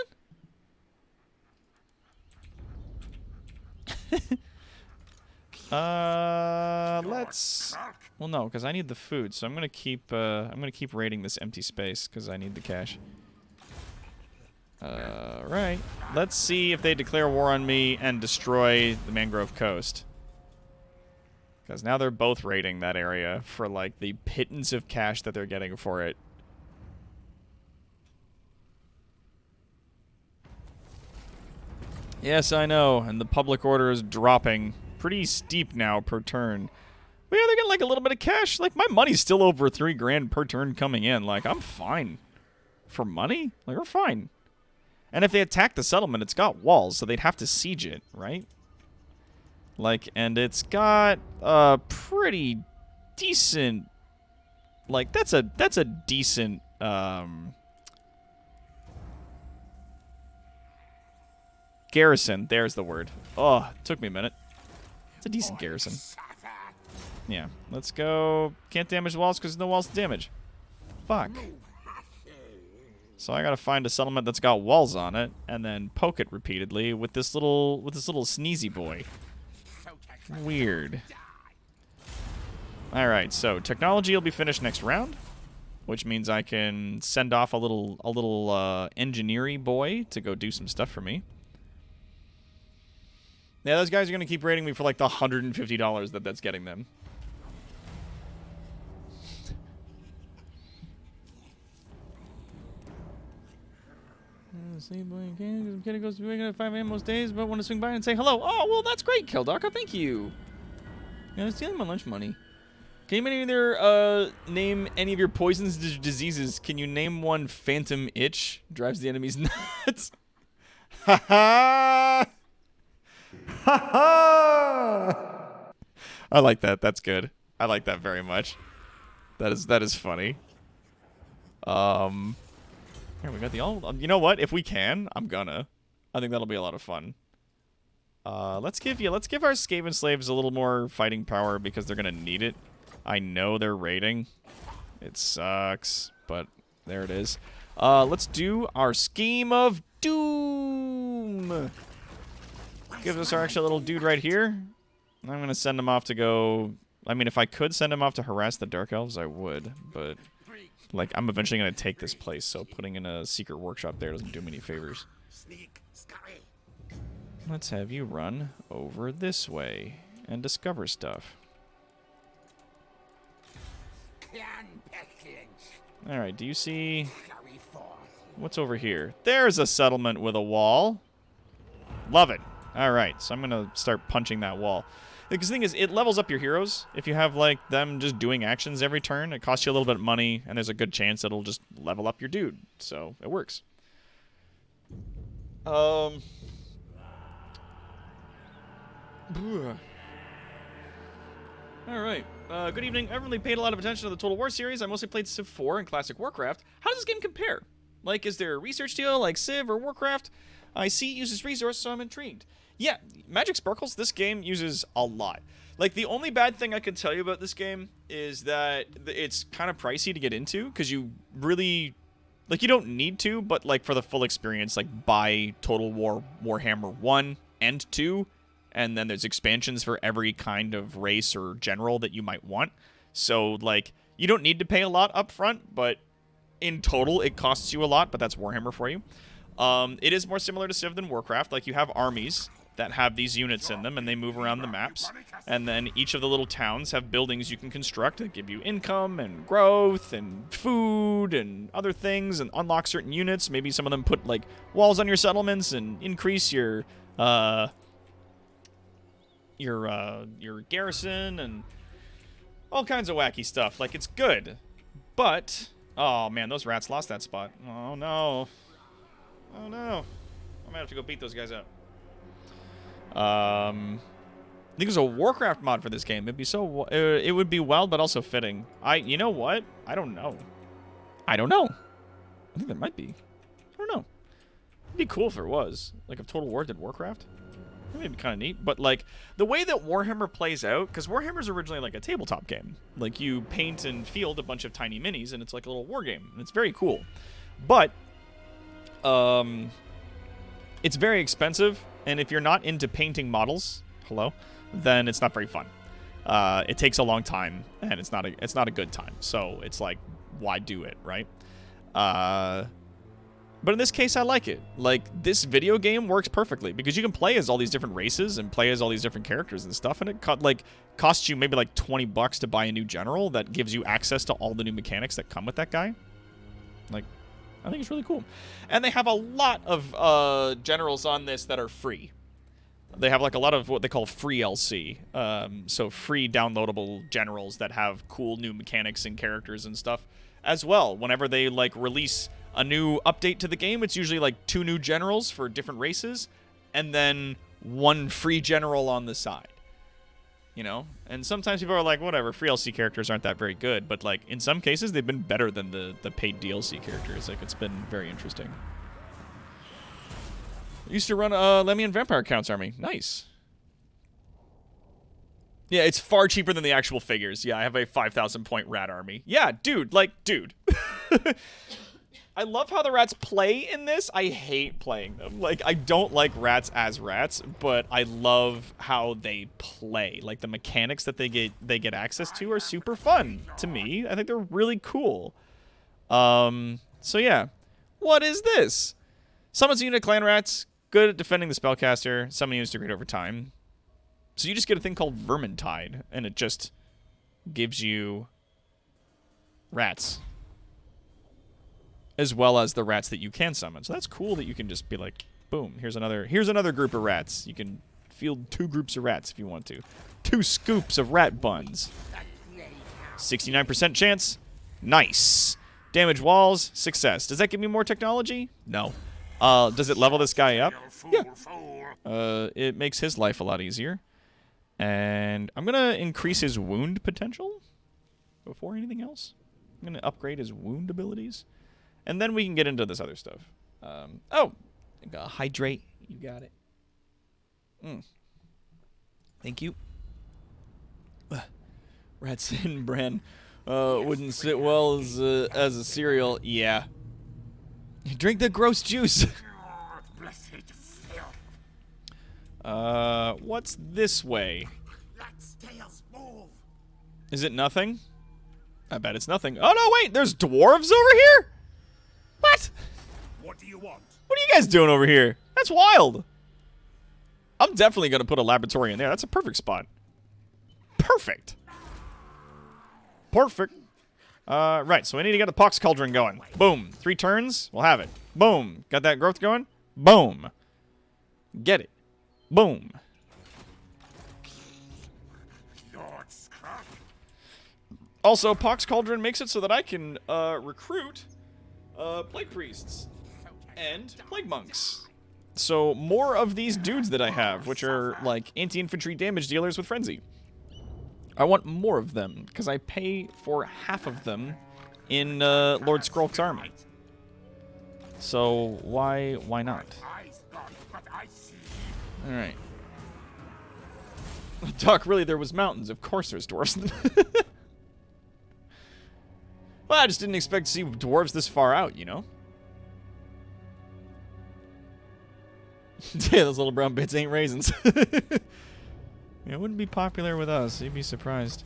Let's... Well, no, because I need the food, so I'm gonna keep raiding this empty space, because I need the cash. Right. Let's see if they declare war on me and destroy the Mangrove Coast. Because now they're both raiding that area for, like, the pittance of cash that they're getting for it. Yes, I know, and the public order is dropping pretty steep now per turn. But yeah, they're getting like a little bit of cash. Like, my money's still over 3 grand per turn coming in. Like, I'm fine. For money? Like, we're fine. And if they attack the settlement, it's got walls, so they'd have to siege it, right? Like, and it's got a pretty decent... Like, that's a decent, garrison. There's the word. Oh, it took me a minute. It's a decent garrison. Yeah, let's go. Can't damage walls because there's no walls to damage. Fuck. So I gotta find a settlement that's got walls on it, and then poke it repeatedly with this little Sneezy boy. Weird. All right, so technology will be finished next round, which means I can send off a little engineering boy to go do some stuff for me. Yeah, those guys are gonna keep rating me for like the $150 that's getting them. Kid goes to waking up at 5 a.m. most days, but want to swing by and say hello. Oh, well, that's great, Keldaka. Thank you. Yeah, I'm stealing my lunch money. Can you either name any of your poisons diseases? Can you name one? Phantom itch drives the enemies nuts. Ha ha! Ha ha! I like that. That's good. I like that very much. That is funny. Here we got the all. You know what? If we can, I'm gonna. I think that'll be a lot of fun. Let's give our Skaven slaves a little more fighting power because they're gonna need it. I know they're raiding. It sucks, but there it is. Let's do our Scheme of Doom. Gives us our extra little dude right here. I'm gonna send him off to go. I mean, if I could send him off to harass the Dark Elves, I would, but like, I'm eventually gonna take this place, so putting in a secret workshop there doesn't do me any favors. Let's have you run over this way and discover stuff. Alright, do you see... What's over here? There's a settlement with a wall. Love it. Alright, so I'm going to start punching that wall. Because the thing is, it levels up your heroes. If you have, like, them just doing actions every turn, it costs you a little bit of money, and there's a good chance it'll just level up your dude. So, it works. Alright. Good evening. I haven't really paid a lot of attention to the Total War series. I mostly played Civ 4 and Classic Warcraft. How does this game compare? Like, is there a research deal like Civ or Warcraft? I see it uses resources, so I'm intrigued. Yeah, Magic Sparkles, this game uses a lot. Like, the only bad thing I could tell you about this game is that it's kind of pricey to get into, because you really... Like, you don't need to, but, like, for the full experience, like, buy Total War Warhammer 1 and 2, and then there's expansions for every kind of race or general that you might want. So, like, you don't need to pay a lot up front, but in total, it costs you a lot, but that's Warhammer for you. It is more similar to Civ than Warcraft. Like, you have armies that have these units in them, and they move around the maps. And then each of the little towns have buildings you can construct that give you income and growth and food and other things and unlock certain units. Maybe some of them put, like, walls on your settlements and increase your garrison and all kinds of wacky stuff. Like, it's good. But, oh man, those rats lost that spot. Oh no. Oh no. I might have to go beat those guys up. I think there's a Warcraft mod for this game. It'd be so... it would be wild, but also fitting. You know what? I don't know. I think there might be. I don't know. It'd be cool if there was. Like, if Total War did Warcraft. That'd be kind of neat. But, like, the way that Warhammer plays out... Because Warhammer's originally, like, a tabletop game. Like, you paint and field a bunch of tiny minis, and it's like a little war game. And it's very cool. But... it's very expensive, and if you're not into painting models, then it's not very fun. It takes a long time, and it's not a good time. So it's like, why do it, right? But in this case, I like it. Like, this video game works perfectly because you can play as all these different races and play as all these different characters and stuff, and it costs you maybe like $20 to buy a new general that gives you access to all the new mechanics that come with that guy. Like, I think it's really cool. And they have a lot of generals on this that are free. They have like a lot of what they call free LC, so free downloadable generals that have cool new mechanics and characters and stuff as well. Whenever they like release a new update to the game, it's usually like 2 new generals for different races, and then 1 free general on the side. You know, and sometimes people are like, whatever, free LC characters aren't that very good, but like in some cases they've been better than the paid DLC characters. Like it's been very interesting. I used to run Lemian Vampire Counts army. Nice. Yeah, it's far cheaper than the actual figures. Yeah, I have a 5,000 point rat army. Yeah, dude, like, dude. I love how the rats play in this. I hate playing them. Like, I don't like rats as rats, but I love how they play. Like, the mechanics that they get access to are super fun to me. I think they're really cool. So yeah. What is this? Summons a unit of clan rats. Good at defending the spellcaster. Summon units degrade over time. So you just get a thing called Vermintide, and it just gives you rats. As well as the rats that you can summon. So that's cool that you can just be like, boom, here's another group of rats. You can field 2 groups of rats if you want to. 2 scoops of rat buns. 69% chance. Nice. Damage walls. Success. Does that give me more technology? No. Does it level this guy up? Yeah. It makes his life a lot easier. And I'm going to increase his wound potential before anything else. I'm going to upgrade his wound abilities. And then we can get into this other stuff. Oh! Hydrate. You got it. Thank you. Rats and bran wouldn't sit well as a cereal. Yeah. Drink the gross juice. Blessed filth. What's this way? Let's tails move. Is it nothing? I bet it's nothing. Oh no, wait, there's dwarves over here? What? What do you want? What are you guys doing over here? That's wild. I'm definitely gonna put a laboratory in there. That's a perfect spot. Perfect. Perfect. Right, so we need to get the Pox Cauldron going. Boom. 3 turns, we'll have it. Boom. Got that growth going? Boom. Get it. Boom. Lord Scrub. Also, Pox Cauldron makes it so that I can recruit Plague Priests and Plague Monks. So more of these dudes that I have, which are like anti-infantry damage dealers with Frenzy. I want more of them, because I pay for half of them in Lord Skrulk's army. So why not? Eyes gone, but I see. Alright. Doc, really, there was mountains. Of course there's dwarves. Well, I just didn't expect to see dwarves this far out, you know? Yeah, those little brown bits ain't raisins. It wouldn't be popular with us. You'd be surprised.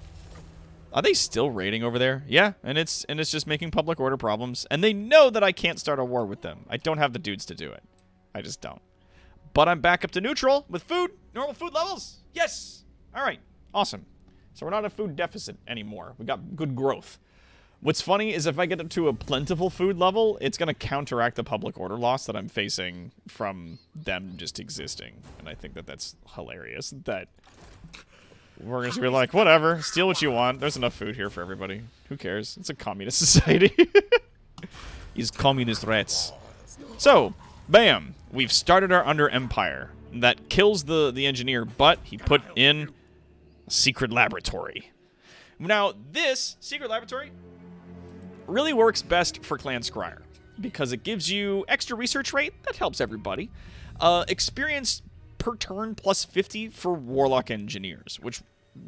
Are they still raiding over there? Yeah, and it's just making public order problems. And they know that I can't start a war with them. I don't have the dudes to do it. I just don't. But I'm back up to neutral with food. Normal food levels. Yes. All right. Awesome. So we're not a food deficit anymore. We got good growth. What's funny is if I get up to a plentiful food level, it's going to counteract the public order loss that I'm facing from them just existing. And I think that that's hilarious. That we're going to be like, whatever, steal what you want. There's enough food here for everybody. Who cares? It's a communist society. These communist rats. So, bam. We've started our Under Empire. That kills the engineer, but he put in a secret laboratory. Now, this secret laboratory really works best for Clan Scryer because it gives you extra research rate. That helps everybody. Experience per turn plus 50 for Warlock Engineers, which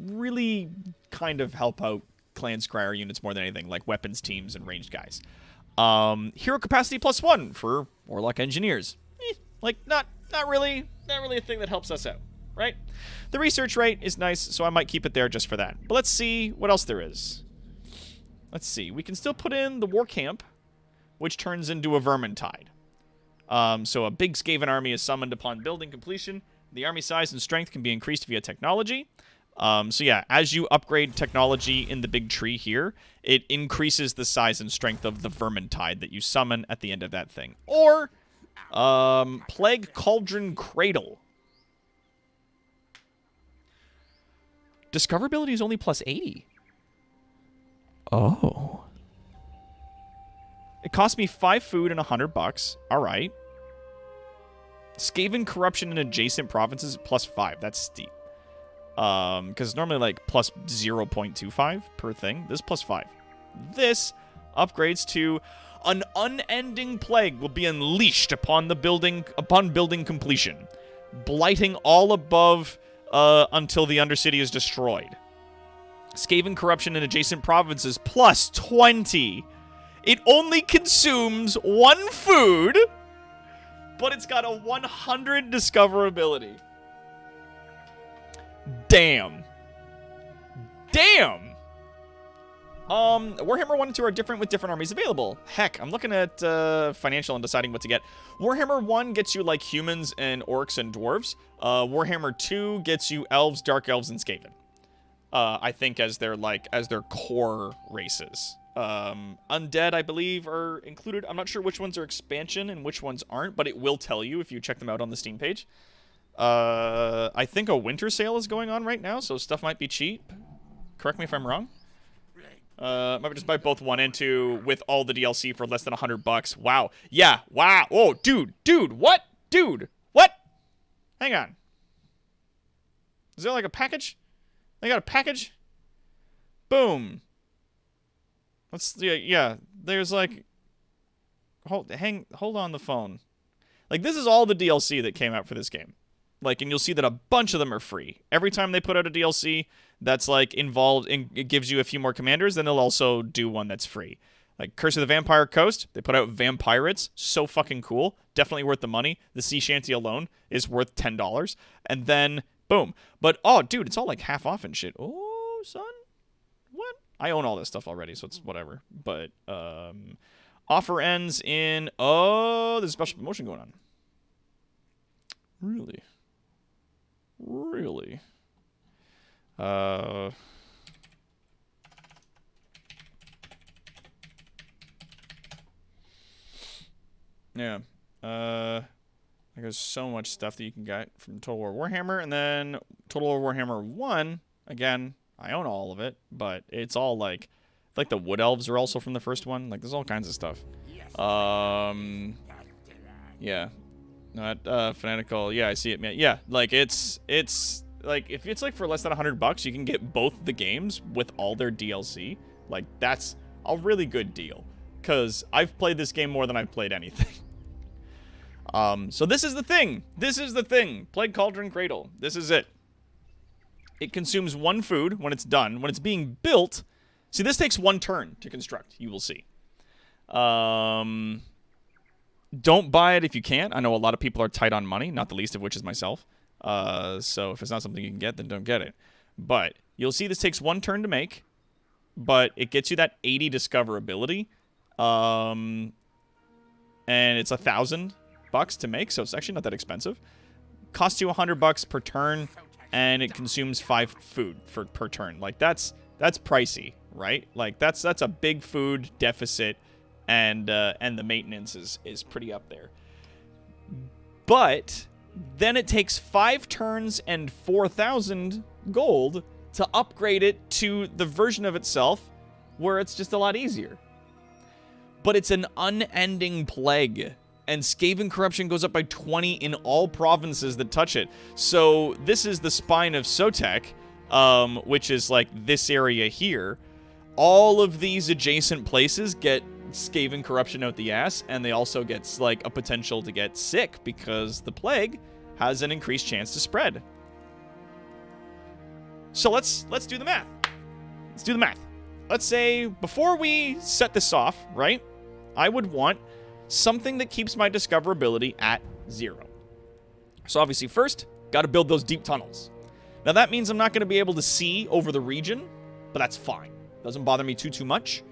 really kind of help out Clan Scryer units more than anything, like weapons teams and ranged guys. Hero capacity plus 1 for Warlock Engineers. Like, not really a thing that helps us out, right? The research rate is nice, so I might keep it there just for that. But let's see what else there is. Let's see. We can still put in the War Camp, which turns into a Vermintide. So a big Skaven army is summoned upon building completion. The army size and strength can be increased via technology. So yeah, as you upgrade technology in the big tree here, it increases the size and strength of the Vermintide that you summon at the end of that thing. Or Plague Cauldron Cradle. Discoverability is only plus 80. Oh. It cost me 5 food and $100. All right. Skaven corruption in adjacent provinces plus 5. That's steep. Because it's normally like plus 0.25 per thing. This plus 5. This upgrades to an unending plague will be unleashed upon building completion, blighting all above until the Undercity is destroyed. Skaven corruption in adjacent provinces plus 20. It only consumes 1 food, but it's got a 100 discoverability. Damn. Damn! Warhammer 1 and 2 are different with different armies available. Heck, I'm looking at financial and deciding what to get. Warhammer 1 gets you, like, humans and orcs and dwarves. Warhammer 2 gets you elves, dark elves, and Skaven. I think as their core races. Undead, I believe, are included. I'm not sure which ones are expansion and which ones aren't, but it will tell you if you check them out on the Steam page. I think a winter sale is going on right now, so stuff might be cheap. Correct me if I'm wrong. Might just buy both 1 and 2 with all the DLC for less than $100. Wow. Yeah. Wow. Oh, dude. What? Dude. What? Hang on. Is there like a package? They got a package? Boom. Yeah. There's like, hold on the phone. Like, this is all the DLC that came out for this game. Like, and you'll see that a bunch of them are free. Every time they put out a DLC that's, like, involved in, it gives you a few more commanders, then they'll also do one that's free. Like, Curse of the Vampire Coast, they put out Vampirates. So fucking cool. Definitely worth the money. The Sea Shanty alone is worth $10. And then, boom. But, oh, dude, it's all, like, half off and shit. Oh, son? What? I own all this stuff already, so it's whatever. But, offer ends in... Oh, there's a special promotion going on. Really? Really? Yeah. There's so much stuff that you can get from Total War Warhammer, and then Total War Warhammer 1, again, I own all of it, but it's all like the Wood Elves are also from the first one. Like, there's all kinds of stuff. Yeah. Not fanatical. Yeah, I see it, man. Yeah, like it's like if it's like for less than $100, you can get both the games with all their DLC. Like, that's a really good deal, because I've played this game more than I've played anything. So this is the thing. This is the thing. Plague Cauldron Cradle. This is it. It consumes 1 food when it's done. When it's being built, see, this takes 1 turn to construct. You will see. Don't buy it if you can't. I know a lot of people are tight on money, not the least of which is myself. So if it's not something you can get, then don't get it. But you'll see this takes 1 turn to make, but it gets you that 80 discoverability. And it's $1,000 to make, so it's actually not that expensive. Costs you $100 per turn, and it consumes 5 food per turn. Like, that's pricey, right? Like, that's a big food deficit. And the maintenance is pretty up there. But then it takes 5 turns and 4,000 gold to upgrade it to the version of itself where it's just a lot easier. But it's an unending plague, and Skaven corruption goes up by 20 in all provinces that touch it. So this is the spine of Sotek, which is like this area here. All of these adjacent places get Skaven corruption out the ass, and they also get like a potential to get sick because the plague has an increased chance to spread. So let's do the math. Let's do the math. Let's say before we set this off, right? I would want something that keeps my discoverability at 0. So obviously first, got to build those deep tunnels. Now that means I'm not going to be able to see over the region, but that's fine. Doesn't bother me too much.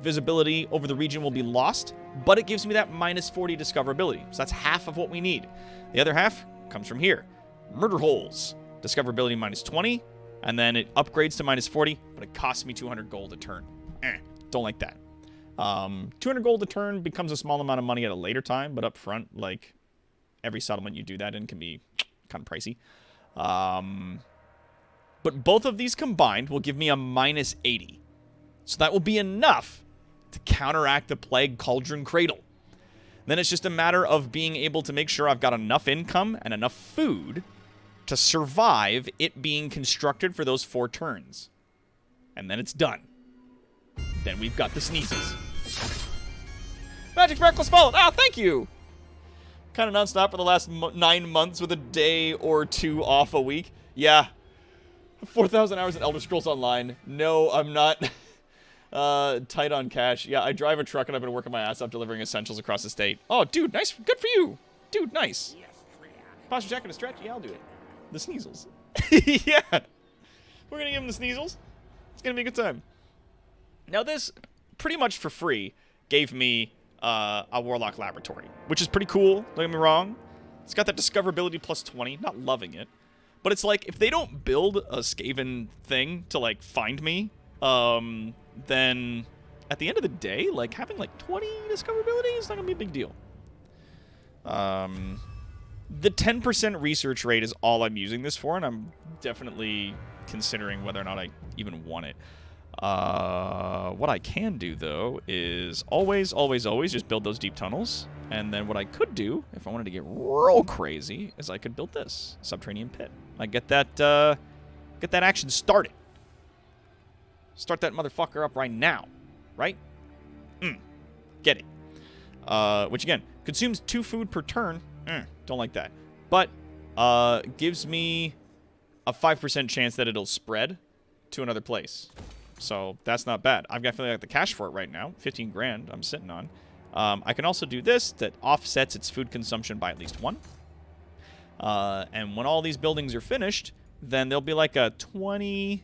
Visibility over the region will be lost, but it gives me that minus 40 discoverability. So that's half of what we need. The other half comes from here. Murder holes. Discoverability minus 20, and then it upgrades to minus 40, but it costs me 200 gold a turn. Don't like that. 200 gold a turn becomes a small amount of money at a later time, but up front, like, every settlement you do that in can be kind of pricey. But both of these combined will give me a minus 80. So that will be enough to counteract the Plague Cauldron Cradle. Then it's just a matter of being able to make sure I've got enough income and enough food to survive it being constructed for those 4 turns. And then it's done. Then we've got the Sneezes. Magic Sparkles followed. Ah, thank you. Kind of nonstop for the last 9 months with a day or 2 off a week. Yeah. 4,000 hours in Elder Scrolls Online. No, I'm not tight on cash. Yeah, I drive a truck and I've been working my ass off delivering essentials across the state. Oh, dude, nice. Good for you. Dude, nice. Posture jacket and stretch. Yeah, I'll do it. The Sneezels. Yeah. We're going to give him the Sneezels. It's going to be a good time. Now this, pretty much for free, gave me a Warlock Laboratory, which is pretty cool, don't get me wrong. It's got that discoverability plus 20, not loving it. But it's like, if they don't build a Skaven thing to, like, find me, then at the end of the day, like, having, like, 20 discoverability is not going to be a big deal. The 10% research rate is all I'm using this for, and I'm definitely considering whether or not I even want it. What I can do, though, is always just build those deep tunnels. And then what I could do, if I wanted to get real crazy, is I could build this subterranean pit. I get that action started. Start that motherfucker up right now. Right? Get it. Which, again, consumes 2 food per turn. Don't like that. But gives me a 5% chance that it'll spread to another place. So that's not bad. I've got the cash for it right now. 15 grand I'm sitting on. I can also do this that offsets its food consumption by at least 1. And when all these buildings are finished, then there'll be like a 20...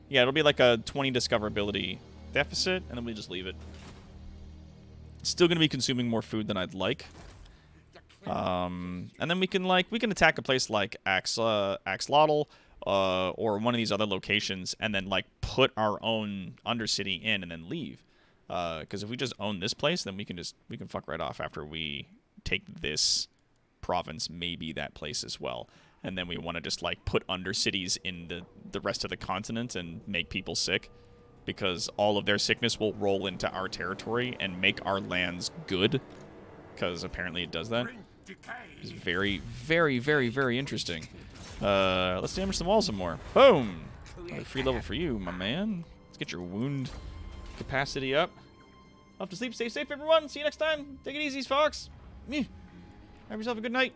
Yeah, it'll be like a 20 discoverability deficit, and then we just leave it. Still going to be consuming more food than I'd like. And then we can attack a place like Axolotl, or one of these other locations, and then like put our own Undercity in and then leave. Because if we just own this place, then we can fuck right off after we take this province, maybe that place as well. And then we want to just like put Undercities in the rest of the continent and make people sick, because all of their sickness will roll into our territory and make our lands good. Because apparently it does that. It's very, very, very, very interesting. Let's damage the wall some more. Boom! Another free level for you, my man. Let's get your wound capacity up. Off to sleep. Stay safe, everyone. See you next time. Take it easy, Fox. Have yourself a good night.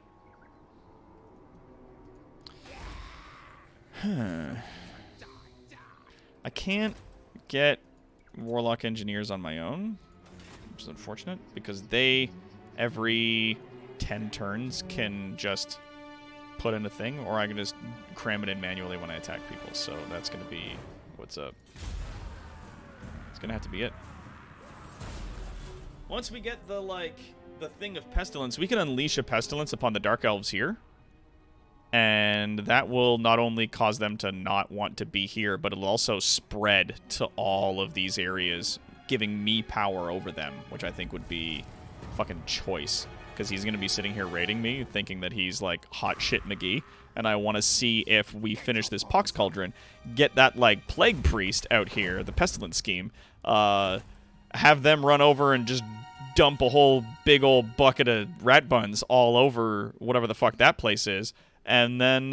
I can't get Warlock Engineers on my own, which is unfortunate, because they, every 10 turns, can just put in a thing, or I can just cram it in manually when I attack people. So that's going to be what's up. It's going to have to be it. Once we get the thing of Pestilence, we can unleash a Pestilence upon the Dark Elves here. And that will not only cause them to not want to be here, but it'll also spread to all of these areas, giving me power over them, which I think would be fucking choice. Because he's going to be sitting here raiding me, thinking that he's like hot shit McGee. And I want to see if we finish this Pox Cauldron, get that like Plague Priest out here, the Pestilence scheme, have them run over and just dump a whole big old bucket of rat buns all over whatever the fuck that place is. And then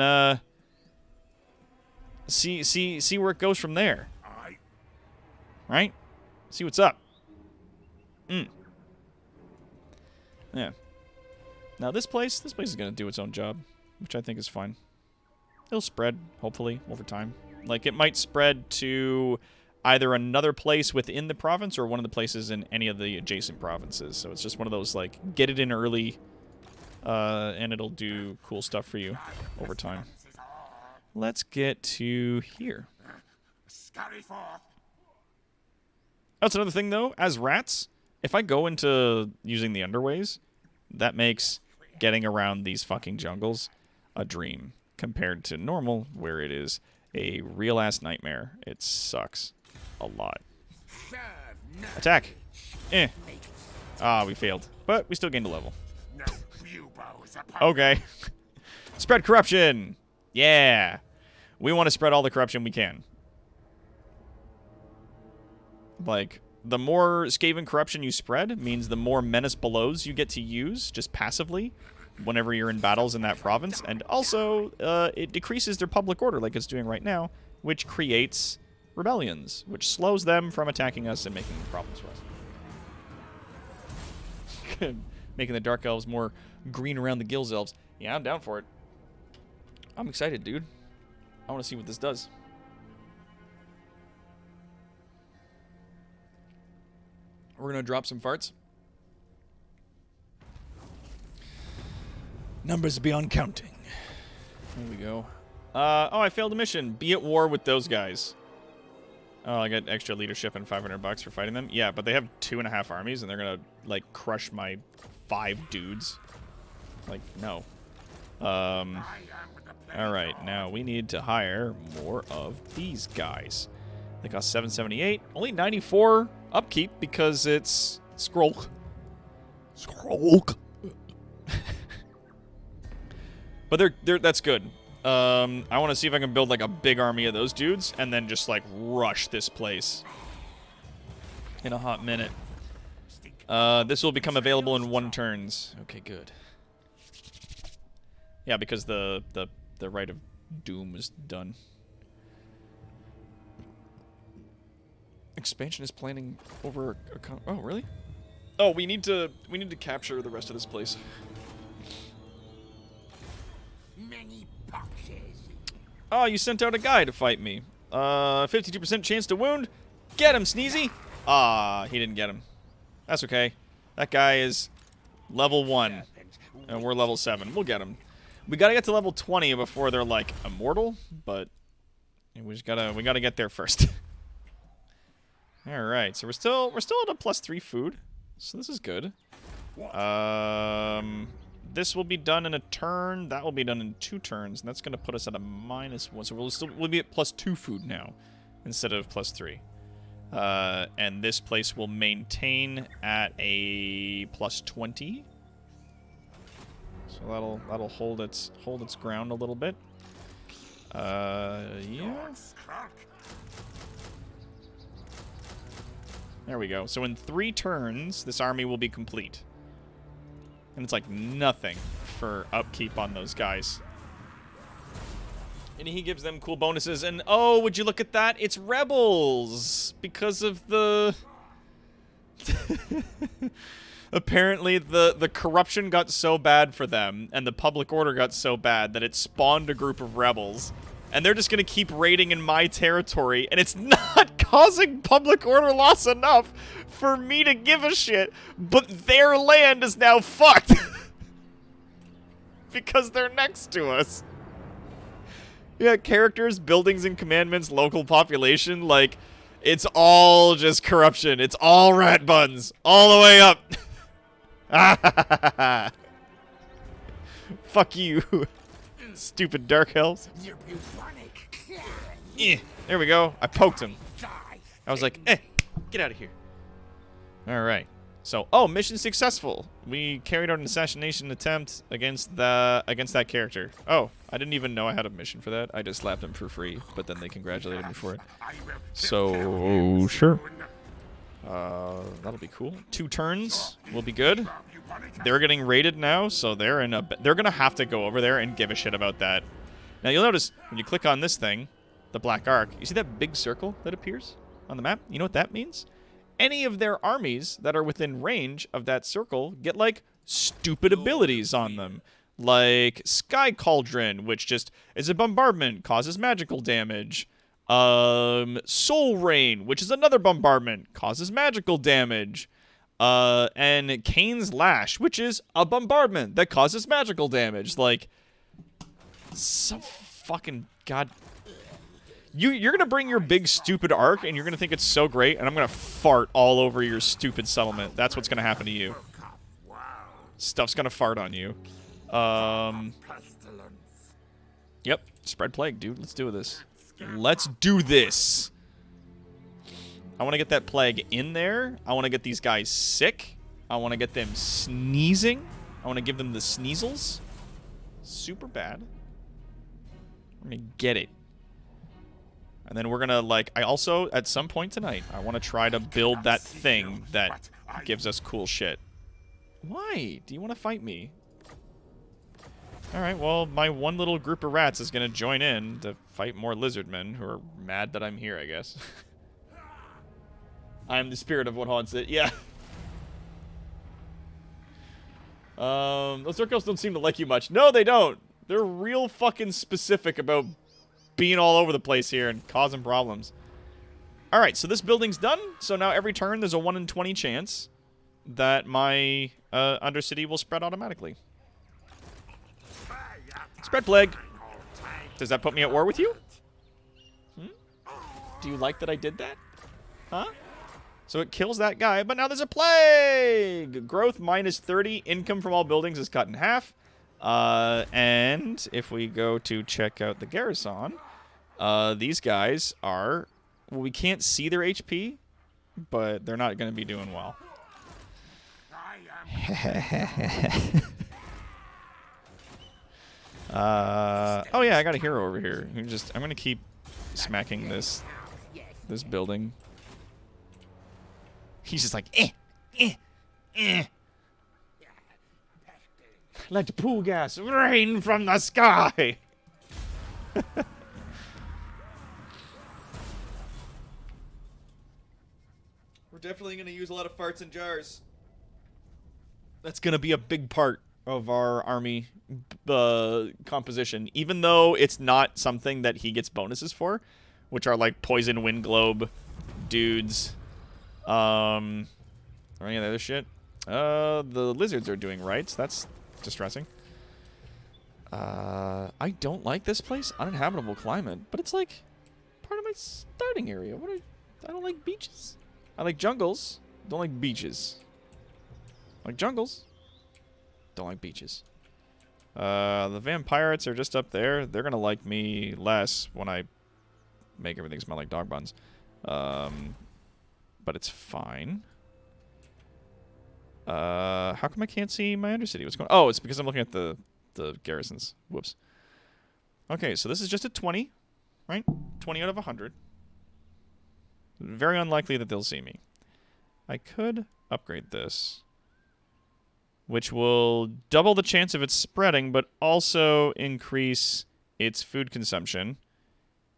see where it goes from there. Right? See what's up. Yeah. Now this place is gonna do its own job, which I think is fine. It'll spread, hopefully, over time. Like, it might spread to either another place within the province or one of the places in any of the adjacent provinces. So it's just one of those, like, get it in early, and it'll do cool stuff for you over time. Let's get to here. That's another thing, though. As rats, if I go into using the underways, that makes getting around these fucking jungles a dream compared to normal, where it is a real-ass nightmare. It sucks a lot. Attack! Ah, we failed. But we still gained a level. Okay. Spread corruption! Yeah! We want to spread all the corruption we can. Like, the more Skaven corruption you spread means the more Menace Belows you get to use, just passively, whenever you're in battles in that province. And also, it decreases their public order, like it's doing right now, which creates rebellions, which slows them from attacking us and making problems for us. Making the Dark Elves more green around the Gills Elves. Yeah, I'm down for it. I'm excited, dude. I want to see what this does. We're going to drop some farts. Numbers beyond counting. There we go. Oh, I failed a mission. Be at war with those guys. Oh, I got extra leadership and $500 for fighting them. Yeah, but they have 2.5 armies, and they're going to, like, crush my 5 dudes. Like, no. Alright, now we need to hire more of these guys. They cost 778. Only 94 upkeep because it's Skrolk. Skrolk. But that's good. I want to see if I can build like a big army of those dudes and then just like rush this place in a hot minute. This will become available in 1 turns. Okay, good. Yeah, because the Rite of Doom is done. Expansion is planning over oh, really? Oh, we need to capture the rest of this place. Many boxes. Oh, you sent out a guy to fight me. 52% chance to wound. Get him, Sneezy. Ah, he didn't get him. That's okay. That guy is level 1, and we're level 7. We'll get him. We gotta get to level 20 before they're like immortal, but we gotta get there first. All right, so we're still at a +3 food, so this is good. This will be done in a turn. That will be done in 2 turns, and that's gonna put us at a -1. So we'll be at +2 food now instead of +3. And this place will maintain at a +20. So that'll hold its ground a little bit. Yeah. There we go. So in 3 turns, this army will be complete. And it's like nothing for upkeep on those guys. And he gives them cool bonuses. And oh, would you look at that? It's rebels because of the apparently the corruption got so bad for them and the public order got so bad that it spawned a group of rebels. And they're just going to keep raiding in my territory, and it's not causing public order loss enough for me to give a shit, but their land is now fucked. Because they're next to us. Yeah, characters, buildings and commandments, local population, like, it's all just corruption. It's all rat buns, all the way up. Fuck you. Stupid dark elves. There we go. I poked him. I was like, get out of here. Alright. So, oh, mission successful. We carried out an assassination attempt against that character. Oh, I didn't even know I had a mission for that. I just slapped him for free, but then they congratulated me for it. So, sure. That'll be cool. 2 turns will be good. They're getting raided now, so they're gonna have to go over there and give a shit about that. Now you'll notice when you click on this thing, the black arc, you see that big circle that appears on the map? You know what that means? Any of their armies that are within range of that circle get like stupid abilities on them. Like Sky Cauldron, which just is a bombardment, causes magical damage. Soul Rain, which is another bombardment, causes magical damage. And Kane's Lash, which is a bombardment that causes magical damage. Like, so fucking god. You're gonna bring your big stupid arc, and you're gonna think it's so great, and I'm gonna fart all over your stupid settlement. That's what's gonna happen to you. Stuff's gonna fart on you. Yep, spread plague, dude. Let's do this. Let's do this. I want to get that plague in there. I want to get these guys sick. I want to get them sneezing. I want to give them the sneezels. Super bad. We're going to get it. And then we're gonna, like, I also, at some point tonight, I want to try to build that thing that gives us cool shit. Why? Do you want to fight me? Alright, well, my one little group of rats is gonna join in to fight more lizardmen who are mad that I'm here, I guess. I am the spirit of what haunts it, yeah. Those circles don't seem to like you much. No, they don't. They're real fucking specific about being all over the place here and causing problems. Alright, so this building's done. So now every turn there's a 1 in 20 chance that my Undercity will spread automatically. Spread plague. Does that put me at war with you? Hmm? Do you like that I did that? Huh? So it kills that guy, but now there's a plague! Growth minus 30. Income from all buildings is cut in half. And if we go to check out the garrison, these guys are... Well, we can't see their HP, but they're not going to be doing well. Oh yeah, I got a hero over here. I'm going to keep smacking this building. He's just like, Let pool gas rain from the sky. We're definitely going to use a lot of farts and jars. That's going to be a big part of our army composition, even though it's not something that he gets bonuses for, which are like poison wind globe dudes. Or any other shit. The lizards are doing right, so that's distressing. I don't like this place. Uninhabitable climate, but it's like part of my starting area. I don't like beaches. I like jungles. Don't like beaches. I like jungles. Don't like beaches. The vampirates are just up there. They're gonna like me less when I make everything smell like dog buns. But it's fine. How come I can't see my Undercity? What's going on? Oh, it's because I'm looking at the garrisons. Whoops. Okay, so this is just a 20, right? 20 out of 100. Very unlikely that they'll see me. I could upgrade this, which will double the chance of it spreading, but also increase its food consumption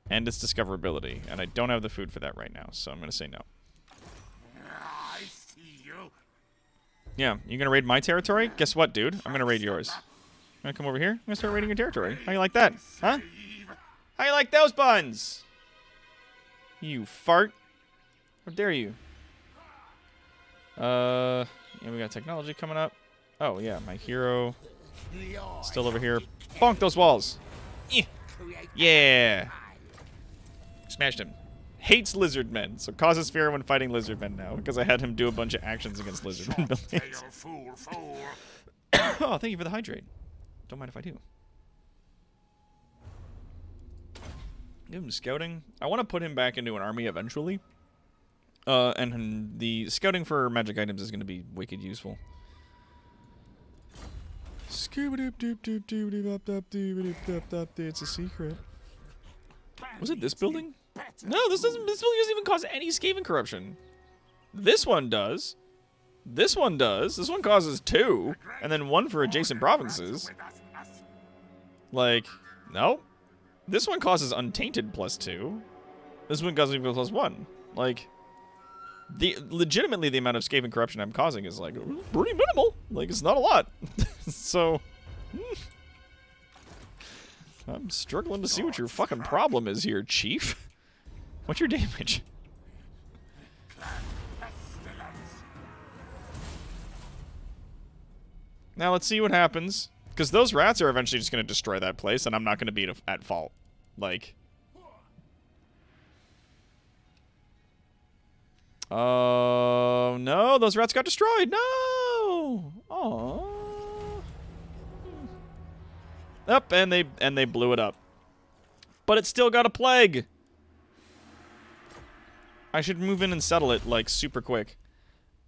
and its discoverability. And I don't have the food for that right now, so I'm going to say no. I see you. Yeah, you going to raid my territory? Guess what, dude? I'm going to raid yours. I'm going to come over here. I'm going to start raiding your territory. How you like that? Huh? How you like those buns? You fart. How dare you? Yeah, we got technology coming up. Oh, yeah, my hero still over here. Bonk those walls. Yeah. Smashed him. Hates lizard men, so causes fear when fighting lizard men now, because I had him do a bunch of actions against lizard men buildings. Oh, thank you for the hydrate. Don't mind if I do. Give him scouting. I want to put him back into an army eventually. And the scouting for magic items is going to be wicked useful. It's a secret. Was it this building? No, this building doesn't even cause any Skaven corruption. This one does. This one does. This one causes 2, and then 1 for adjacent provinces. Like, no. This one causes untainted +2. This one causes +1. Like, legitimately the amount of Skaven corruption I'm causing is like pretty minimal. Like, it's not a lot. So, I'm struggling to see what your fucking problem is here, Chief. What's your damage? Now let's see what happens. Because those rats are eventually just going to destroy that place, and I'm not going to be at fault. Like... Oh, no, those rats got destroyed. No! Aww. Up, and they blew it up. But it still got a plague. I should move in and settle it, like, super quick.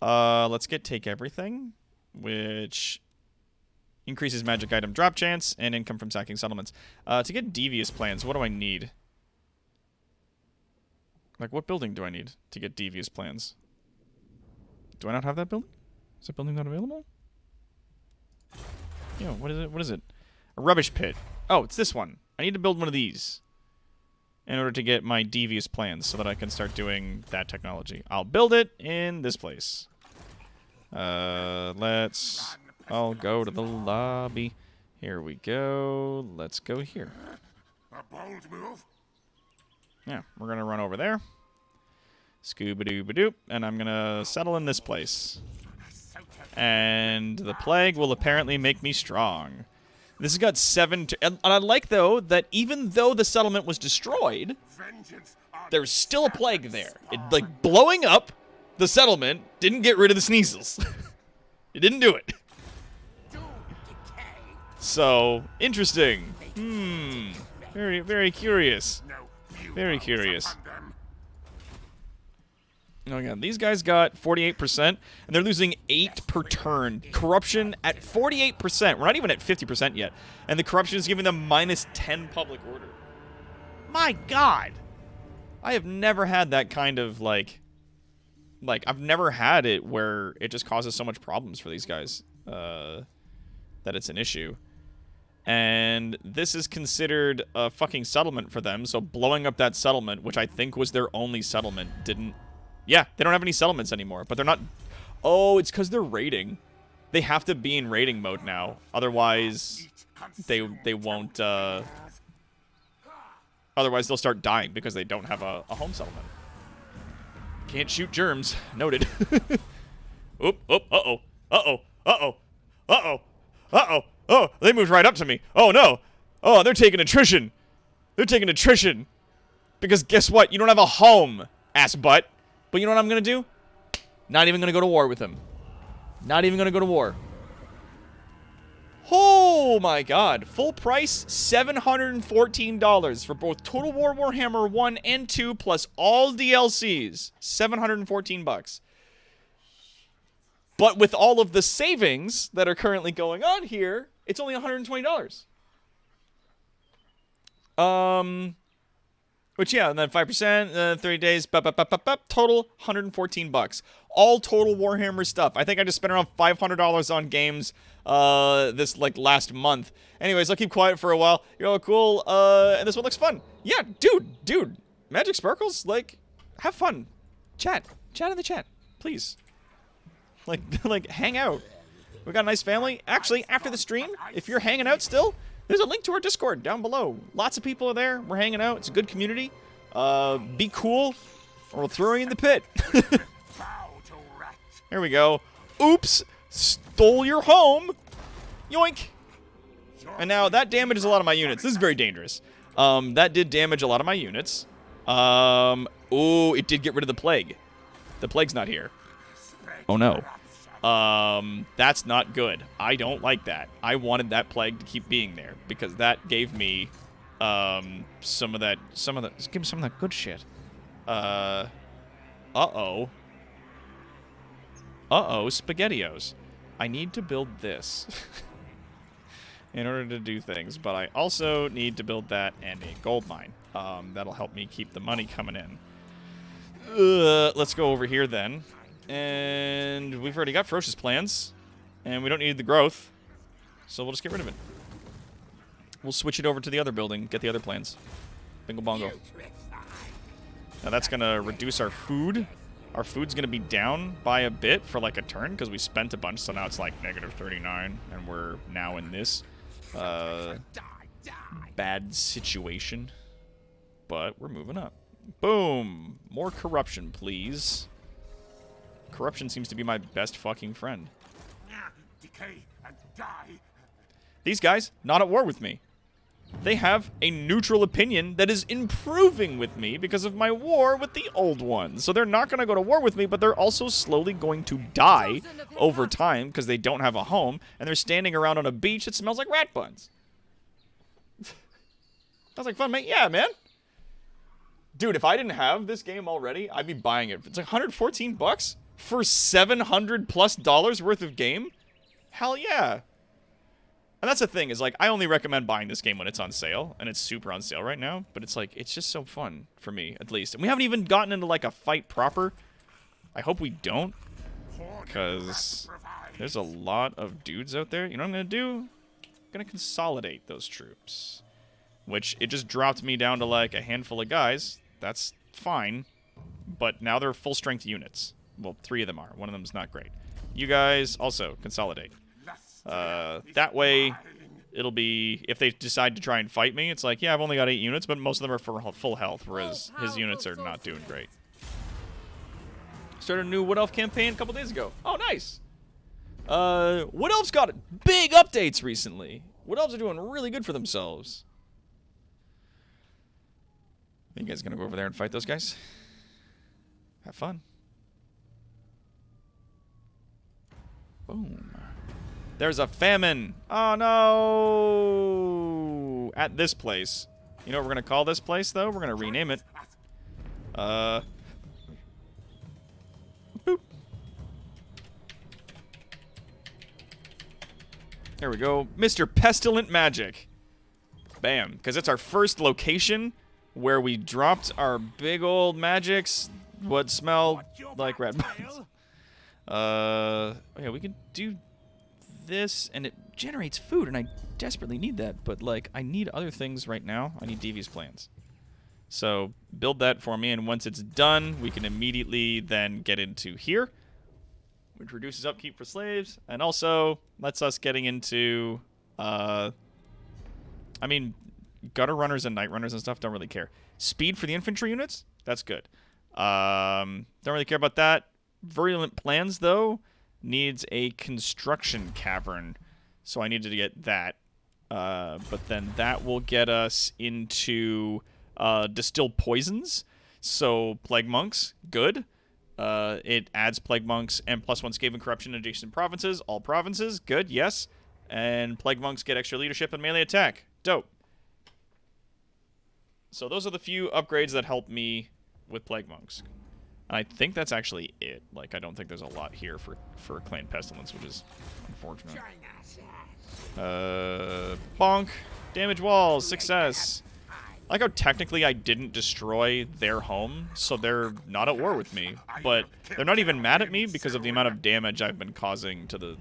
Let's take everything, which increases magic item drop chance and income from sacking settlements. To get devious plans, what do I need? Like, what building do I need to get devious plans? Do I not have that building? Is that building not available? Yo, what is it? What is it? A rubbish pit. Oh, it's this one. I need to build one of these in order to get my devious plans so that I can start doing that technology. I'll build it in this place. I'll go to the lobby. Here we go. Let's go here. A bold move. Yeah, we're going to run over there. Scooba-dooba-doop. And I'm going to settle in this place. And the plague will apparently make me strong. This has got 7... And I like, though, that even though the settlement was destroyed, there's still a plague there. It, like, blowing up the settlement didn't get rid of the Sneezels. It didn't do it. So, interesting. Very, very curious. Very curious. Oh, yeah, these guys got 48%, and they're losing 8 per turn. Corruption at 48%. We're not even at 50% yet. And the corruption is giving them -10 public order. My God! I have never had that kind of, like, I've never had it where it just causes so much problems for these guys that it's an issue. And this is considered a fucking settlement for them, so blowing up that settlement, which I think was their only settlement, didn't... Yeah, they don't have any settlements anymore, but they're not... Oh, it's because they're raiding. They have to be in raiding mode now. Otherwise, they won't... Otherwise, they'll start dying because they don't have a home settlement. Can't shoot germs. Noted. Oop, oop, uh-oh. Uh-oh. Uh-oh. Uh-oh. Uh-oh. Oh, they moved right up to me. Oh, no. Oh, they're taking attrition. They're taking attrition. Because guess what? You don't have a home, ass butt. But you know what I'm going to do? Not even going to go to war with him. Not even going to go to war. Oh my God. Full price, $714 for both Total War Warhammer 1 and 2 plus all DLCs. 714 bucks. But with all of the savings that are currently going on here, it's only $120. Which, yeah, and then 5%, 30 days, total 114 bucks. All Total Warhammer stuff. I think I just spent around $500 on games this, like, last month. Anyways, I'll keep quiet for a while. You're all cool, and this one looks fun. Yeah, dude, Magic Sparkles, like, have fun. Chat in the chat, please. Like, hang out. We got a nice family. Actually, after the stream, if you're hanging out still, there's a link to our Discord down below. Lots of people are there. We're hanging out. It's a good community. Be cool, or we'll throw you in the pit. Here we go. Oops! Stole your home! Yoink! And now, that damages a lot of my units. This is very dangerous. That did damage a lot of my units. Ooh, it did get rid of the plague. The plague's not here. Oh, no. That's not good. I don't like that. I wanted that plague to keep being there because that gave me some of that give me some of that good shit. Uh-oh, SpaghettiOs. I need to build this in order to do things, but I also need to build that and a gold mine. That'll help me keep the money coming in. Let's go over here then. And we've already got ferocious plans, and we don't need the growth, so we'll just get rid of it. We'll switch it over to the other building, get the other plans. Bingo bongo. Now that's going to reduce our food. Our food's going to be down by a bit for like a turn, because we spent a bunch, so now it's like -39, and we're now in this bad situation. But we're moving up. Boom! More corruption, please. Corruption seems to be my best fucking friend. Decay and die. These guys, not at war with me. They have a neutral opinion that is improving with me because of my war with the old ones. So they're not going to go to war with me, but they're also slowly going to die over time because they don't have a home, and they're standing around on a beach that smells like rat buns. Sounds like fun, mate. Yeah, man. Dude, if I didn't have this game already, I'd be buying it. It's like 114 bucks for $700+ worth of game? Hell yeah. And that's the thing, is like, I only recommend buying this game when it's on sale, and it's super on sale right now, but it's like, it's just so fun, for me, at least. And we haven't even gotten into, like, a fight proper. I hope we don't, because there's a lot of dudes out there. You know what I'm going to do? I'm going to consolidate those troops, which it just dropped me down to, like, a handful of guys. That's fine, but now they're full-strength units. Well, 3 of them are. One of them's not great. You guys also consolidate. That way, it'll be, if they decide to try and fight me, it's like, yeah, I've only got 8 units, but most of them are for full health, whereas his units are not doing great. Started a new Wood Elf campaign a couple days ago. Oh, nice! Wood Elf's got big updates recently. Wood Elves are doing really good for themselves. You guys gonna go over there and fight those guys? Have fun. Boom. There's a famine. Oh, no. At this place. You know what we're going to call this place, though? We're going to rename it. Boop. There we go. Mr. Pestilent Magic. Bam. Because it's our first location where we dropped our big old magics. What smell like red bones. Yeah, we can do this, and it generates food, and I desperately need that, but, like, I need other things right now. I need Devious plans. So, build that for me, and once it's done, we can immediately then get into here, which reduces upkeep for slaves, and also lets us getting into, I mean, gutter runners and night runners and stuff, don't really care. Speed for the infantry units, that's good. Don't really care about that. Virulent Plans, though, needs a construction cavern, so I needed to get that. But then that will get us into distilled poisons. So Plague Monks, good. It adds Plague Monks and +1 Skaven Corruption in adjacent provinces. All provinces, good, yes. And Plague Monks get extra leadership and melee attack. Dope. So those are the few upgrades that help me with Plague Monks. And I think that's actually it. Like, I don't think there's a lot here for Clan Pestilence, which is unfortunate. Bonk. Damage walls. Success. I like how technically I didn't destroy their home, so they're not at war with me. But they're not even mad at me because of the amount of damage I've been causing to the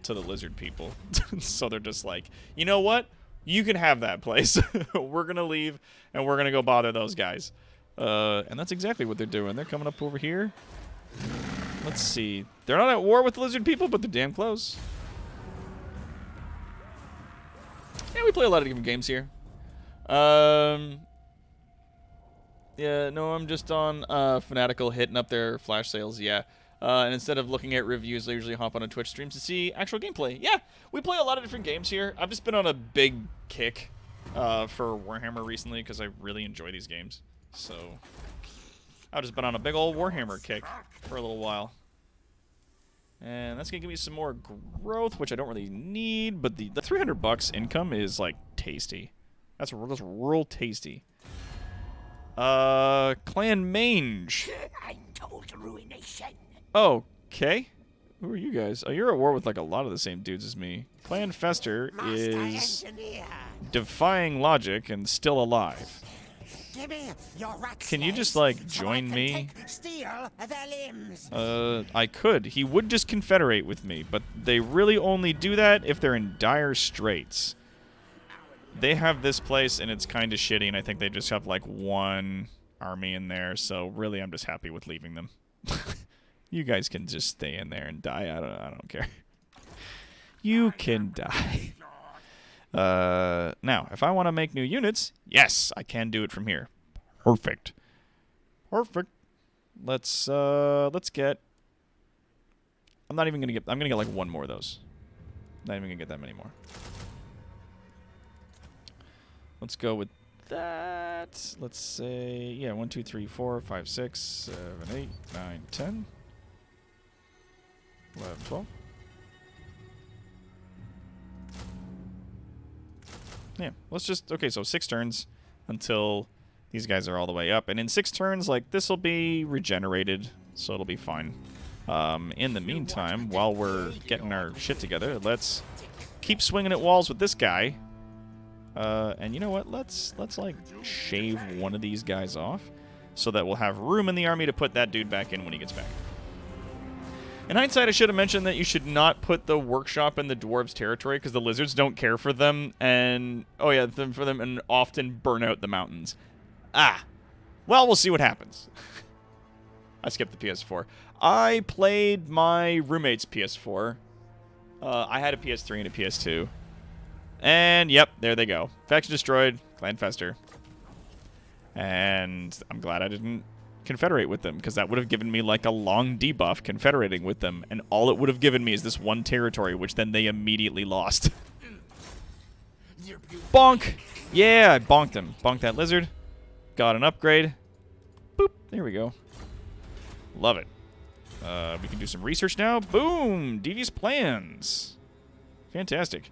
lizard people. So they're just like, you know what? You can have that place. We're going to leave, and we're going to go bother those guys. And that's exactly what they're doing. They're coming up over here. Let's see. They're not at war with the lizard people, but they're damn close. Yeah, we play a lot of different games here. Yeah, no, I'm just on Fanatical hitting up their flash sales, yeah. And instead of looking at reviews, I usually hop on a Twitch stream to see actual gameplay. Yeah, we play a lot of different games here. I've just been on a big kick for Warhammer recently because I really enjoy these games. So, I've just been on a big old Warhammer kick for a little while. And that's going to give me some more growth, which I don't really need, but the $300 income is, like, tasty. That's real tasty. Clan Mange. I'm told ruination. Okay. Who are you guys? Oh, you're at war with, like, a lot of the same dudes as me. Clan Fester is defying logic and still alive. Can you just, like, join me? I could. He would just confederate with me, but they really only do that if they're in dire straits. They have this place, and it's kind of shitty, and I think they just have, like, one army in there, so really I'm just happy with leaving them. You guys can just stay in there and die. I don't care. You can die. Now, if I want to make new units, yes, I can do it from here. Perfect. Perfect. Let's get... I'm not even going to get... I'm going to get, like, one more of those. Not even going to get that many more. Let's go with that. Let's say... Yeah, 1, 2, 3, 4, 5, 6, 7, 8, 9, 10. 11, 12. Yeah, let's just... Okay, so 6 turns until these guys are all the way up. And in 6 turns, like, this will be regenerated, so it'll be fine. In the meantime, while we're getting our shit together, let's keep swinging at walls with this guy. And you know what? Let's like shave one of these guys off so that we'll have room in the army to put that dude back in when he gets back. In hindsight, I should have mentioned that you should not put the workshop in the dwarves' territory because the lizards don't care for them and and often burn out the mountains. Well, we'll see what happens. I skipped the PS4. I played my roommate's PS4. I had a PS3 and a PS2. And, yep, there they go. Faction destroyed, clan fester. And I'm glad I didn't confederate with them, because that would have given me, like, a long debuff confederating with them, and all it would have given me is this one territory, which then they immediately lost. Bonk! Yeah, I bonked him. Bonked that lizard. Got an upgrade. Boop. There we go. Love it. We can do some research now. Boom! Devious plans. Fantastic.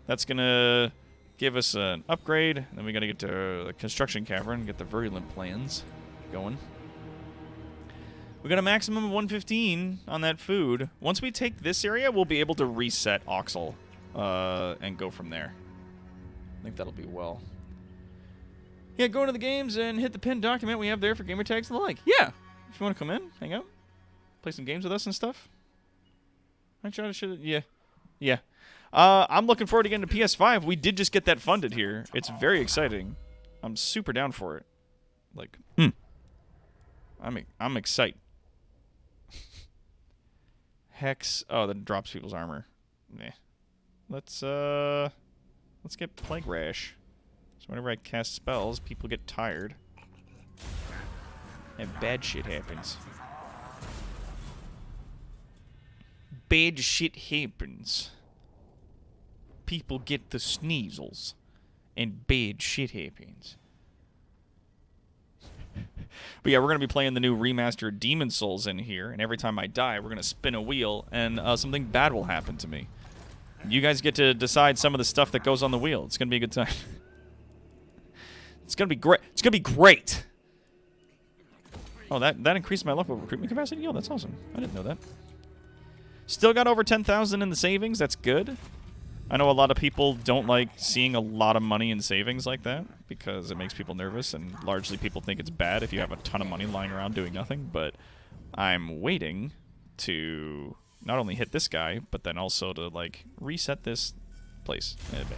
That's going to give us an upgrade. Then we got to get to the construction cavern, get the virulent plans going. We got a maximum of 115 on that food. Once we take this area, we'll be able to reset Oxel and go from there. I think that'll be well. Yeah, go into the games and hit the pinned document we have there for gamer tags and the like. Yeah, if you want to come in, hang out, play some games with us and stuff. Yeah. I'm looking forward to getting to PS5. We did just get that funded here. It's very exciting. I'm super down for it. Like, I'm excited. Hex. Oh, that drops people's armor. Nah. Let's get Plague Rash. So whenever I cast spells, people get tired. And bad shit happens. Bad shit happens. People get the sneezels. And bad shit happens. But yeah, we're going to be playing the new remastered Demon Souls in here, and every time I die, we're going to spin a wheel, and something bad will happen to me. You guys get to decide some of the stuff that goes on the wheel. It's going to be a good time. It's going to be great. It's going to be great! Oh, that increased my local recruitment capacity? Oh, that's awesome. I didn't know that. Still got over 10,000 in the savings. That's good. I know a lot of people don't like seeing a lot of money in savings like that because it makes people nervous, and largely people think it's bad if you have a ton of money lying around doing nothing, but I'm waiting to not only hit this guy, but then also to, like, reset this place in a bit.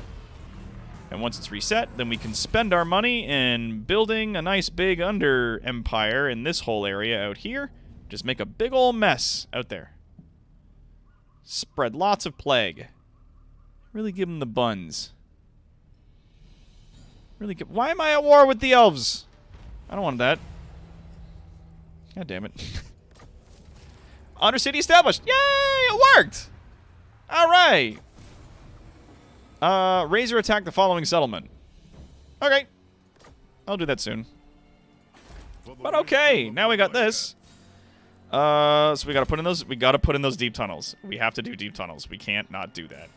And once it's reset, then we can spend our money in building a nice big under-empire in this whole area out here. Just make a big ol' mess out there. Spread lots of plague. Really give them the buns. Really give... Why am I at war with the elves? I don't want that. God damn it. Undercity established. Yay! It worked! Alright. Razor attack the following settlement. Okay. I'll do that soon. But okay, now we got this. So we gotta put in those deep tunnels. We have to do deep tunnels. We can't not do that.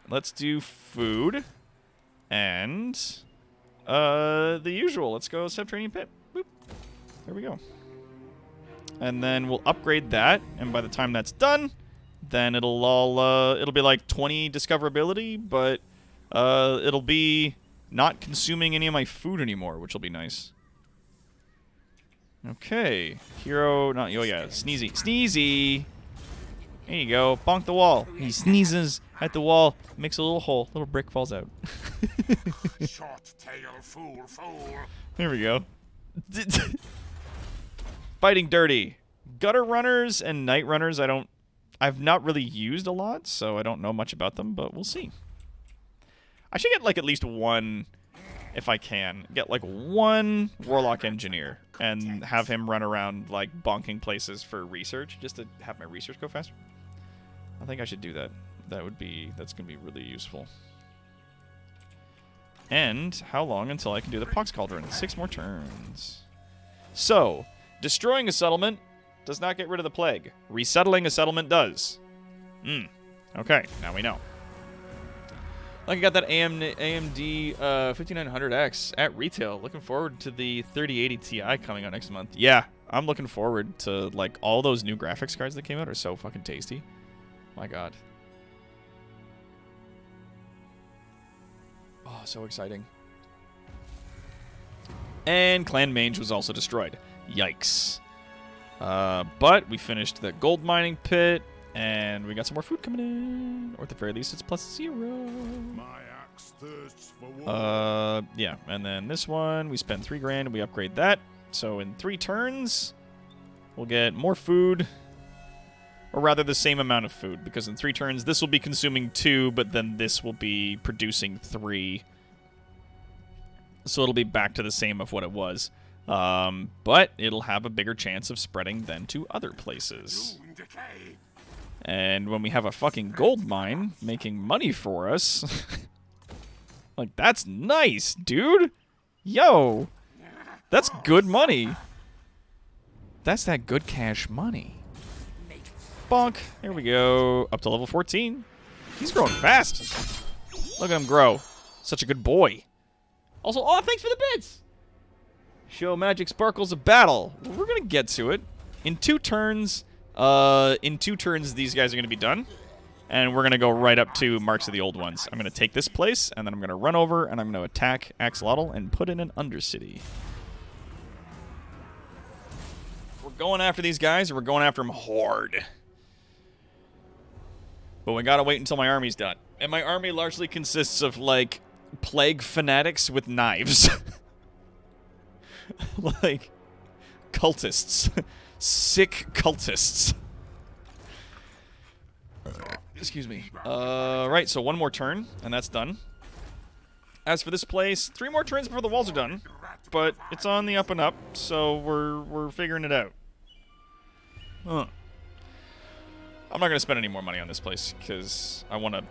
Let's do food. And the usual. Let's go subterranean pit. Boop. There we go. And then we'll upgrade that, and by the time that's done, then it'll be like 20 discoverability, but it'll be not consuming any of my food anymore, which will be nice. Okay. Hero, not, oh yeah, Sneezy. Sneezy! There you go. Bonk the wall. He sneezes at the wall, makes a little hole. Little brick falls out. Short tail fool. There we go. Fighting dirty. Gutter runners and night runners, I've not really used a lot, so I don't know much about them, but we'll see. I should get like at least one, if I can, get like one warlock engineer and have him run around like bonking places for research, just to have my research go faster. I think I should do that. That's gonna be really useful. And how long until I can do the Pox Cauldron? 6 more turns. So, destroying a settlement does not get rid of the plague. Resettling a settlement does. Okay, now we know. Like I got that AMD 5900X at retail. Looking forward to the 3080 Ti coming out next month. Yeah, I'm looking forward to, like, all those new graphics cards that came out are so fucking tasty. My God. Oh, so exciting. And Clan Mange was also destroyed. Yikes. But we finished the gold mining pit, and we got some more food coming in. Or at the very least, it's +0. My axe thirsts for war. Yeah. And then this one, we spend 3 grand, and we upgrade that. So in 3 turns, we'll get more food. Or rather, the same amount of food. Because in 3 turns, this will be consuming 2, but then this will be producing 3. So it'll be back to the same of what it was. But it'll have a bigger chance of spreading than to other places. Doom decay. And when we have a fucking gold mine making money for us, like, that's nice, dude. Yo, that's good money. That's that good cash money. Bonk. Here we go. Up to level 14. He's growing fast. Look at him grow. Such a good boy. Also, oh, thanks for the bits. Show magic sparkles of battle. We're gonna get to it in 2 turns. In 2 turns, these guys are gonna be done, and we're gonna go right up to Marks of the Old Ones. I'm gonna take this place, and then I'm gonna run over, and I'm gonna attack Axolotl and put in an Undercity. We're going after these guys, or we're going after them hard. But we gotta wait until my army's done, and my army largely consists of like plague fanatics with knives. Like, cultists. Sick cultists. Excuse me. Right, so 1 more turn, and that's done. As for this place, 3 more turns before the walls are done. But it's on the up and up, so we're figuring it out. Huh. I'm not going to spend any more money on this place, because I want to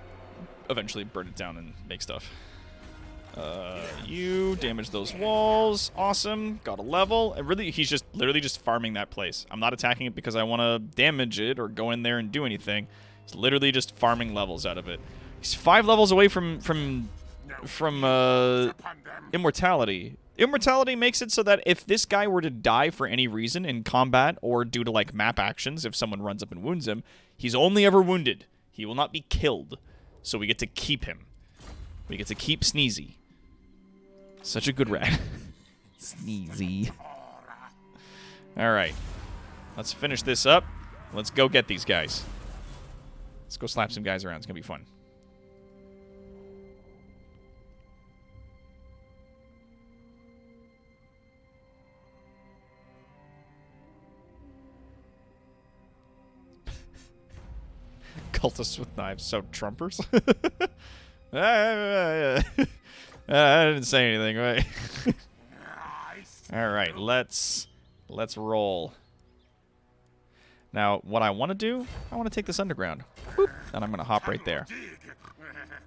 eventually burn it down and make stuff. You damage those walls. Awesome. Got a level. He's just literally just farming that place. I'm not attacking it because I want to damage it or go in there and do anything. He's literally just farming levels out of it. He's 5 levels away from immortality. Immortality makes it so that if this guy were to die for any reason in combat or due to like map actions, if someone runs up and wounds him, he's only ever wounded. He will not be killed. So we get to keep him. We get to keep Sneezy. Such a good rat. Sneezy. Alright. Let's finish this up. Let's go get these guys. Let's go slap some guys around. It's going to be fun. Cultists with knives. So Trumpers? I didn't say anything, right? Alright, let's roll. Now, what I want to do, I want to take this underground. Boop, and I'm going to hop right there.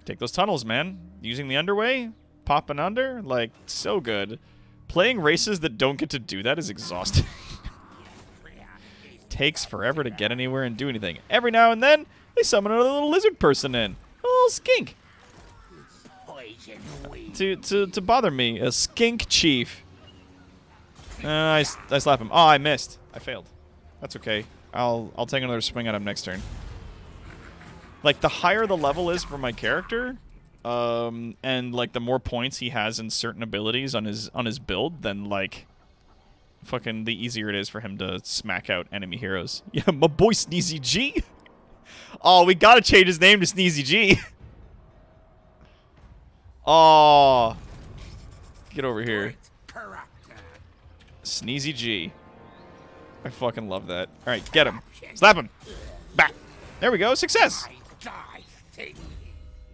Take those tunnels, man. Using the underway, popping under, like, so good. Playing races that don't get to do that is exhausting. Takes forever to get anywhere and do anything. Every now and then, they summon a little lizard person in. A little skink. To bother me. A skink chief. I slap him. Oh, I missed. I failed. That's okay. I'll take another swing at him next turn. Like, the higher the level is for my character, and like the more points he has in certain abilities on his build, then like fucking the easier it is for him to smack out enemy heroes. Yeah, my boy Sneezy G. Oh, we gotta change his name to Sneezy G. Oh, get over here. Sneezy G. I fucking love that. Alright, get him. Slap him. Back. There we go. Success.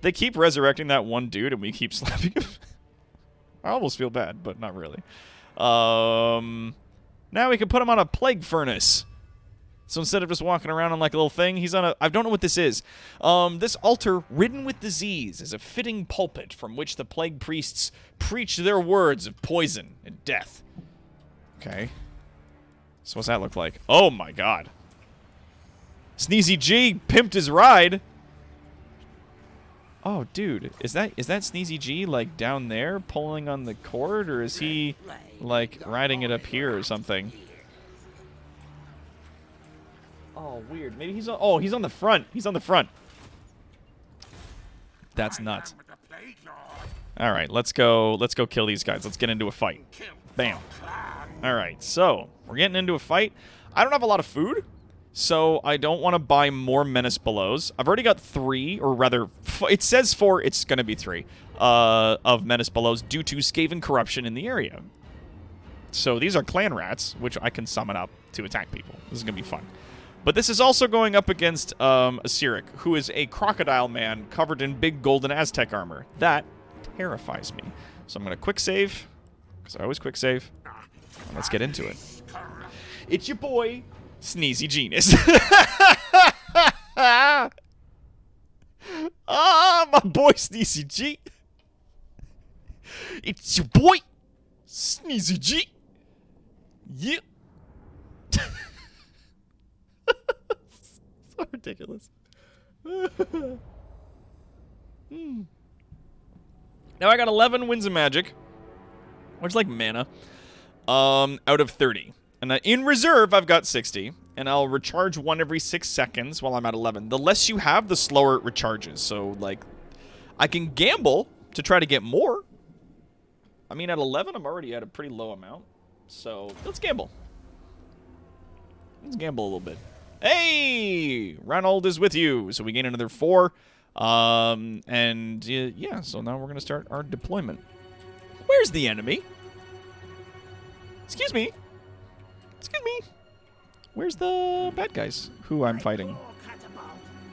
They keep resurrecting that one dude and we keep slapping him. I almost feel bad, but not really. Now we can put him on a plague furnace. So instead of just walking around on like a little thing, he's on a... I don't know what this is. This altar, ridden with disease, is a fitting pulpit from which the plague priests preach their words of poison and death. Okay. So what's that look like? Oh my god. Sneezy G pimped his ride. Oh, dude. Is that Sneezy G, like, down there pulling on the cord? Or is he, like, riding it up here or something? Oh, weird. Maybe he's on... Oh, he's on the front. He's on the front. That's nuts. All right, let's go kill these guys. Let's get into a fight. Bam. All right, so we're getting into a fight. I don't have a lot of food, so I don't want to buy more Menace Belows. I've already got 3, or rather, it says 4, it's going to be 3, of Menace Belows due to Skaven corruption in the area. So these are clan rats, which I can summon up to attack people. This is going to be fun. But this is also going up against a Cyric, who is a crocodile man covered in big golden Aztec armor. That terrifies me. So I'm going to quick save, because I always quick save. And let's get into it. It's your boy, Sneezy Genius. Ah, my boy, Sneezy G. It's your boy, Sneezy G. Yeah. So ridiculous. Now I got 11 Winds of Magic, which is like mana, out of 30. And in reserve, I've got 60. And I'll recharge 1 every 6 seconds while I'm at 11. The less you have, the slower it recharges. So, like, I can gamble to try to get more. I mean, at 11, I'm already at a pretty low amount. So, let's gamble. Let's gamble a little bit. Hey! Ronald is with you. So we gain another 4. Yeah, so now we're going to start our deployment. Where's the enemy? Excuse me. Excuse me. Where's the bad guys who I'm fighting?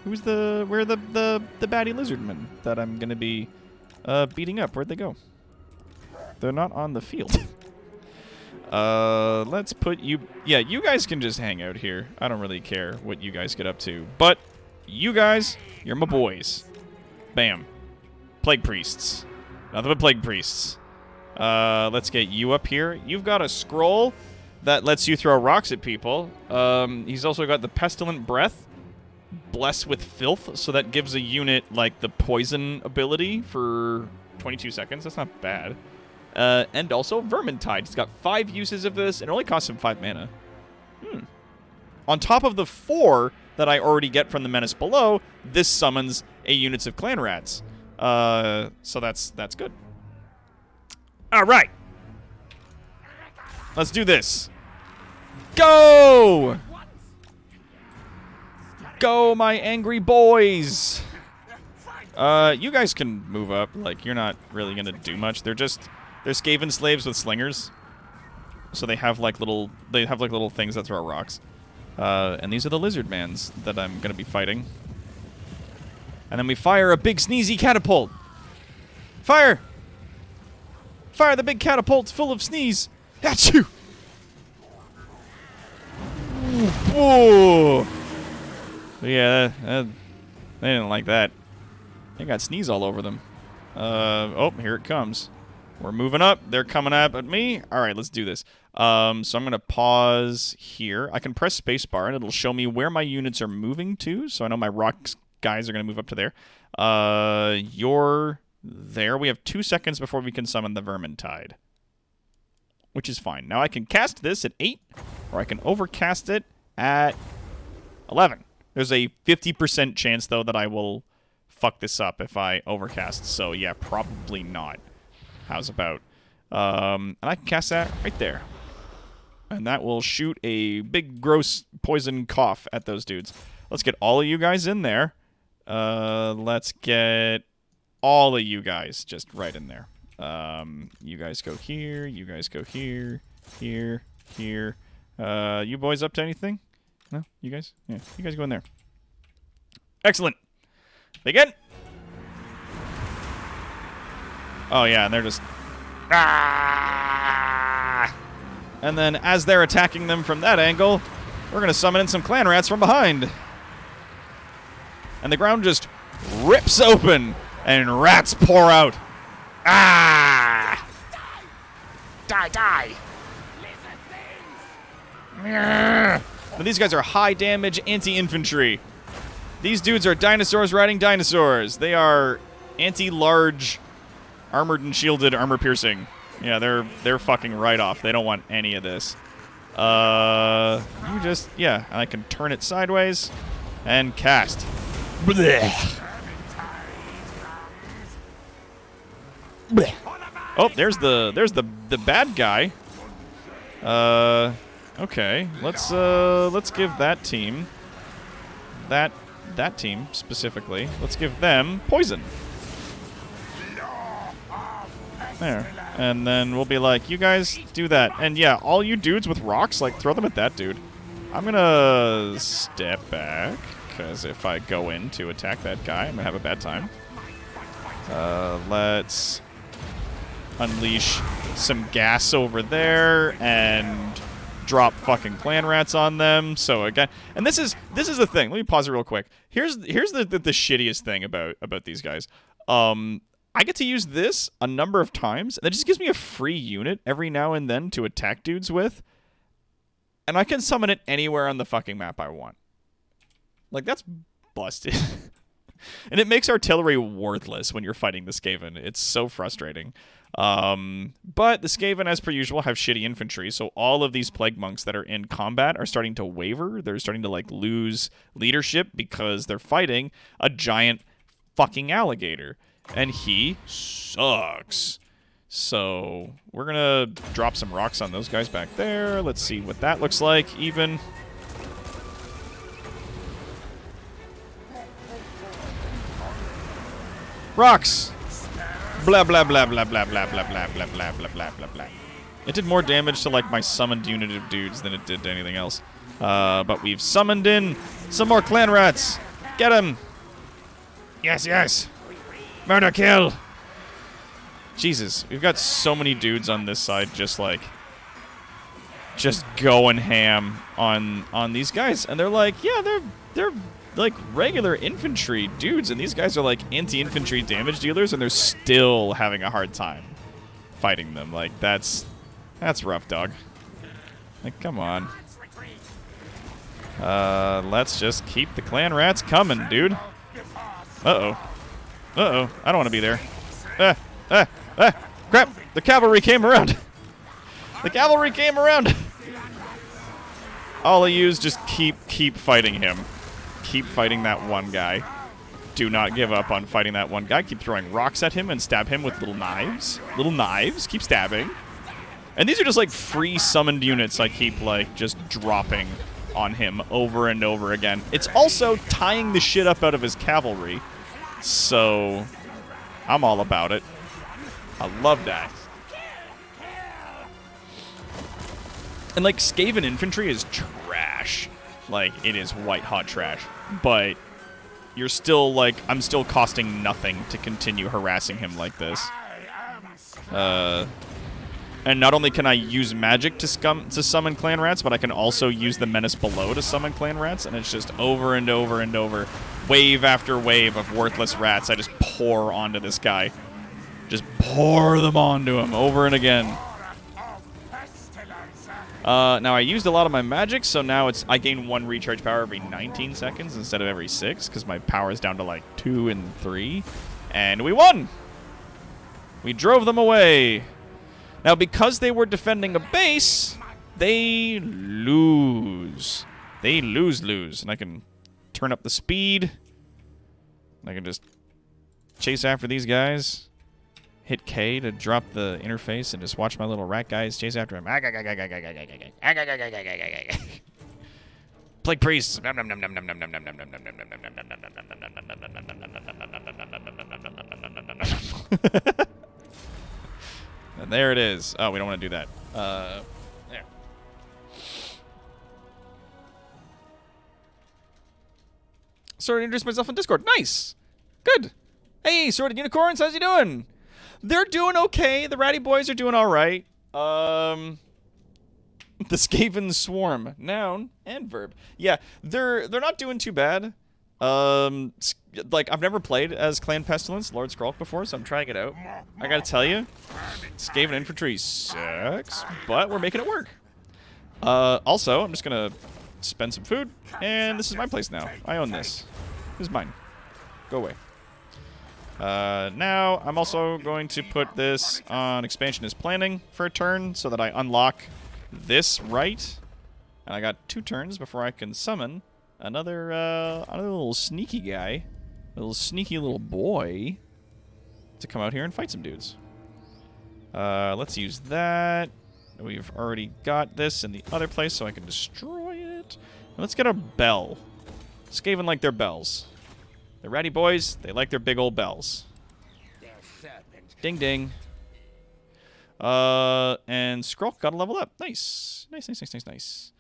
Where are the baddie lizardmen that I'm going to be beating up? Where'd they go? They're not on the field. Let's put you... Yeah, you guys can just hang out here. I don't really care what you guys get up to. But you guys, you're my boys. Bam. Plague priests. Nothing but plague priests. Let's get you up here. You've got a scroll that lets you throw rocks at people. He's also got the pestilent breath. Bless with filth. So that gives a unit, like, the poison ability for 22 seconds. That's not bad. And also Vermintide. He's got 5 uses of this, and it only costs him 5 mana. On top of the 4 that I already get from the Menace Below, this summons a units of clan rats. So that's good. All right. Let's do this. Go! Go, my angry boys! You guys can move up. Like, you're not really gonna do much. They're Skaven slaves with slingers. So they have like little things that throw rocks. And these are the lizard mans that I'm gonna be fighting. And then we fire a big Sneezy catapult. Fire! Fire the big catapults full of sneeze. Achoo! Whoa! Yeah, they didn't like that. They got sneeze all over them. Oh, here it comes. We're moving up. They're coming up at me. All right, let's do this. So I'm going to pause here. I can press spacebar, and it'll show me where my units are moving to. So I know my rock guys are going to move up to there. You're there. We have 2 seconds before we can summon the Vermintide, which is fine. Now I can cast this at 8, or I can overcast it at 11. There's a 50% chance, though, that I will fuck this up if I overcast. So, yeah, probably not. How's about? And I can cast that right there. And that will shoot a big, gross poison cough at those dudes. Let's get all of you guys in there. Let's get all of you guys just right in there. You guys go here. You guys go here. Here. Here. You boys up to anything? No? You guys? Yeah. You guys go in there. Excellent. Begin. Oh, yeah, and they're just... Ah! And then, as they're attacking them from that angle, we're going to summon in some clan rats from behind. And the ground just rips open, and rats pour out. Ah! Die, die! But these guys are high damage anti-infantry. These dudes are dinosaurs riding dinosaurs. They are anti-large, armored and shielded, armor-piercing. Yeah, they're fucking right off. They don't want any of this. You just, yeah, and I can turn it sideways and cast. Blech. Oh, there's the bad guy. Okay. Let's give that team that team specifically. Let's give them poison. There. And then we'll be like, you guys do that. And yeah, all you dudes with rocks, like, throw them at that dude. I'm gonna step back, because if I go in to attack that guy, I'm gonna have a bad time. Let's unleash some gas over there and drop fucking clan rats on them. So again, and this is the thing. Let me pause it real quick. Here's the shittiest thing about these guys. I get to use this a number of times, and that just gives me a free unit every now and then to attack dudes with. And I can summon it anywhere on the fucking map I want. Like, that's busted. And it makes artillery worthless when you're fighting the Skaven. It's so frustrating. But the Skaven, as per usual, have shitty infantry, so all of these Plague Monks that are in combat are starting to waver. They're starting to, like, lose leadership because they're fighting a giant fucking alligator. And he sucks. So we're going to drop some rocks on those guys back there. Let's see what that looks like, even. Rocks! Blah, blah, blah, blah, blah, blah, blah, blah, blah, blah, blah, blah, blah, blah. It did more damage to, like, my summoned unit of dudes than it did to anything else. But we've summoned in some more clan rats. Get him! Yes, yes! Murder kill! Jesus, we've got so many dudes on this side just, like, just going ham on these guys. And they're like, yeah, they're like regular infantry dudes, and these guys are like anti-infantry damage dealers, and they're still having a hard time fighting them. Like, that's rough, dog. Like, come on. Let's just keep the clan rats coming, dude. Uh-oh. Uh-oh. I don't want to be there. Crap! The cavalry came around. The cavalry came around. All of yous just keep fighting him. Keep fighting that one guy. Do not give up on fighting that one guy. Keep throwing rocks at him and stab him with little knives. Little knives. Keep stabbing. And these are just like free summoned units I keep like just dropping on him over and over again. It's also tying the shit up out of his cavalry. So I'm all about it. I love that. And like Skaven infantry is trash. Like, it is white hot trash. But you're still like, I'm still costing nothing to continue harassing him like this. And not only can I use magic to summon clan rats, but I can also use the menace below to summon clan rats, and it's just over and over and over. Wave after wave of worthless rats I just pour onto this guy. Just pour them onto him over and again. Now I used a lot of my magic, so now I gain 1 recharge power every 19 seconds instead of every 6, because my power is down to like 2 and 3. And we won! We drove them away. Now, because they were defending a base, they lose. They lose. And I can turn up the speed. And I can just chase after these guys. Hit K to drop the interface and just watch my little rat guys chase after him. Plague priests. And there it is. Oh, we don't want to do that. There. Sorry to introduce myself on Discord. Nice. Good. Hey, Sorted Unicorns, how's you doing? They're doing okay. The Ratty Boys are doing all right. The Skaven Swarm, noun and verb. Yeah, they're not doing too bad. Like, I've never played as Clan Pestilence, Lord Skrulk before, so I'm trying it out. I gotta tell you, Skaven infantry sucks, but we're making it work. Also, I'm just gonna spend some food, and this is my place now. I own this. This is mine. Go away. Now, I'm also going to put this on Expansionist Planning for a turn so that I unlock this right. And I got 2 turns before I can summon another little sneaky guy, a little sneaky little boy, to come out here and fight some dudes. Let's use that. We've already got this in the other place, so I can destroy it. And let's get our bell. Skaven like their bells. The ratty boys, they like their big old bells. Ding ding. And Skrull got a level up. Nice. Nice, nice, nice, nice, nice.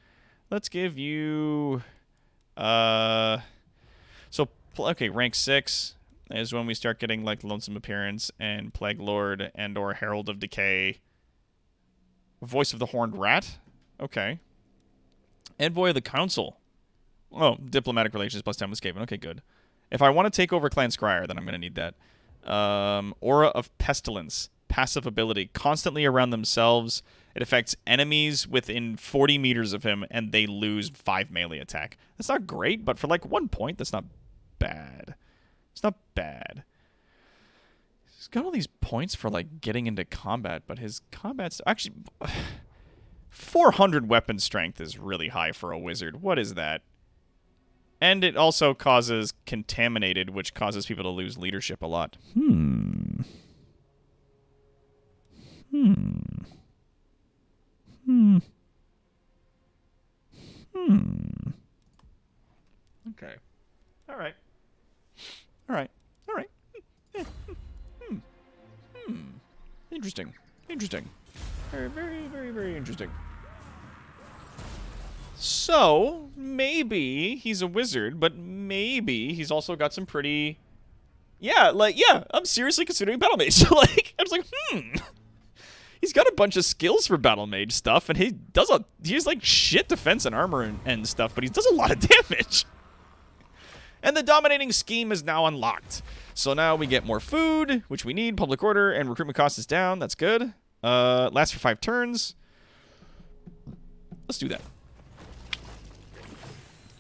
Let's give you okay, rank 6 is when we start getting like Lonesome Appearance and Plague Lord and or Herald of Decay. Voice of the Horned Rat. Okay. Envoy of the Council. Oh, diplomatic relations plus 10 with Skaven. Okay, good. If I want to take over Clan Scryer, then I'm going to need that. Aura of Pestilence. Passive ability. Constantly around themselves. It affects enemies within 40 meters of him, and they lose 5 melee attack. That's not great, but for like 1 point, that's not bad. It's not bad. He's got all these points for like getting into combat, but his combat's actually 400 weapon strength is really high for a wizard. What is that? And it also causes Contaminated, which causes people to lose leadership a lot. Okay. All right. All right. All right. Interesting. Interesting. Very, very, very, very interesting. So, maybe he's a wizard, but maybe he's also got some pretty... Yeah, I'm seriously considering Battle Mage. Like, I was like, He's got a bunch of skills for Battle Mage stuff, and he has like shit defense and armor and stuff, but he does a lot of damage. And the Dominating Scheme is now unlocked. So now we get more food, which we need, public order, and recruitment cost is down. That's good. Lasts for 5 turns. Let's do that.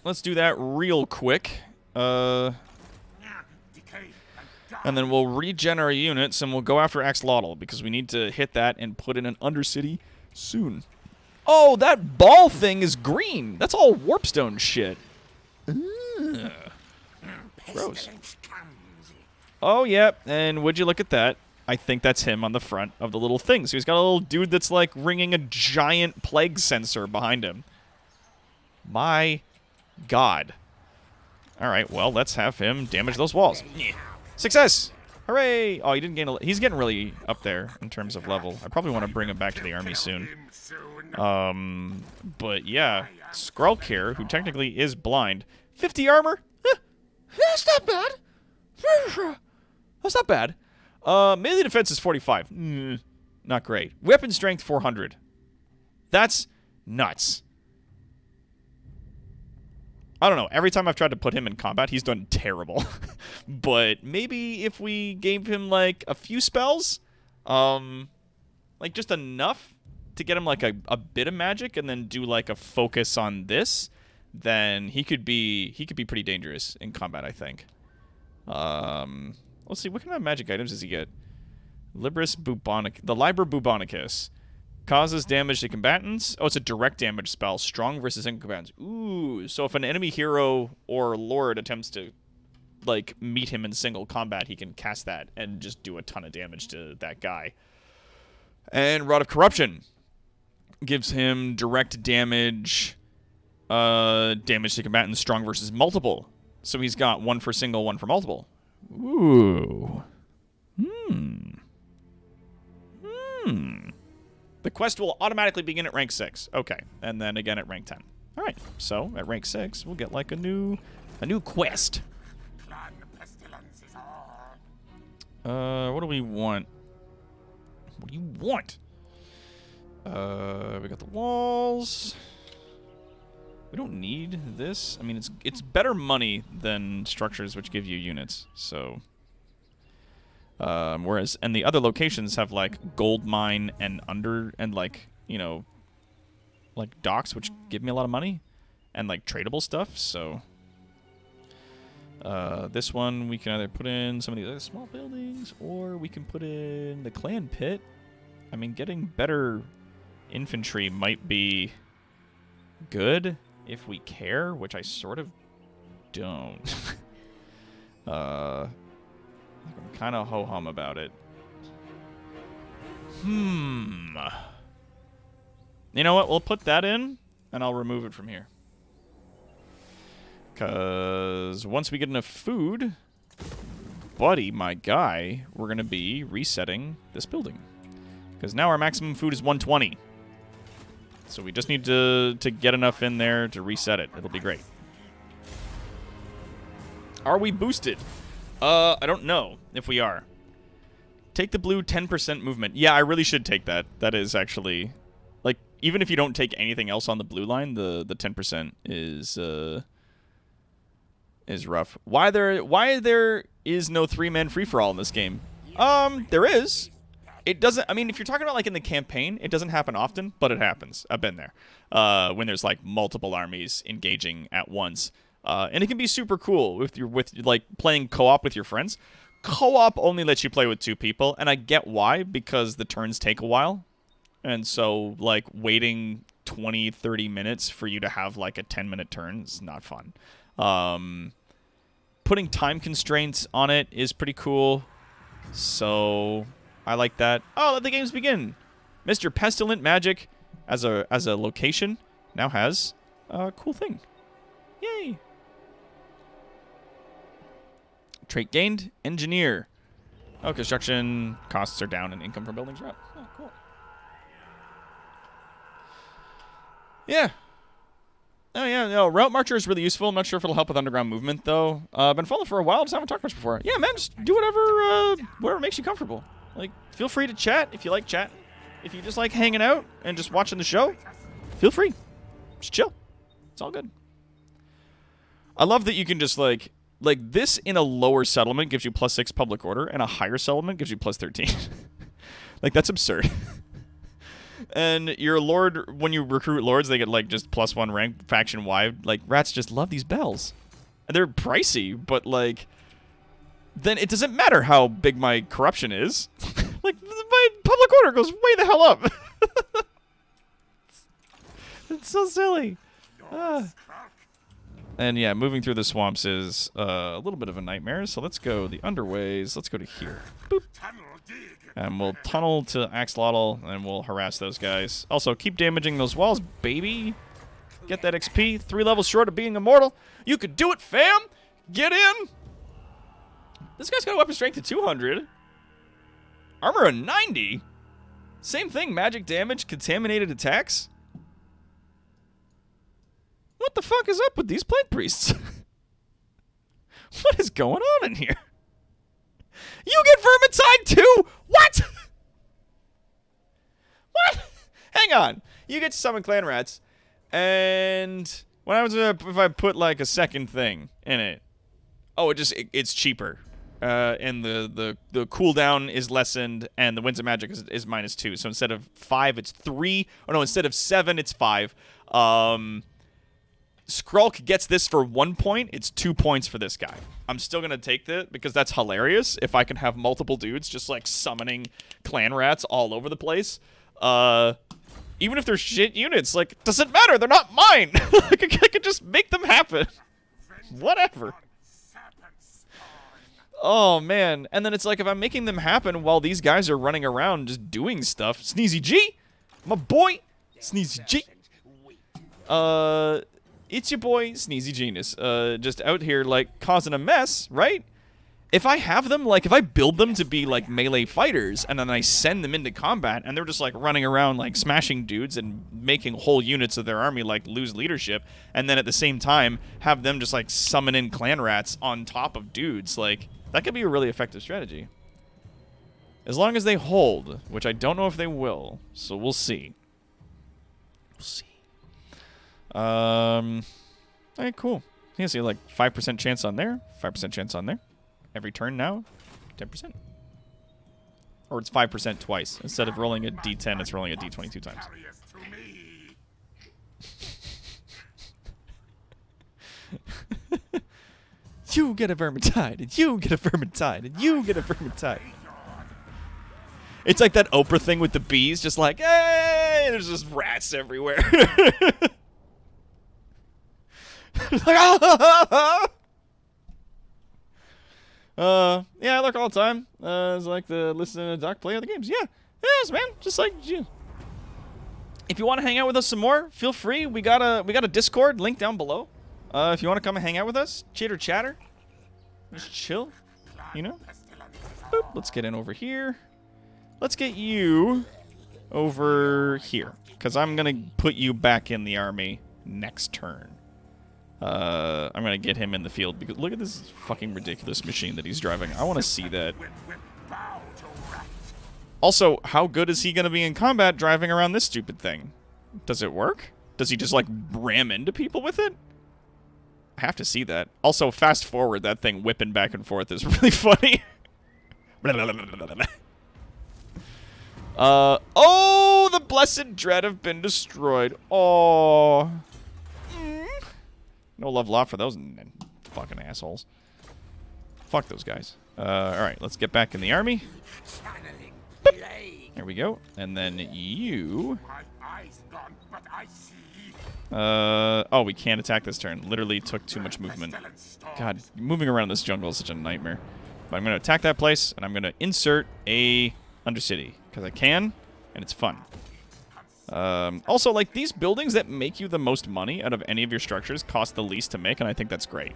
Let's do that real quick. And then we'll regen our units, and we'll go after Axolotl, because we need to hit that and put in an Undercity soon. Oh, that ball thing is green. That's all Warpstone shit. Gross. Oh, yeah, and would you look at that? I think that's him on the front of the little thing. So he's got a little dude that's, like, ringing a giant plague sensor behind him. My God. All right, well, let's have him damage those walls. Success! Hooray! Oh, he didn't gain he's getting really up there in terms of level. I probably want to bring him back to the army soon. But yeah, Skrulk here, who technically is blind. 50 armor? That's not bad. That's not bad. Melee defense is 45. Not great. Weapon strength 400. That's nuts. I don't know. Every time I've tried to put him in combat, he's done terrible. But maybe if we gave him, like, a few spells, like, just enough to get him, like, a bit of magic and then do, like, a focus on this, then he could be pretty dangerous in combat, I think. Let's see. What kind of magic items does he get? Libris Bubonicus. The Liber Bubonicus. Causes damage to combatants. Oh, it's a direct damage spell. Strong versus incombatants. Ooh, so if an enemy hero or lord attempts to, like, meet him in single combat, he can cast that and just do a ton of damage to that guy. And Rod of Corruption gives him direct damage, damage to combatants. Strong versus multiple. So he's got 1 for single, 1 for multiple. Ooh. The quest will automatically begin at rank 6. Okay, and then again at rank 10. All right, so at rank 6, we'll get like a new quest. What do we want? What do you want? We got the walls. We don't need this. I mean, it's better money than structures which give you units. So. Whereas, and the other locations have, like, gold mine and like, you know, like, docks, which give me a lot of money, and, like, tradable stuff, so, this one, we can either put in some of these other small buildings, or we can put in the clan pit. I mean, getting better infantry might be good if we care, which I sort of don't. I'm kind of ho-hum about it. You know what? We'll put that in, and I'll remove it from here. Because once we get enough food, buddy, my guy, we're going to be resetting this building. Because now our maximum food is 120. So we just need to get enough in there to reset it. It'll be great. Are we boosted? I don't know if we are. Take the blue 10% movement. Yeah, I really should take that. That is actually... Like, even if you don't take anything else on the blue line, the 10% is rough. Why there is no 3-man free-for-all in this game? There is. It doesn't... I mean, if you're talking about, like, in the campaign, it doesn't happen often, but it happens. I've been there. When there's, like, multiple armies engaging at once. And it can be super cool with like, playing co-op with your friends. Co-op only lets you play with 2 people, and I get why, because the turns take a while. And so, like, waiting 20, 30 minutes for you to have, like, a 10-minute turn is not fun. Putting time constraints on it is pretty cool. So, I like that. Oh, let the games begin. Mr. Pestilent Magic, as a location, now has a cool thing. Yay. Trait gained, Engineer. Oh, construction costs are down and income from buildings are up. Oh, cool. Yeah. Oh, yeah, no, Route Marcher is really useful. I'm not sure if it'll help with underground movement, though. Been following for a while, just haven't talked much before. Yeah, man, just do whatever makes you comfortable. Like, feel free to chat if you like chat. If you just like hanging out and just watching the show, feel free. Just chill. It's all good. I love that you can just, like this in a lower settlement gives you +6 public order, and a higher settlement gives you +13. Like, that's absurd. And your lord, when you recruit lords, they get, like, just +1 rank faction-wide. Like, rats just love these bells. And they're pricey, but, like, then it doesn't matter how big my corruption is. Like, my public order goes way the hell up. It's so silly. And yeah, moving through the swamps is a little bit of a nightmare. So let's go the underways. Let's go to here. Boop. And we'll tunnel to Axolotl, and we'll harass those guys. Also, keep damaging those walls, baby. Get that XP. 3 levels short of being immortal. You could do it, fam. Get in. This guy's got a weapon strength of 200. Armor of 90. Same thing, magic damage, contaminated attacks. What the fuck is up with these plague priests? What is going on in here? You get vermintide too? What? What? Hang on. You get to summon clan rats, and what happens if I put, like, a second thing in it? Oh, it's cheaper. And the cooldown is lessened, and the Winds of Magic is -2. So instead of 5, it's 3. Oh, no, instead of 7, it's 5. Skrulk gets this for 1 point. It's 2 points for this guy. I'm still going to take that because that's hilarious. If I can have multiple dudes just, like, summoning clan rats all over the place. Even if they're shit units, like, doesn't matter. They're not mine. Like, I could just make them happen. Whatever. Oh, man. And then it's like, if I'm making them happen while these guys are running around just doing stuff. Sneezy G! My boy! Sneezy G! It's your boy, Sneezy Genius. Just out here, like, causing a mess, right? If I have them, like, if I build them to be, like, melee fighters, and then I send them into combat, and they're just, like, running around, like, smashing dudes and making whole units of their army, like, lose leadership, and then at the same time, have them just, like, summon in clan rats on top of dudes, like, that could be a really effective strategy. As long as they hold, which I don't know if they will, so we'll see. We'll see. Alright, cool. I can see, like, 5% chance on there, 5% chance on there. Every turn now, 10%. Or it's 5% twice. Instead of rolling a d10, it's rolling a d20 2 times. You get a vermintide, and you get a vermintide, and you get a vermintide. It's like that Oprah thing with the bees, just like, hey, there's just rats everywhere. Like, yeah, I lurk all the time. It's like the listen to Doc play other games. Yeah, Yes, man. Just like you. If you want to hang out with us some more, feel free. We got a Discord link down below. If you want to come and hang out with us, chitter chatter, just chill, you know. Boop. Let's get in over here. Let's get you over here, because I'm gonna put you back in the army next turn. I'm gonna get him in the field because look at this fucking ridiculous machine that he's driving. I want to see that. Also, how good is he gonna be in combat driving around this stupid thing? Does it work? Does he just like ram into people with it? I have to see that. Also, fast forward, that thing whipping back and forth is really funny. Oh, the blessed dread have been destroyed. Oh. No love lot for those fucking assholes. Fuck those guys. Alright, let's get back in the army. Boop. There we go. And then you... oh, we can't attack this turn. Literally took too much movement. God, moving around this jungle is such a nightmare. But I'm going to attack that place, and I'm going to insert a Undercity. Because I can, and it's fun. Also, like, these buildings that make you the most money out of any of your structures cost the least to make, and I think that's great.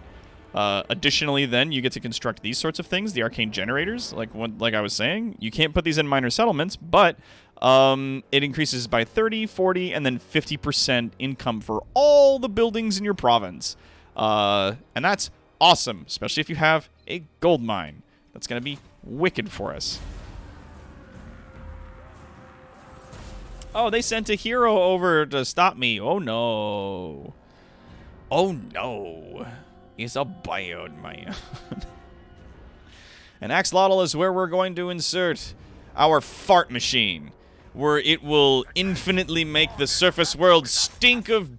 Additionally, then, you get to construct these sorts of things, the arcane generators, like I was saying. You can't put these in minor settlements, but it increases by 30, 40, and then 50% income for all the buildings in your province. And that's awesome, especially if you have a gold mine. That's going to be wicked for us. Oh, they sent a hero over to stop me. Oh, no. Oh, no. It's a bad man. And Axolotl is where we're going to insert our fart machine, where it will infinitely make the surface world stink of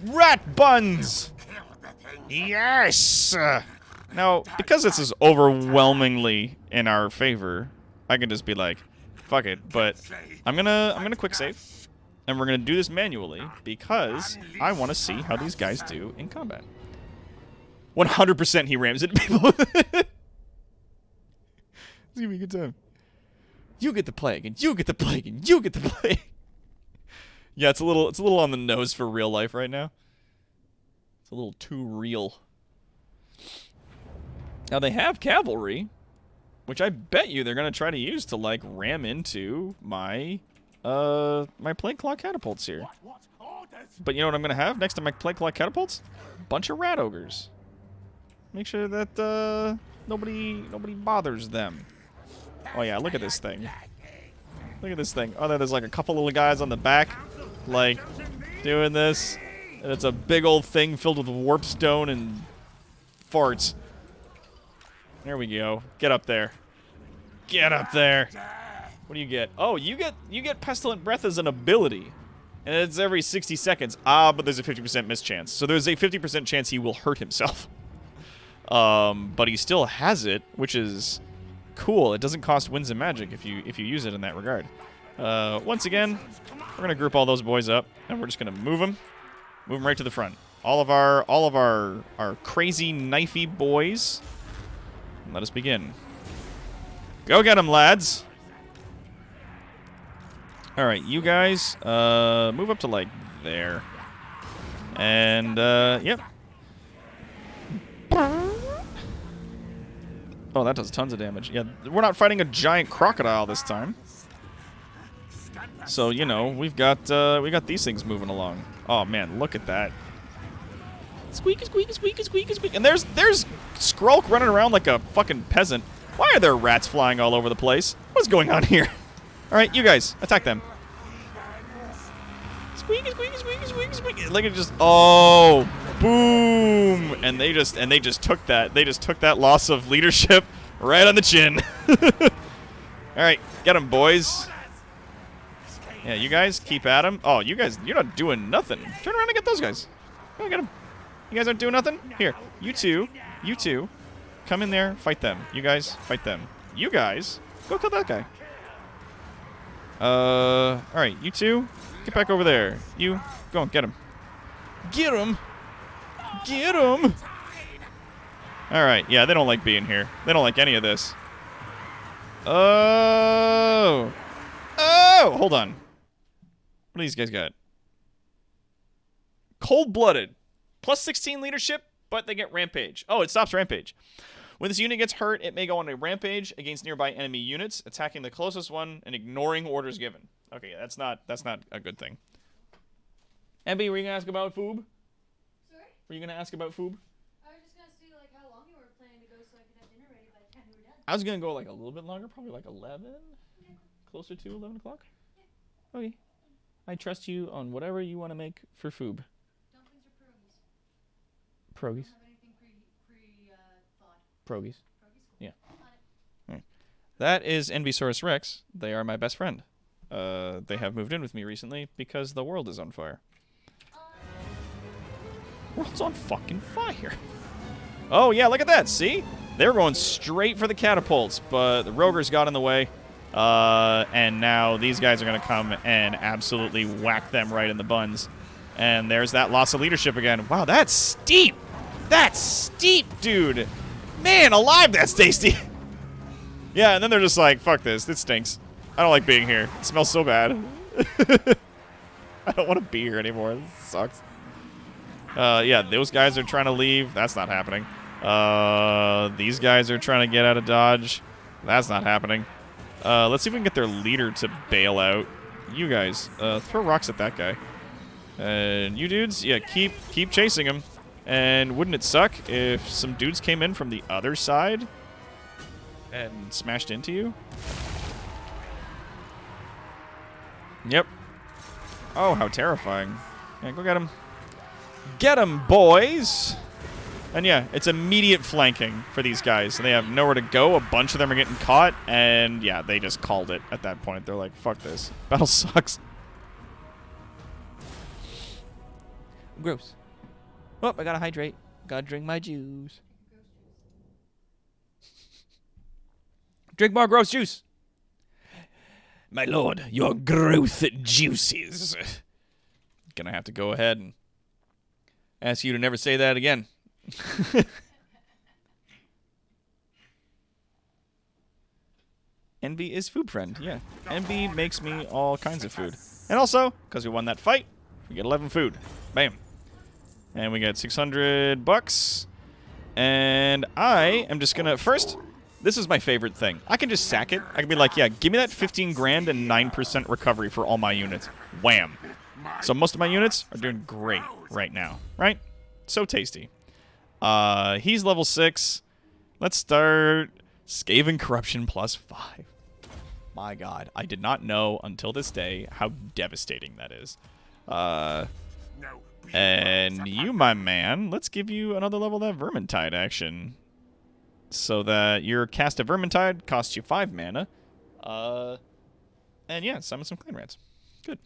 rat buns. Yes! Now, because this is overwhelmingly in our favor, I can just be like, fuck it, but I'm gonna quick save, and we're gonna do this manually because I want to see how these guys do in combat. 100% he rams into people. It's gonna be a good time. You get the plague, and you get the plague, and you get the plague. Yeah, it's a little on the nose for real life right now. It's a little too real. Now they have cavalry, which I bet you they're gonna try to use to like ram into my my plague claw catapults here. But you know what I'm gonna have next to my plague claw catapults? Bunch of rat ogres. Make sure that nobody bothers them. Oh yeah, look at this thing. Look at this thing. Oh, there's like a couple little guys on the back, like doing this, and it's a big old thing filled with warpstone and farts. There we go. Get up there. Get up there. What do you get? Oh, you get Pestilent Breath as an ability. And it's every 60 seconds. Ah, but there's a 50% mischance. So there's a 50% chance he will hurt himself. But he still has it, which is cool. It doesn't cost Winds of Magic if you use it in that regard. Once again, we're going to group all those boys up, and we're just going to move them right to the front. All of our crazy knifey boys. Let us begin. Go get them, lads. All right, you guys, move up to like there. And yep. Oh, that does tons of damage. Yeah, we're not fighting a giant crocodile this time. So, you know, we got these things moving along. Oh man, look at that. Squeak, squeak, squeak, squeak, squeak. And there's Skrulk running around like a fucking peasant. Why are there rats flying all over the place? What's going on here? All right, you guys, attack them. Squeak, squeak, squeak, squeak, squeak. Like it just, oh, boom! And they just took that. They just took that loss of leadership right on the chin. All right, get them, boys. Yeah, you guys keep at them. Oh, you guys, you're not doing nothing. Turn around and get those guys. Go get them. You guys aren't doing nothing? Here, you two, come in there, fight them. You guys, fight them. You guys, go kill that guy. All right, you two, get back over there. You, go and get him. Get him! Get him! All right, yeah, they don't like being here. They don't like any of this. Oh! Oh! Whoa, hold on. What do these guys got? Cold-blooded. Plus 16 leadership, but they get rampage. Oh, it stops rampage. When this unit gets hurt, it may go on a rampage against nearby enemy units, attacking the closest one and ignoring orders given. Okay, that's not a good thing. MB, were you gonna ask about Foob? Sorry? Were you gonna ask about Foob? I was just gonna see like how long you were planning to go so I could have dinner ready by the time we were done. I was gonna go like a little bit longer, probably like 11, closer to 11 o'clock. Yeah. Okay. I trust you on whatever you want to make for Foob. Dumplings or pierogies? Pierogies. Don't have anything thought. Pierogies. Pierogies? Cool. Yeah. On it. That is Envisaurus Rex. They are my best friend. They have moved in with me recently because the world is on fire. World's on fucking fire. Oh, yeah, look at that. See? They were going straight for the catapults, but the Rogers got in the way. And now these guys are going to come and absolutely whack them right in the buns. And there's that loss of leadership again. Wow, that's steep. That's steep, dude. Man, alive, that's tasty. Yeah, and then they're just like, fuck this. It stinks. I don't like being here. It smells so bad. I don't want to be here anymore. This sucks. Yeah, those guys are trying to leave. That's not happening. These guys are trying to get out of Dodge. That's not happening. Let's see if we can get their leader to bail out. You guys, throw rocks at that guy. And you dudes, yeah, keep chasing him. And wouldn't it suck if some dudes came in from the other side and smashed into you? Yep. Oh, how terrifying. Yeah, go get him. Get him, boys! And yeah, it's immediate flanking for these guys. They have nowhere to go. A bunch of them are getting caught. And yeah, they just called it at that point. They're like, fuck this. Battle sucks. Gross. Oh, I gotta hydrate. Gotta drink my juice. Drink more gross juice. My lord, your growth juices. Gonna have to go ahead and ask you to never say that again. Envy is food friend, yeah. Envy makes me all kinds of food. And also, because we won that fight, we get 11 food. Bam. And we get 600 bucks. And I am just gonna, first, this is my favorite thing. I can just sack it. I can be like, yeah, give me that 15 grand and 9% recovery for all my units. Wham. So most of my units are doing great right now, right? So tasty. He's level 6. Let's start Skaven Corruption +5. My god, I did not know until this day how devastating that is. And you, my man, let's give you another level of that Vermintide action. So that your cast of Vermintide costs you 5 mana. And yeah, summon some clan rats. Good.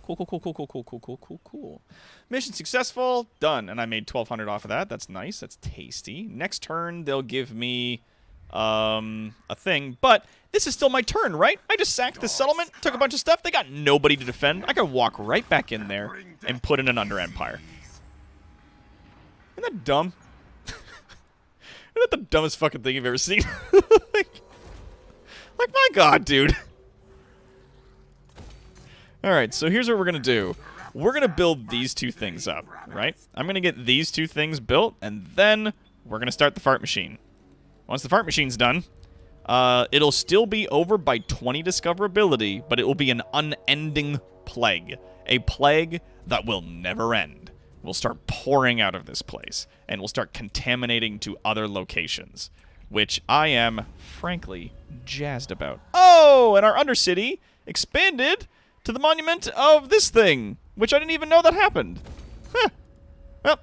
Cool. Mission successful. Done. And I made 1,200 off of that. That's nice. That's tasty. Next turn, they'll give me a thing. But this is still my turn, right? I just sacked this settlement, took a bunch of stuff. They got nobody to defend. I could walk right back in there and put in an Under Empire. Isn't that dumb? Isn't that the dumbest fucking thing you've ever seen? like, my god, dude. Alright, so here's what we're going to do. We're going to build these two things up, right? I'm going to get these two things built, and then we're going to start the fart machine. Once the fart machine's done, it'll still be over by 20 discoverability, but it will be an unending plague. A plague that will never end. We'll start pouring out of this place, and we'll start contaminating to other locations, which I am, frankly, jazzed about. Oh, and our Undercity expanded to the monument of this thing, which I didn't even know that happened. Huh. Well,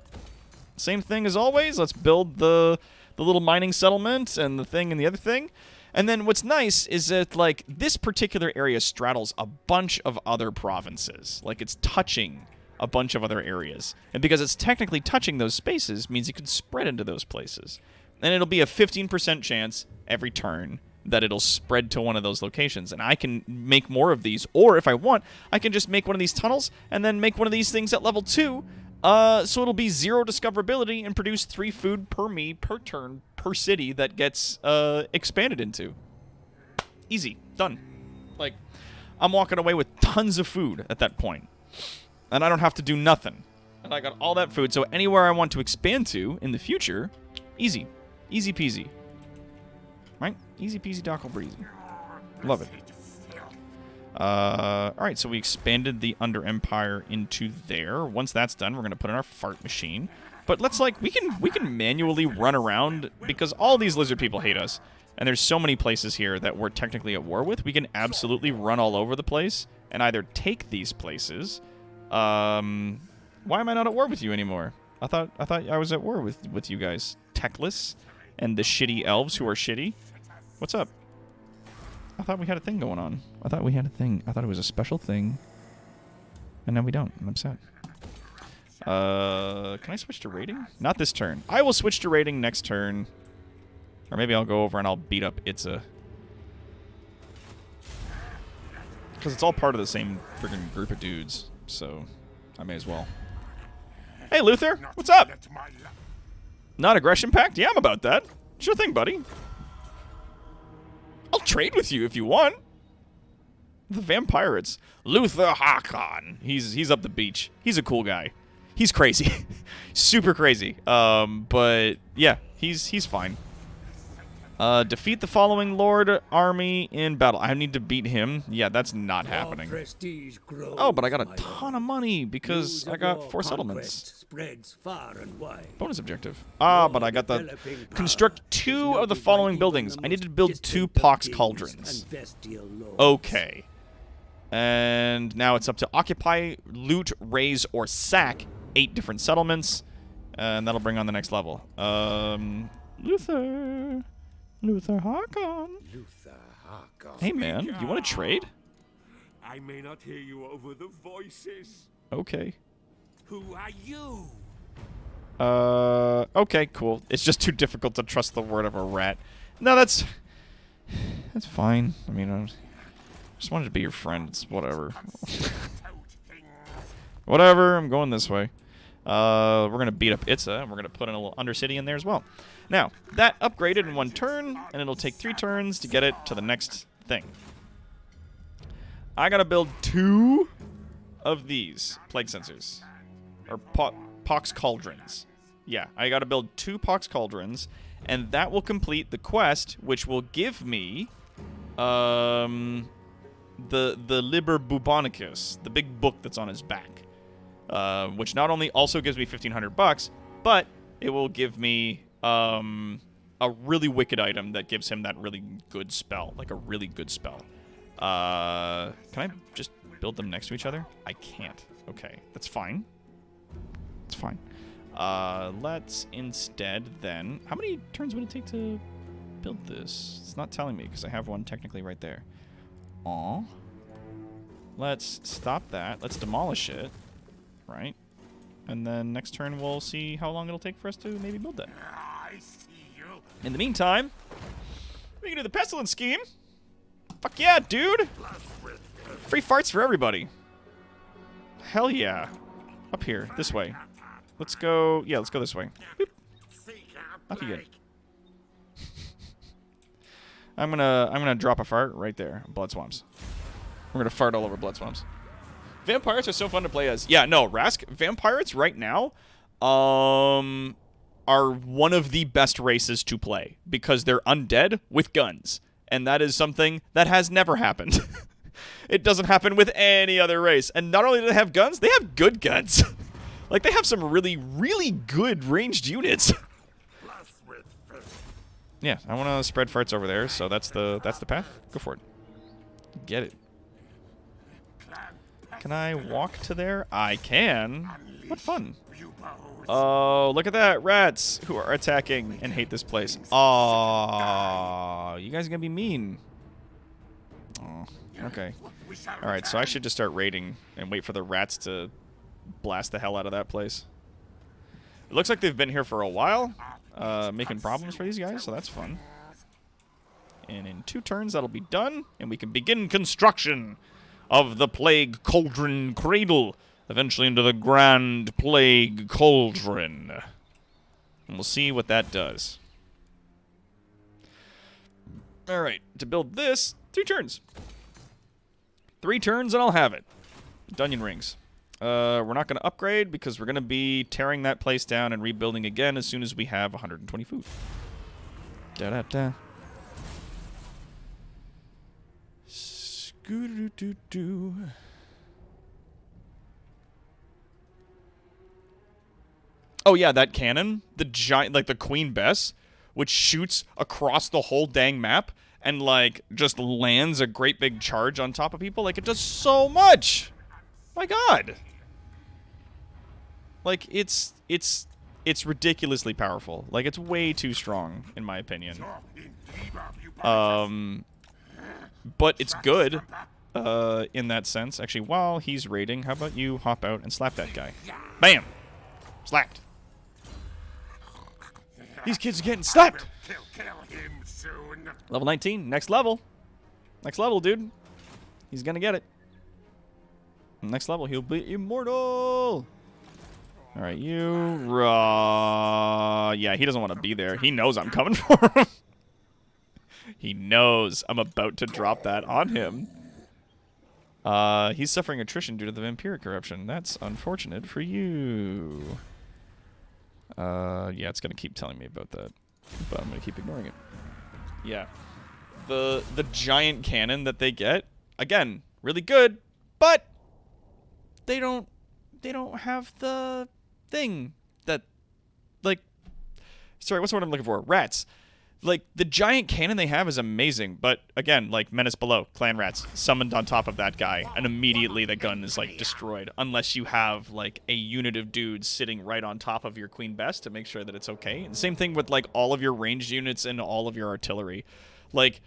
same thing as always. Let's build the little mining settlement and the thing and the other thing. And then what's nice is that, like, this particular area straddles a bunch of other provinces. Like, it's touching a bunch of other areas. And because it's technically touching those spaces means you can spread into those places. And it'll be a 15% chance every turn that it'll spread to one of those locations. And I can make more of these. Or if I want, I can just make one of these tunnels and then make one of these things at level 2. So it'll be 0 discoverability and produce 3 food per me per turn per city that gets expanded into. Easy. Done. Like, I'm walking away with tons of food at that point. And I don't have to do nothing. And I got all that food, so anywhere I want to expand to in the future, easy. Easy peasy. Right? Easy peasy dockle breezy. Love it. Alright, so we expanded the Under Empire into there. Once that's done, we're going to put in our fart machine. But let's, like, we can manually run around, because all these lizard people hate us. And there's so many places here that we're technically at war with. We can absolutely run all over the place and either take these places. Why am I not at war with you anymore? I thought I was at war with you guys. Techless and the shitty elves who are shitty. What's up? I thought we had a thing going on. I thought we had a thing. I thought it was a special thing. And now we don't. I'm upset. Can I switch to raiding? Not this turn. I will switch to raiding next turn. Or maybe I'll go over and I'll beat up Itza. Because it's all part of the same friggin' group of dudes. So, I may as well. Hey, Luther. What's up? Not aggression pact? Yeah, I'm about that. Sure thing, buddy. I'll trade with you if you want. The Vampirates. Luther Hakon. He's up the beach. He's a cool guy. He's crazy. Super crazy. But yeah, he's fine. Defeat the following Lord army in battle. I need to beat him. Yeah, that's not happening. Oh, but I got a ton of money because I got 4 settlements. Spreads far and wide. Bonus objective. But I got the construct 2 of the following buildings. I need to build 2 pox cauldrons. Okay. And now it's up to occupy, loot, raise, or sack 8 different settlements. And that'll bring on the next level. Luther Hakon. Hey, man. You want to trade? I may not hear you over the voices. Okay. Who are you? Okay, cool. It's just too difficult to trust the word of a rat. No, that's fine. I mean, I just wanted to be your friend. It's whatever. Whatever, I'm going this way. We're going to beat up Itza, and we're going to put in a little Undercity in there as well. Now, that upgraded in 1 turn, and it'll take 3 turns to get it to the next thing. I got to build 2 of these plague sensors. Or pox cauldrons. Yeah, I got to build 2 pox cauldrons, and that will complete the quest, which will give me the Liber Bubonicus, the big book that's on his back. Which not only also gives me $1,500, but it will give me a really wicked item that gives him that really good spell, like a really good spell. Can I just build them next to each other? I can't. Okay, that's fine. It's fine. Let's instead then... How many turns would it take to build this? It's not telling me because I have one technically right there. Aw. Let's stop that. Let's demolish it. Right? And then next turn we'll see how long it'll take for us to maybe build that. I see you. In the meantime, we can do the pestilence scheme. Fuck yeah, dude! Free farts for everybody. Hell yeah. Up here, this way. Let's go. Yeah, let's go this way. Boop. Off you get. I'm gonna drop a fart right there. Blood swamps. We're gonna fart all over blood swamps. Vampires are so fun to play as. Yeah, no, Rask, Vampires right now are one of the best races to play because they're undead with guns. And that is something that has never happened. It doesn't happen with any other race. And not only do they have guns, they have good guns. Like, they have some really, really good ranged units. Yeah, I want to spread farts over there, so that's the path. Go for it. Get it. Can I walk to there? I can. What fun. Oh, look at that. Rats who are attacking and hate this place. Oh, you guys are going to be mean. Oh, okay. All right, so I should just start raiding and wait for the rats to blast the hell out of that place. It looks like they've been here for a while, making problems for these guys, so that's fun. And in 2 turns, that'll be done, and we can begin construction of the Plague Cauldron Cradle, eventually into the Grand Plague Cauldron. And we'll see what that does. Alright, to build this, 3 turns. 3 turns and I'll have it. Dungeon rings. We're not going to upgrade because we're going to be tearing that place down and rebuilding again as soon as we have 120 food. Da-da-da. Scoo-doo-doo-doo. Oh yeah, that cannon, the giant, like the Queen Bess, which shoots across the whole dang map and like just lands a great big charge on top of people. Like it does so much. My God. Like it's ridiculously powerful. Like it's way too strong in my opinion. But it's good in that sense. Actually, while he's raiding, how about you hop out and slap that guy? Bam! Slapped. These kids are getting slapped. Level 19, next level. Next level, dude. He's gonna get it. Next level, he'll be immortal. All right, you. Yeah, he doesn't want to be there. He knows I'm coming for him. He knows I'm about to drop that on him. He's suffering attrition due to the vampiric corruption. That's unfortunate for you. Yeah, it's gonna keep telling me about that, but I'm gonna keep ignoring it. Yeah, the giant cannon that they get, again, really good, but they don't have the thing that, like, sorry, what's the word I'm looking for? Rats. Like, the giant cannon they have is amazing, but again, like, Menace Below, Clan Rats, summoned on top of that guy, and immediately the gun is, like, destroyed, unless you have, like, a unit of dudes sitting right on top of your Queen Bess to make sure that it's okay. And same thing with, like, all of your ranged units and all of your artillery. Like,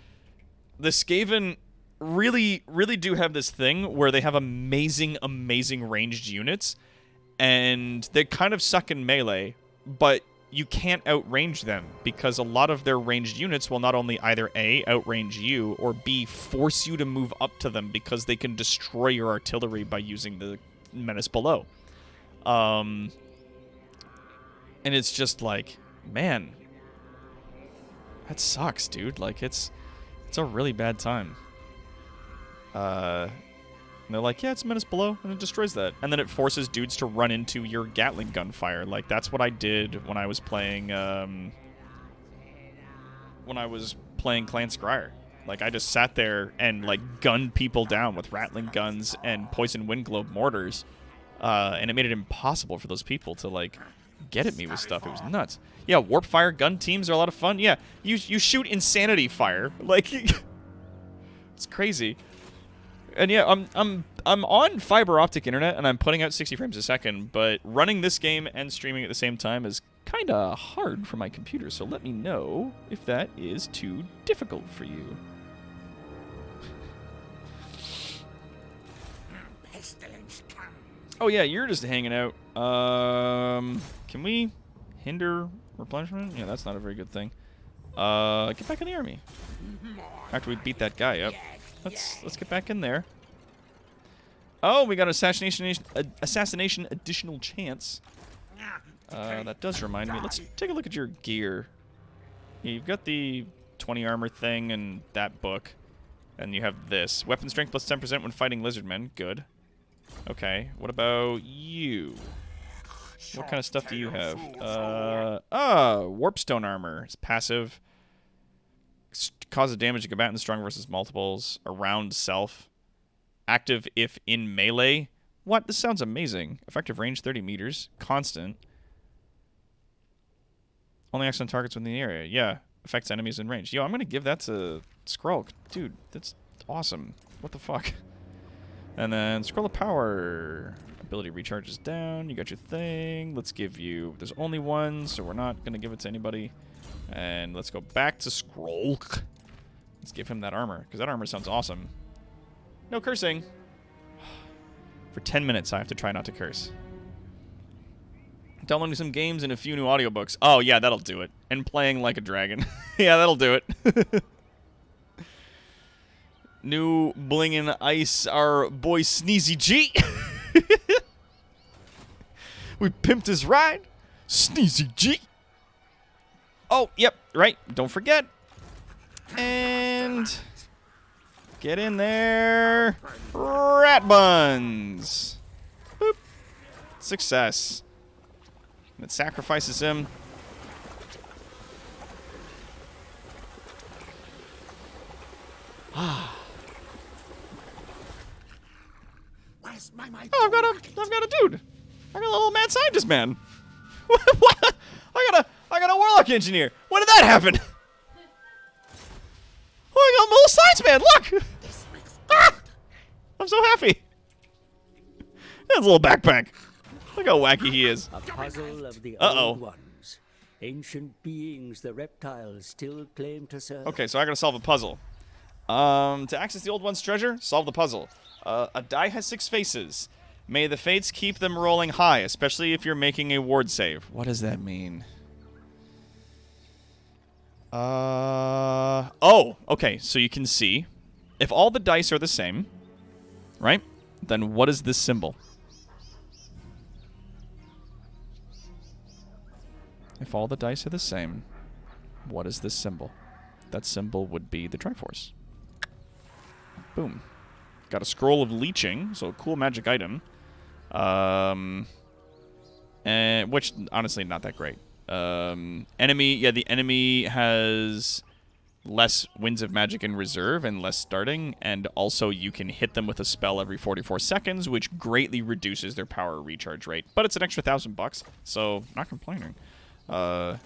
the Skaven really, really do have this thing where they have amazing, amazing ranged units, and they kind of suck in melee, but you can't outrange them because a lot of their ranged units will not only either A, outrange you, or B, force you to move up to them because they can destroy your artillery by using the Menace Below. And it's just like, man, that sucks, dude. Like, it's a really bad time. And they're like, yeah, it's Menace Below, and it destroys that. And then it forces dudes to run into your Gatling gun fire. Like, that's what I did when I was playing, Clan Scryer. Like, I just sat there and, like, gunned people down with rattling guns and poison wind globe mortars. And it made it impossible for those people to, like, get at me with stuff. It was nuts. Yeah, warp fire gun teams are a lot of fun. Yeah, you shoot insanity fire. Like, it's crazy. And yeah, I'm on fiber optic internet and I'm putting out 60 frames a second, but running this game and streaming at the same time is kind of hard for my computer. So let me know if that is too difficult for you. Oh yeah, you're just hanging out. Can we hinder replenishment? Yeah, that's not a very good thing. Get back in the army. After we beat that guy up. Let's get back in there. Oh, we got assassination additional chance. That does remind me. Let's take a look at your gear. Yeah, you've got the 20 armor thing and that book. And you have this. Weapon strength plus 10% when fighting lizardmen. Good. Okay, what about you? What kind of stuff do you have? Warpstone armor. It's passive. Causes damage to combatants strong versus multiples. Around self. Active if in melee. What? This sounds amazing. Effective range 30 meters. Constant. Only acts on targets within the area. Yeah. Affects enemies in range. Yo, I'm going to give that to Skrull. Dude, that's awesome. What the fuck? And then Scroll of Power. Ability recharges down. You got your thing. Let's give you... There's only one, so we're not going to give it to anybody. And let's go back to Scroll. Let's give him that armor, because that armor sounds awesome. No cursing. For 10 minutes, I have to try not to curse. Downloading some games and a few new audiobooks. Oh, yeah, that'll do it. And playing like a dragon. Yeah, that'll do it. New Bling and Ice, our boy Sneezy G. We pimped his ride. Sneezy G. Oh, yep, right. Don't forget. And Get in there. Rat buns. Boop. Success. It sacrifices him. Where's my Oh, I've got a dude. I got a little mad scientist man. What? I got a warlock engineer. When did that happen? Oh, I got a little science man. Look. Ah! I'm so happy. That's a little backpack. Look how wacky he is. A puzzle of the Uh-oh. old ones. Ancient beings the reptiles still claim to serve. Okay, so I gotta solve a puzzle. To access the old one's treasure, solve the puzzle. A die has 6 faces. May the fates keep them rolling high, especially if you're making a ward save. What does that mean? Oh, okay, so you can see. If all the dice are the same, right? Then what is this symbol? If all the dice are the same, what is this symbol? That symbol would be the Triforce. Boom. Got a scroll of leeching, so a cool magic item. And which honestly not that great. Enemy, yeah, the enemy has less winds of magic in reserve and less starting, and also you can hit them with a spell every 44 seconds, which greatly reduces their power recharge rate. But it's an extra $1,000, so not complaining. And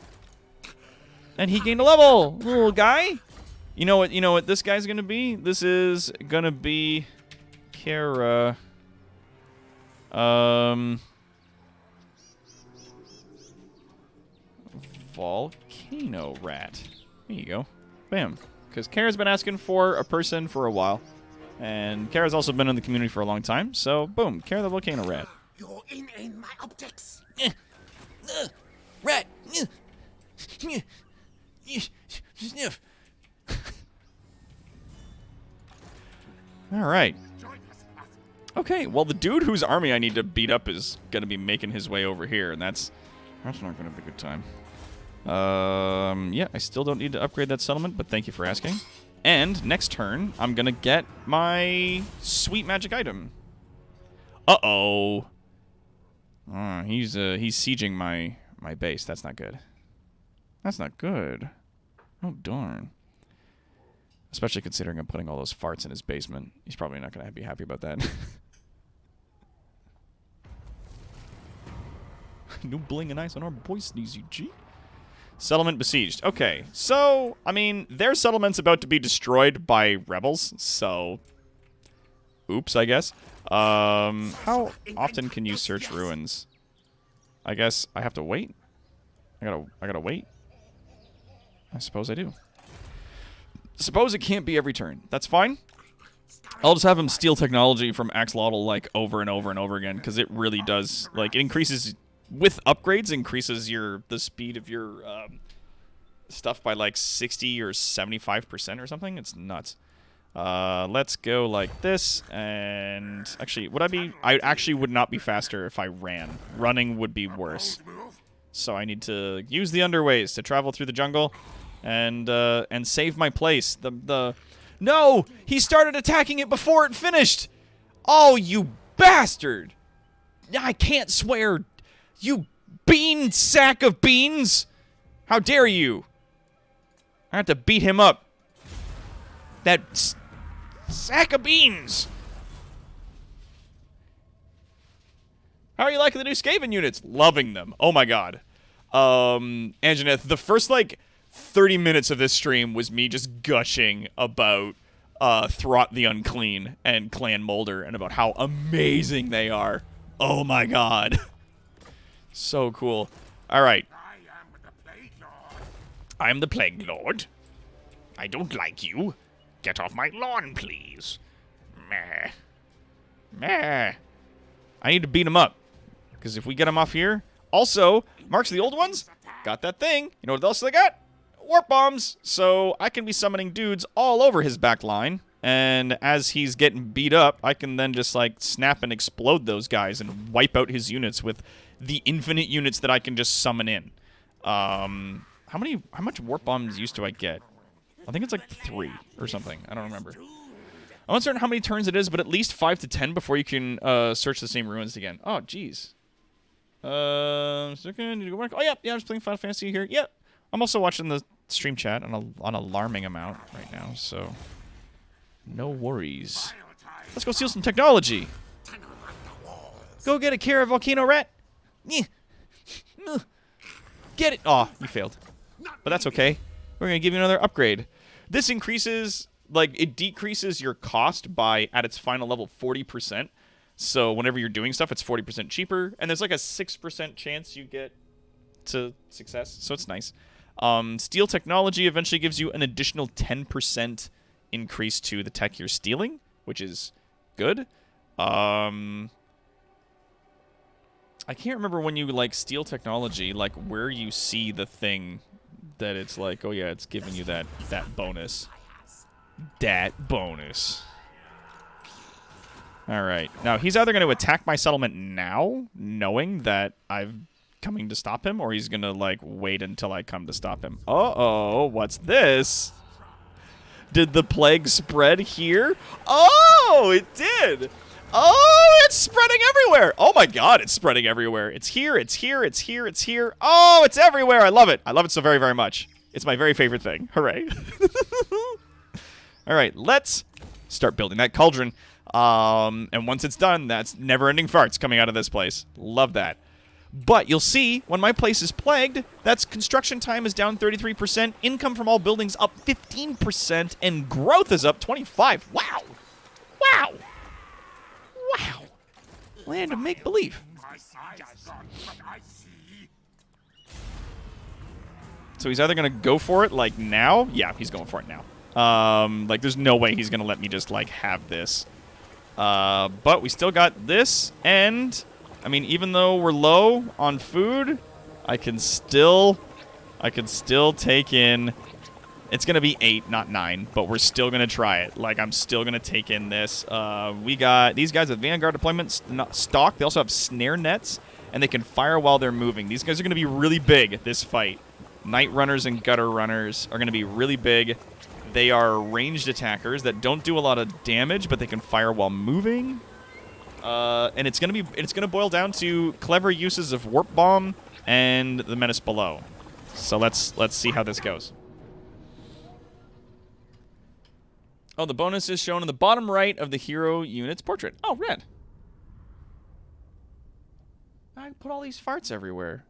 he gained a level, little guy. You know what this guy's gonna be? This is gonna be Kara. Volcano rat. There you go. Bam. Because Kara's been asking for a person for a while. And Kara's also been in the community for a long time. So, boom. Kara the volcano rat. You're in my optics. Rat. Sniff. All right. Okay, well, the dude whose army I need to beat up is going to be making his way over here, and that's not going to be a good time. Yeah, I still don't need to upgrade that settlement, but thank you for asking. And next turn, I'm going to get my sweet magic item. Uh-oh. He's sieging my base. That's not good. That's not good. Oh, darn. Especially considering I'm putting all those farts in his basement. He's probably not going to be happy about that. No bling and ice on our boy Sneezy G. Settlement besieged. Okay, so, I mean, their settlement's about to be destroyed by rebels, so... Oops, I guess. How often can you search ruins? I guess I have to wait? I gotta wait? I suppose I do. Suppose it can't be every turn. That's fine. I'll just have him steal technology from Axolotl, like, over and over and over again, because it really does, like, it increases... With upgrades, increases the speed of your stuff by like 60 or 75% or something. It's nuts. Let's go like this, and actually, I actually would not be faster if I ran. Running would be worse. So I need to use the underways to travel through the jungle, and save my place. No, he started attacking it before it finished. Oh, you bastard! I can't swear. You bean sack of beans! How dare you? I have to beat him up. That sack of beans! How are you liking the new Skaven units? Loving them. Oh my god. Anjaneth, the first, like, 30 minutes of this stream was me just gushing about Throt the Unclean and Clan Molder and about how amazing they are. Oh my god. So cool. Alright. I am the Plague Lord. I don't like you. Get off my lawn, please. Meh. Meh. I need to beat him up. Because if we get him off here... Also, Marks of the Old Ones got that thing. You know what else they got? Warp bombs. So I can be summoning dudes all over his back line. And as he's getting beat up, I can then just, like, snap and explode those guys and wipe out his units with... the infinite units that I can just summon in. How much warp bombs use do I get? I think it's like 3 or something. I don't remember. I'm uncertain how many turns it is, but at least 5 to 10 before you can search the same ruins again. Oh, jeez. Second, did you go back? Oh, yeah, I'm just playing Final Fantasy here. Yep. I'm also watching the stream chat on an alarming amount right now, so no worries. Let's go steal some technology. Go get a Kara Volcano Rat. Get it. Oh, you failed. But that's okay. We're going to give you another upgrade. This increases, like, it decreases your cost by, at its final level, 40%. So whenever you're doing stuff, it's 40% cheaper. And there's like a 6% chance you get to success. So it's nice. Steal technology eventually gives you an additional 10% increase to the tech you're stealing, which is good. I can't remember when you, like, steal technology, like, where you see the thing that it's like, oh, yeah, it's giving you that bonus. Dat bonus. All right. Now, he's either going to attack my settlement now, knowing that I'm coming to stop him, or he's going to, like, wait until I come to stop him. Uh-oh, what's this? Did the plague spread here? Oh, it did! Oh, it's spreading everywhere! Oh my god, it's spreading everywhere. It's here, it's here, it's here, it's here. Oh, it's everywhere! I love it. I love it so very, very much. It's my very favorite thing. Hooray. Alright, let's start building that cauldron. And once it's done, that's never-ending farts coming out of this place. Love that. But you'll see, when my place is plagued, that's construction time is down 33%, income from all buildings up 15%, and growth is up 25%. Wow! Wow! Wow! Land of make-believe. So he's either going to go for it, like, now? Yeah, he's going for it now. Like, there's no way he's going to let me just, like, have this. But we still got this, and, I mean, even though we're low on food, I can still take in... It's going to be 8, not 9, but we're still going to try it. Like, I'm still going to take in this. We got these guys with Vanguard deployment stock. They also have snare nets, and they can fire while they're moving. These guys are going to be really big, this fight. Night Runners and Gutter Runners are going to be really big. They are ranged attackers that don't do a lot of damage, but they can fire while moving. And it's going to boil down to clever uses of Warp Bomb and the Menace Below. So let's see how this goes. Oh, the bonus is shown in the bottom right of the hero unit's portrait. Oh, red. I put all these farts everywhere.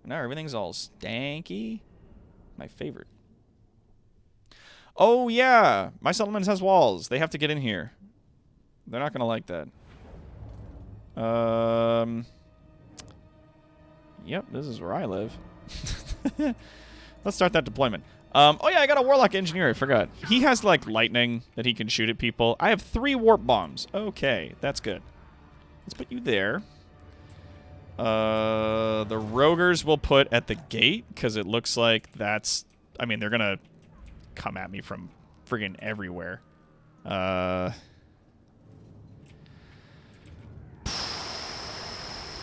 Now everything's all stanky. My favorite. Oh, yeah. My settlement has walls. They have to get in here. They're not going to like that. Yep, this is where I live. Let's start that deployment. Oh, yeah, I got a Warlock Engineer. I forgot. He has, like, lightning that he can shoot at people. I have 3 Warp Bombs. Okay, that's good. Let's put you there. The Rogers will put at the gate, because it looks like that's... I mean, they're going to come at me from friggin' everywhere.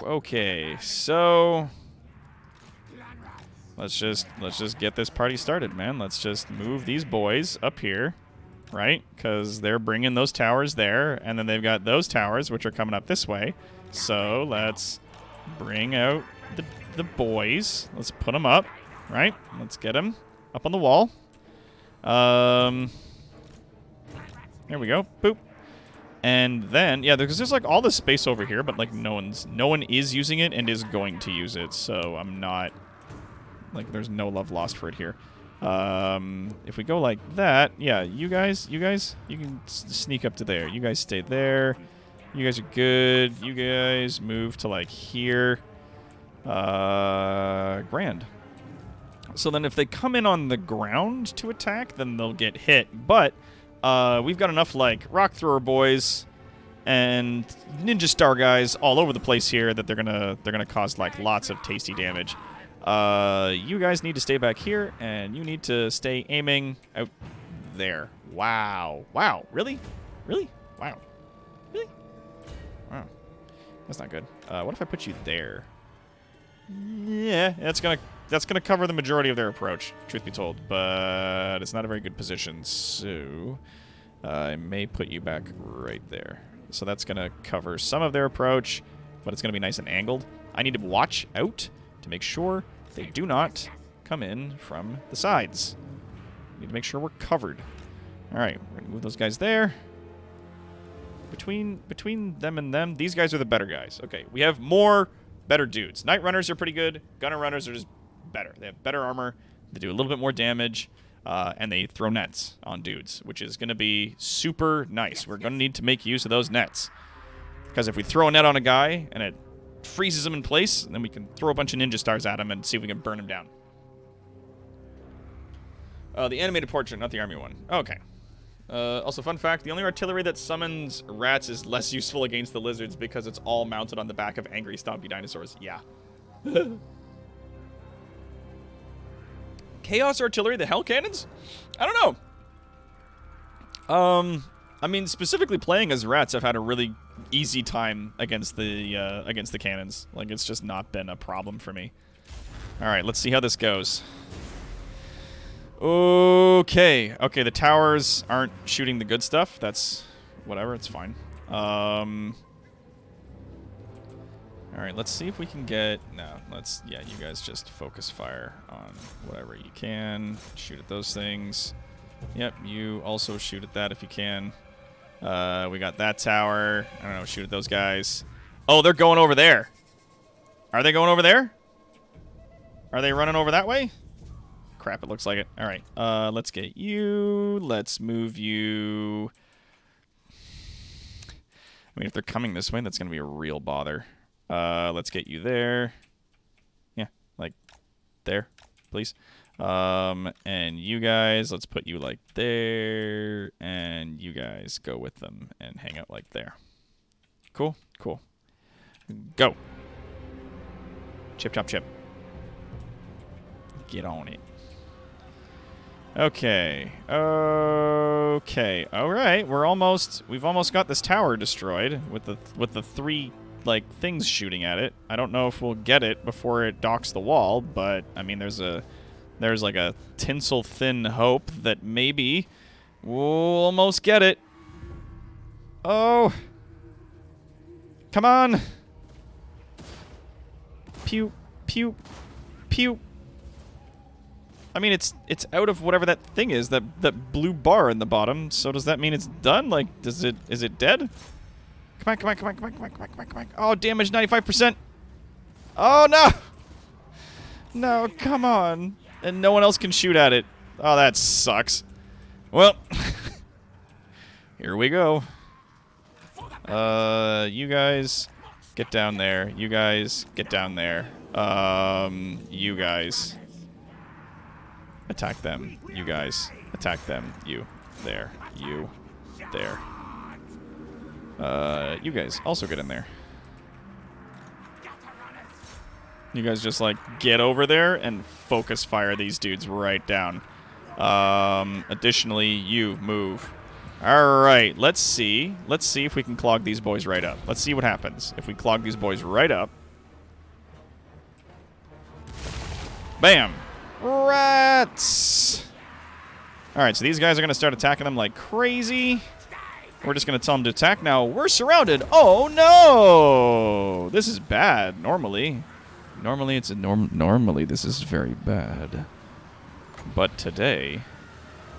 Okay, so... Let's just get this party started, man. Let's just move these boys up here, right? Because they're bringing those towers there, and then they've got those towers, which are coming up this way. So let's bring out the boys. Let's put them up, right? Let's get them up on the wall. There we go. Boop. And then, yeah, because there's like all this space over here, but like no one is using it and is going to use it. So I'm not... Like, there's no love lost for it here. If we go like that, yeah, you guys, you can sneak up to there. You guys stay there. You guys are good. You guys move to, like, here. Grand. So then if they come in on the ground to attack, then they'll get hit. But we've got enough, like, rock thrower boys and ninja star guys all over the place here that they're gonna cause, like, lots of tasty damage. You guys need to stay back here, and you need to stay aiming out there. Wow. Wow. Really? Really? Wow. Really? Wow. That's not good. What if I put you there? Yeah, that's gonna cover the majority of their approach, truth be told, but it's not a very good position, so I may put you back right there. So that's going to cover some of their approach, but it's going to be nice and angled. I need to watch out to make sure they do not come in from the sides. Need to make sure we're covered. All right, we're going to move those guys there. Between them and them, these guys are the better guys. Okay, we have more better dudes. Night Runners are pretty good. Gunner Runners are just better. They have better armor. They do a little bit more damage. And they throw nets on dudes, which is going to be super nice. We're going to need to make use of those nets. Because if we throw a net on a guy and it freezes him in place, then we can throw a bunch of ninja stars at him and see if we can burn him down. The animated portrait, not the army one. Okay. Also, fun fact, the only artillery that summons rats is less useful against the lizards because it's all mounted on the back of angry stompy dinosaurs. Yeah. Chaos artillery, the hell cannons? I don't know. I mean, specifically playing as rats, I've had a really easy time against the cannons. Like, it's just not been a problem for me. All right, let's see how this goes. Okay, the towers aren't shooting the good stuff. That's whatever. It's fine. All right, let's see if we can get... No, yeah, you guys just focus fire on whatever you can. Shoot at those things. Yep, you also shoot at that if you can. We got that tower. I don't know, shoot at those guys. Oh, they're going over there. Are they going over there? Are they running over that way? Crap, it looks like it. All right, let's get you. Let's move you. I mean, if they're coming this way, that's going to be a real bother. Let's get you there. Yeah, like there, please. And you guys, let's put you like there, and you guys go with them and hang out like there. Cool, cool. Go. Chip, chop, chip. Get on it. Okay. Okay. All right. We've almost got this tower destroyed with the three like things shooting at it. I don't know if we'll get it before it docks the wall, but I mean there's like a tinsel thin hope that maybe we'll almost get it. Oh. Come on. Pew pew pew. I mean, it's out of whatever that thing is, that blue bar in the bottom. So does that mean it's done? Like, is it dead? Come on, come on, come on, come on, come on, come on, come on, come on. Oh, damage 95%. Oh, no. No, come on. And no one else can shoot at it. Oh, that sucks. Well, here we go. You guys get down there. You guys get down there. You guys attack them. You guys attack them. You there. You there. You guys also get in there. You guys just like get over there and focus fire these dudes right down. Additionally, you move. All right, let's see if we can clog these boys right up. Let's see what happens if we clog these boys right up. Bam! Rats! All right, so these guys are going to start attacking them like crazy. We're just going to tell them to attack. Now, we're surrounded. Oh, no! This is bad, normally. Normally, normally, this is very bad. But today,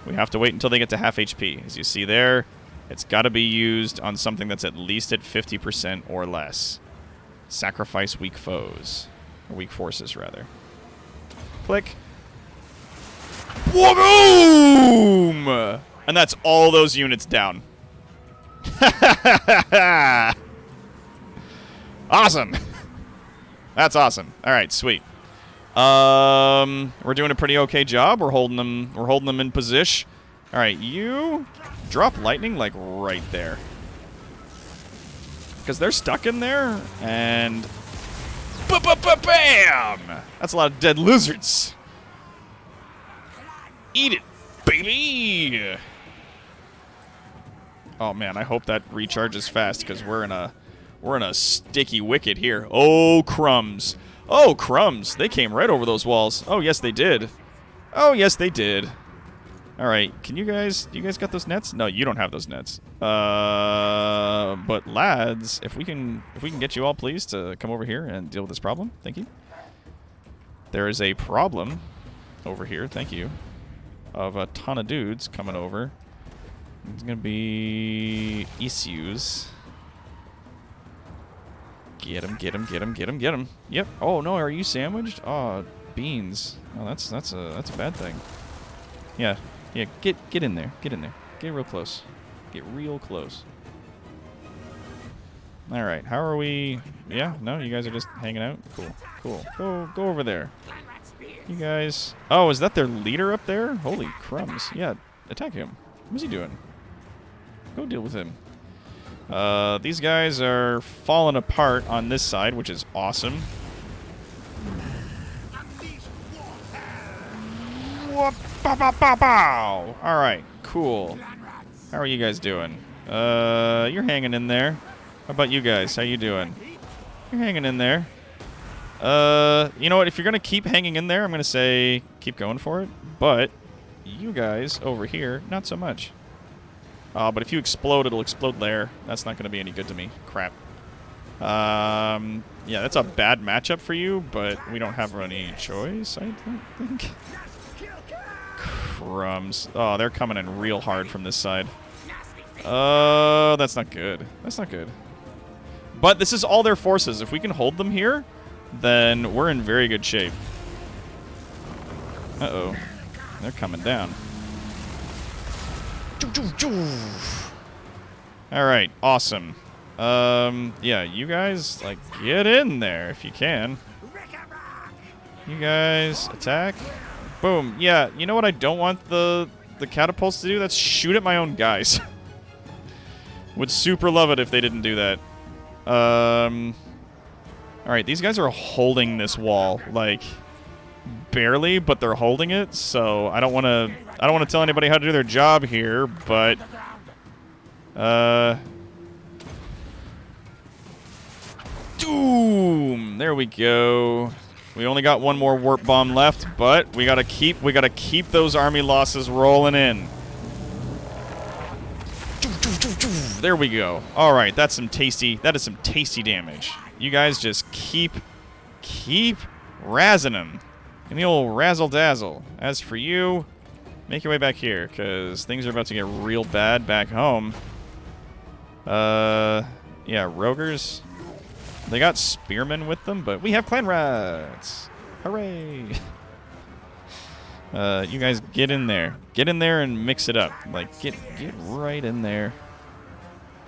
we have to wait until they get to half HP. As you see there, it's got to be used on something that's at least at 50% or less. Sacrifice weak foes. Or weak forces, rather. Click. Boom! And that's all those units down. Awesome. That's awesome. All right, sweet. We're doing a pretty okay job. We're holding them in position. All right, you drop lightning like right there. Cuz they're stuck in there and bam! That's a lot of dead lizards. Eat it, baby. Oh man, I hope that recharges fast cuz we're in a sticky wicket here. Oh, crumbs. Oh, crumbs. They came right over those walls. Oh, yes, they did. Oh, yes, they did. All right, can you guys? Do you guys got those nets? No, you don't have those nets. But lads, if we can get you all, please, to come over here and deal with this problem. Thank you. There is a problem over here. Thank you. Of a ton of dudes coming over. It's gonna be issues. Get him! Get him! Get him! Get him! Get him! Yep. Oh no, are you sandwiched? Oh, beans. Oh, that's a bad thing. Yeah. Yeah, get in there. Get in there. Get real close. Get real close. All right, how are we? Yeah, no, you guys are just hanging out. Cool. Go over there. You guys. Oh, is that their leader up there? Holy crumbs! Yeah, attack him. What's he doing? Go deal with him. These guys are falling apart on this side, which is awesome. Alright, cool. How are you guys doing? You're hanging in there. How about you guys? How you doing? You're hanging in there. You know what? If you're gonna keep hanging in there, I'm gonna say keep going for it. But you guys over here, not so much. But if you explode, it'll explode there. That's not gonna be any good to me. Crap. Yeah, that's a bad matchup for you, but we don't have any choice, I don't think. Crumbs. Oh, they're coming in real hard from this side. That's not good. That's not good. But this is all their forces. If we can hold them here, then we're in very good shape. Uh-oh. They're coming down. Alright, awesome. Yeah, you guys, like, get in there if you can. You guys, attack. Boom. Yeah, you know what I don't want the catapults to do? That's shoot at my own guys. Would super love it if they didn't do that. Alright, these guys are holding this wall, like, barely, but they're holding it, so I don't want to tell anybody how to do their job here, but doom! There we go. We only got one more warp bomb left, but we gotta keep those army losses rolling in. There we go. All right, that is some tasty damage. You guys just keep razzing them. Give me the old razzle dazzle. As for you, make your way back here, because things are about to get real bad back home. Yeah, Rogers. They got spearmen with them, but we have clan rats. Hooray! You guys get in there. Get in there and mix it up. Like, get right in there.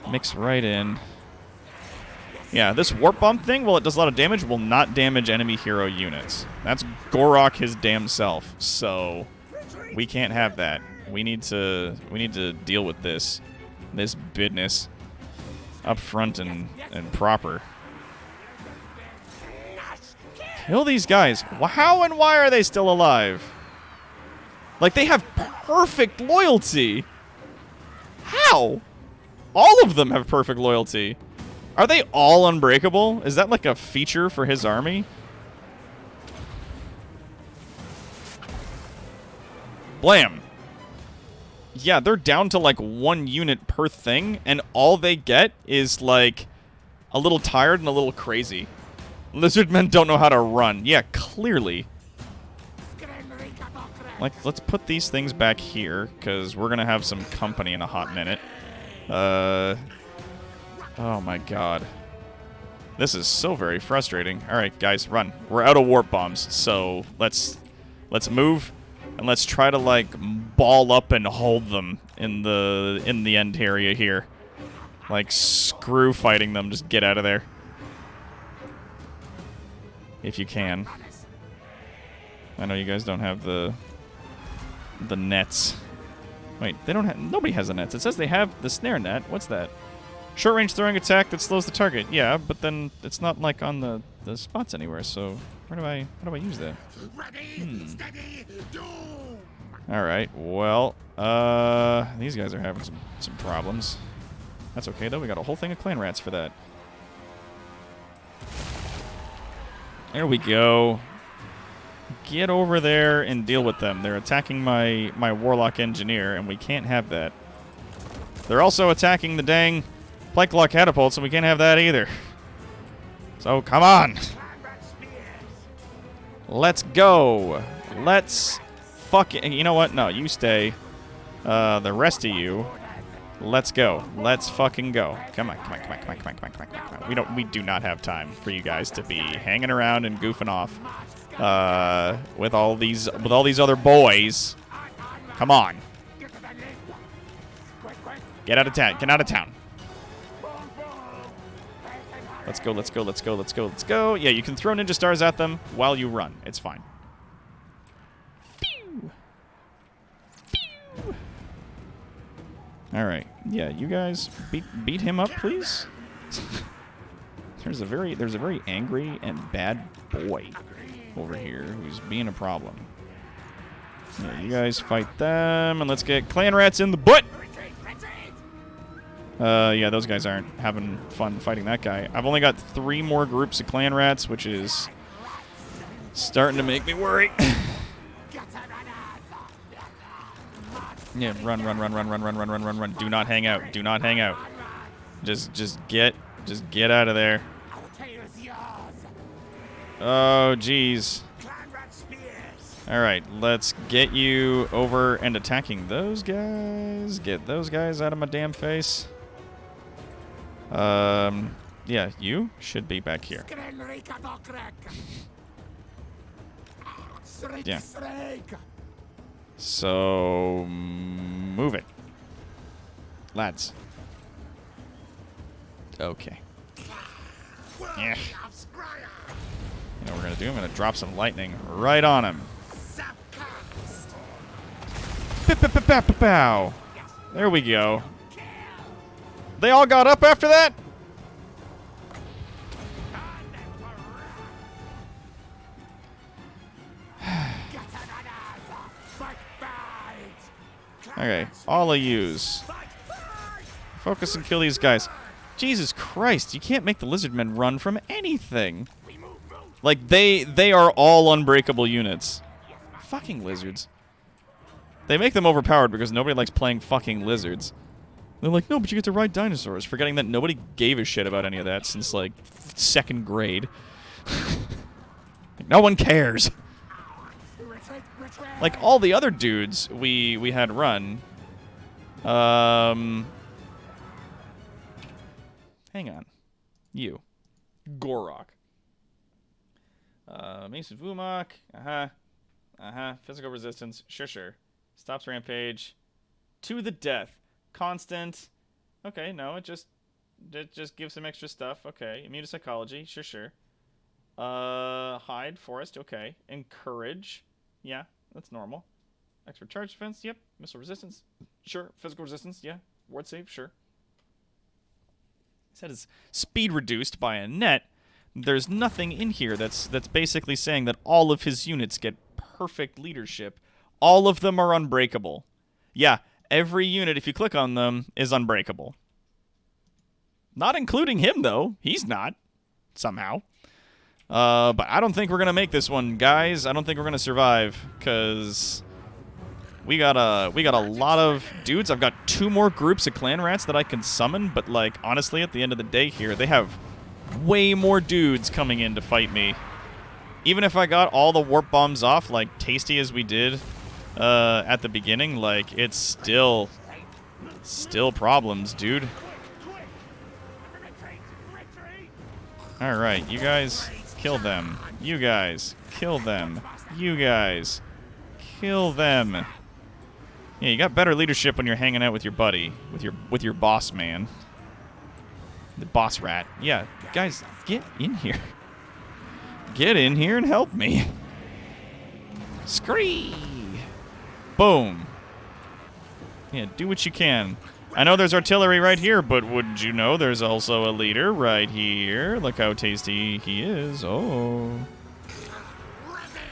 Mix right in. Yeah, this warp bomb thing, while it does a lot of damage, will not damage enemy hero units. That's Gorok his damn self. So we can't have that. We need to deal with this business up front and proper. Kill these guys. How and why are they still alive? Like, they have perfect loyalty. How? All of them have perfect loyalty. Are they all unbreakable? Is that like a feature for his army? Blam. Yeah, they're down to like 1 unit per thing, and all they get is like a little tired and a little crazy. Lizardmen don't know how to run. Yeah, clearly. Like, let's put these things back here, because we're going to have some company in a hot minute. Oh my god. This is so very frustrating. Alright, guys, run. We're out of warp bombs, so let's move, and let's try to, like, ball up and hold them in the end area here. Like, screw fighting them. Just get out of there. If you can. I know you guys don't have the nets. Wait, they don't have... Nobody has the nets. It says they have the snare net. What's that? Short-range throwing attack that slows the target. Yeah, but then it's not, like, on the spots anywhere, so how do I use that? Alright, well, these guys are having some problems. That's okay, though. We got a whole thing of clan rats for that. There we go. Get over there and deal with them. They're attacking my Warlock Engineer, and we can't have that. They're also attacking the dang Plank Lock Catapults, and we can't have that either. So, come on. Let's go. Let's fucking... You know what? No, you stay. The rest of you, let's go. Let's fucking go. Come on, come on, come on, come on, come on, come on, come on, come on. We do not have time for you guys to be hanging around and goofing off with all these other boys. Come on. Get out of town. Get out of town. Let's go, let's go, let's go, let's go, let's go. Yeah, you can throw ninja stars at them while you run. It's fine. Pew. Pew. All right. Yeah, you guys beat him up, please. There's a very angry and bad boy over here who's being a problem. Yeah, you guys fight them, and let's get clan rats in the butt. Yeah, those guys aren't having fun fighting that guy. I've only got 3 more groups of clan rats, which is starting to make me worry. Yeah, run, run, run, run, run, run, run, run, run, run. Do not hang out. Do not hang out. Just get out of there. Oh, jeez. All right, let's get you over and attacking those guys. Get those guys out of my damn face. Yeah, you should be back here. Yeah. So, move it. Lads. Okay. Yeah. You know what we're going to do? I'm going to drop some lightning right on him. Pow. There we go. They all got up after that? Okay, all of yous. Focus and kill these guys. Jesus Christ, you can't make the lizard men run from anything. Like, they are all unbreakable units. Fucking lizards. They make them overpowered because nobody likes playing fucking lizards. They're like, no, but you get to ride dinosaurs, forgetting that nobody gave a shit about any of that since, like, 2nd grade. Like, no one cares. Like, all the other dudes we had run, hang on. You. Gorok. Mason Vumak. Physical resistance. Sure. Stops rampage. To the death. Constant. Okay, no, it just gives some extra stuff. Okay. Immune to psychology. Sure. Hide. Forest. Okay. Encourage. Yeah, that's normal. Expert charge defense. Yep. Missile resistance. Sure. Physical resistance. Yeah. Ward save. Sure. Said his speed reduced by a net. There's nothing in here that's basically saying that all of his units get perfect leadership. All of them are unbreakable. Yeah, every unit, if you click on them, is unbreakable. Not including him, though. He's not. Somehow. But I don't think we're going to make this one, guys. I don't think we're going to survive, because we got a lot of dudes. I've got 2 more groups of clan rats that I can summon, but, like, honestly, at the end of the day here, they have way more dudes coming in to fight me. Even if I got all the warp bombs off, like, tasty as we did at the beginning, like, it's still problems, dude. Alright, you guys, kill them. You guys, kill them. You guys, kill them. Yeah, you got better leadership when you're hanging out with your buddy, with your boss man. The boss rat. Yeah, guys, get in here. Get in here and help me. Scree! Boom. Yeah, do what you can. I know there's artillery right here, but wouldn't you know there's also a leader right here? Look how tasty he is. Oh.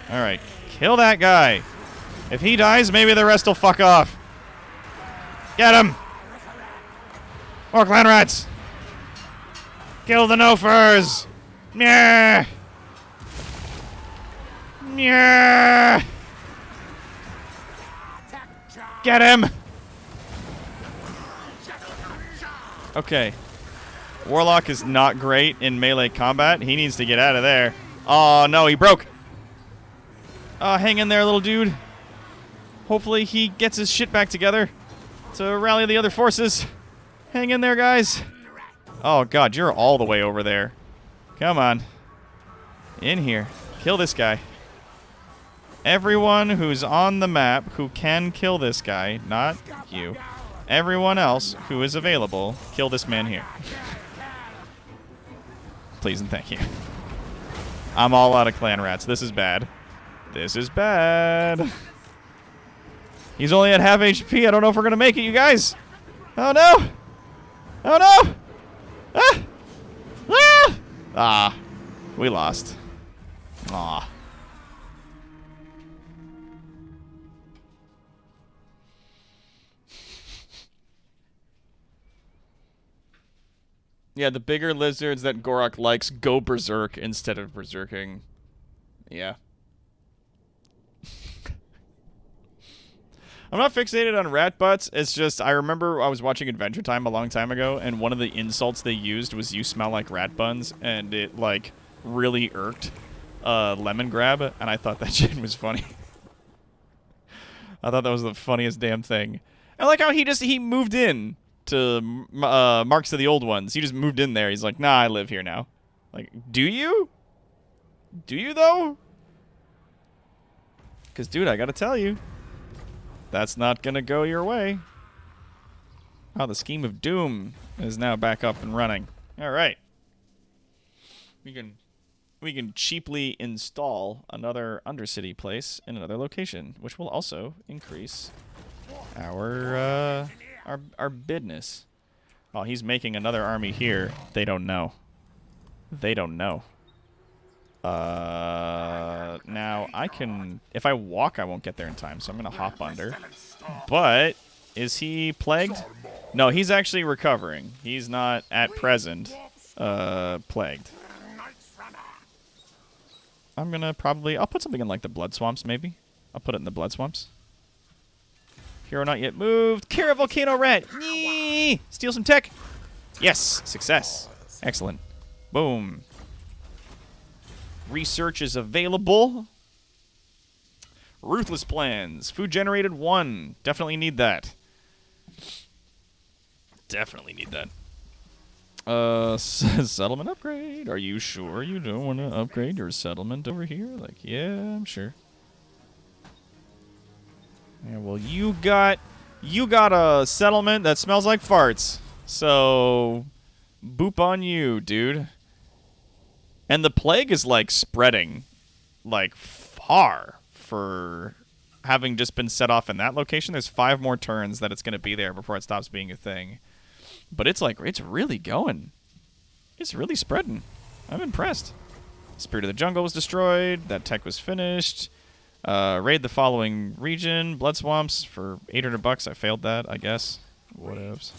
Alright, kill that guy. If he dies, maybe the rest will fuck off. Get him! More clan rats! Kill the no-furs! Yeah! Yeah. Get him! Okay. Warlock is not great in melee combat. He needs to get out of there. Oh, no, he broke. Hang in there, little dude. Hopefully he gets his shit back together to rally the other forces. Hang in there, guys. Oh, God, you're all the way over there. Come on. In here. Kill this guy. Everyone who's on the map who can kill this guy, not you. Everyone else who is available, kill this man here. Please and thank you. I'm all out of clan rats. This is bad. This is bad. He's only at half HP. I don't know if we're going to make it, you guys. Oh, no. Oh, no. Ah. Ah. Ah. We lost. Aw. Yeah, the bigger lizards that Gorok likes go berserk instead of berserking. Yeah. I'm not fixated on rat butts. It's just, I remember I was watching Adventure Time a long time ago, and one of the insults they used was "you smell like rat buns," and it, like, really irked Lemon Grab, and I thought that shit was funny. I thought that was the funniest damn thing. I like how he moved in to Marks of the Old Ones. He just moved in there. He's like, nah, I live here now. Like, do you? Do you, though? Because, dude, I gotta tell you, that's not gonna go your way. Oh, the Scheme of Doom is now back up and running. All right. We can cheaply install another Undercity place in another location, which will also increase our bidness. Oh, he's making another army here. They don't know. They don't know. Now I can, if I walk, I won't get there in time, so I'm gonna hop under. But is he plagued? No, he's actually recovering. He's not at present plagued. I'm gonna probably, I'll put something in like the blood swamps, maybe. I'll put it in the blood swamps. Hero not yet moved. Kira Volcano Rat. Yee! Steal some tech. Yes, success. Excellent. Boom. Research is available. Ruthless plans. Food generated 1. Definitely need that. Definitely need that. Settlement upgrade. Are you sure you don't want to upgrade your settlement over here? Like, yeah, I'm sure. Yeah, well, you got a settlement that smells like farts. So, boop on you, dude. And the plague is, like, spreading, like, far for having just been set off in that location. There's 5 more turns that it's going to be there before it stops being a thing. But it's, like, it's really going. It's really spreading. I'm impressed. Spirit of the Jungle was destroyed. That tech was finished. Raid the following region. Blood Swamps for $800. I failed that, I guess. Whatevs.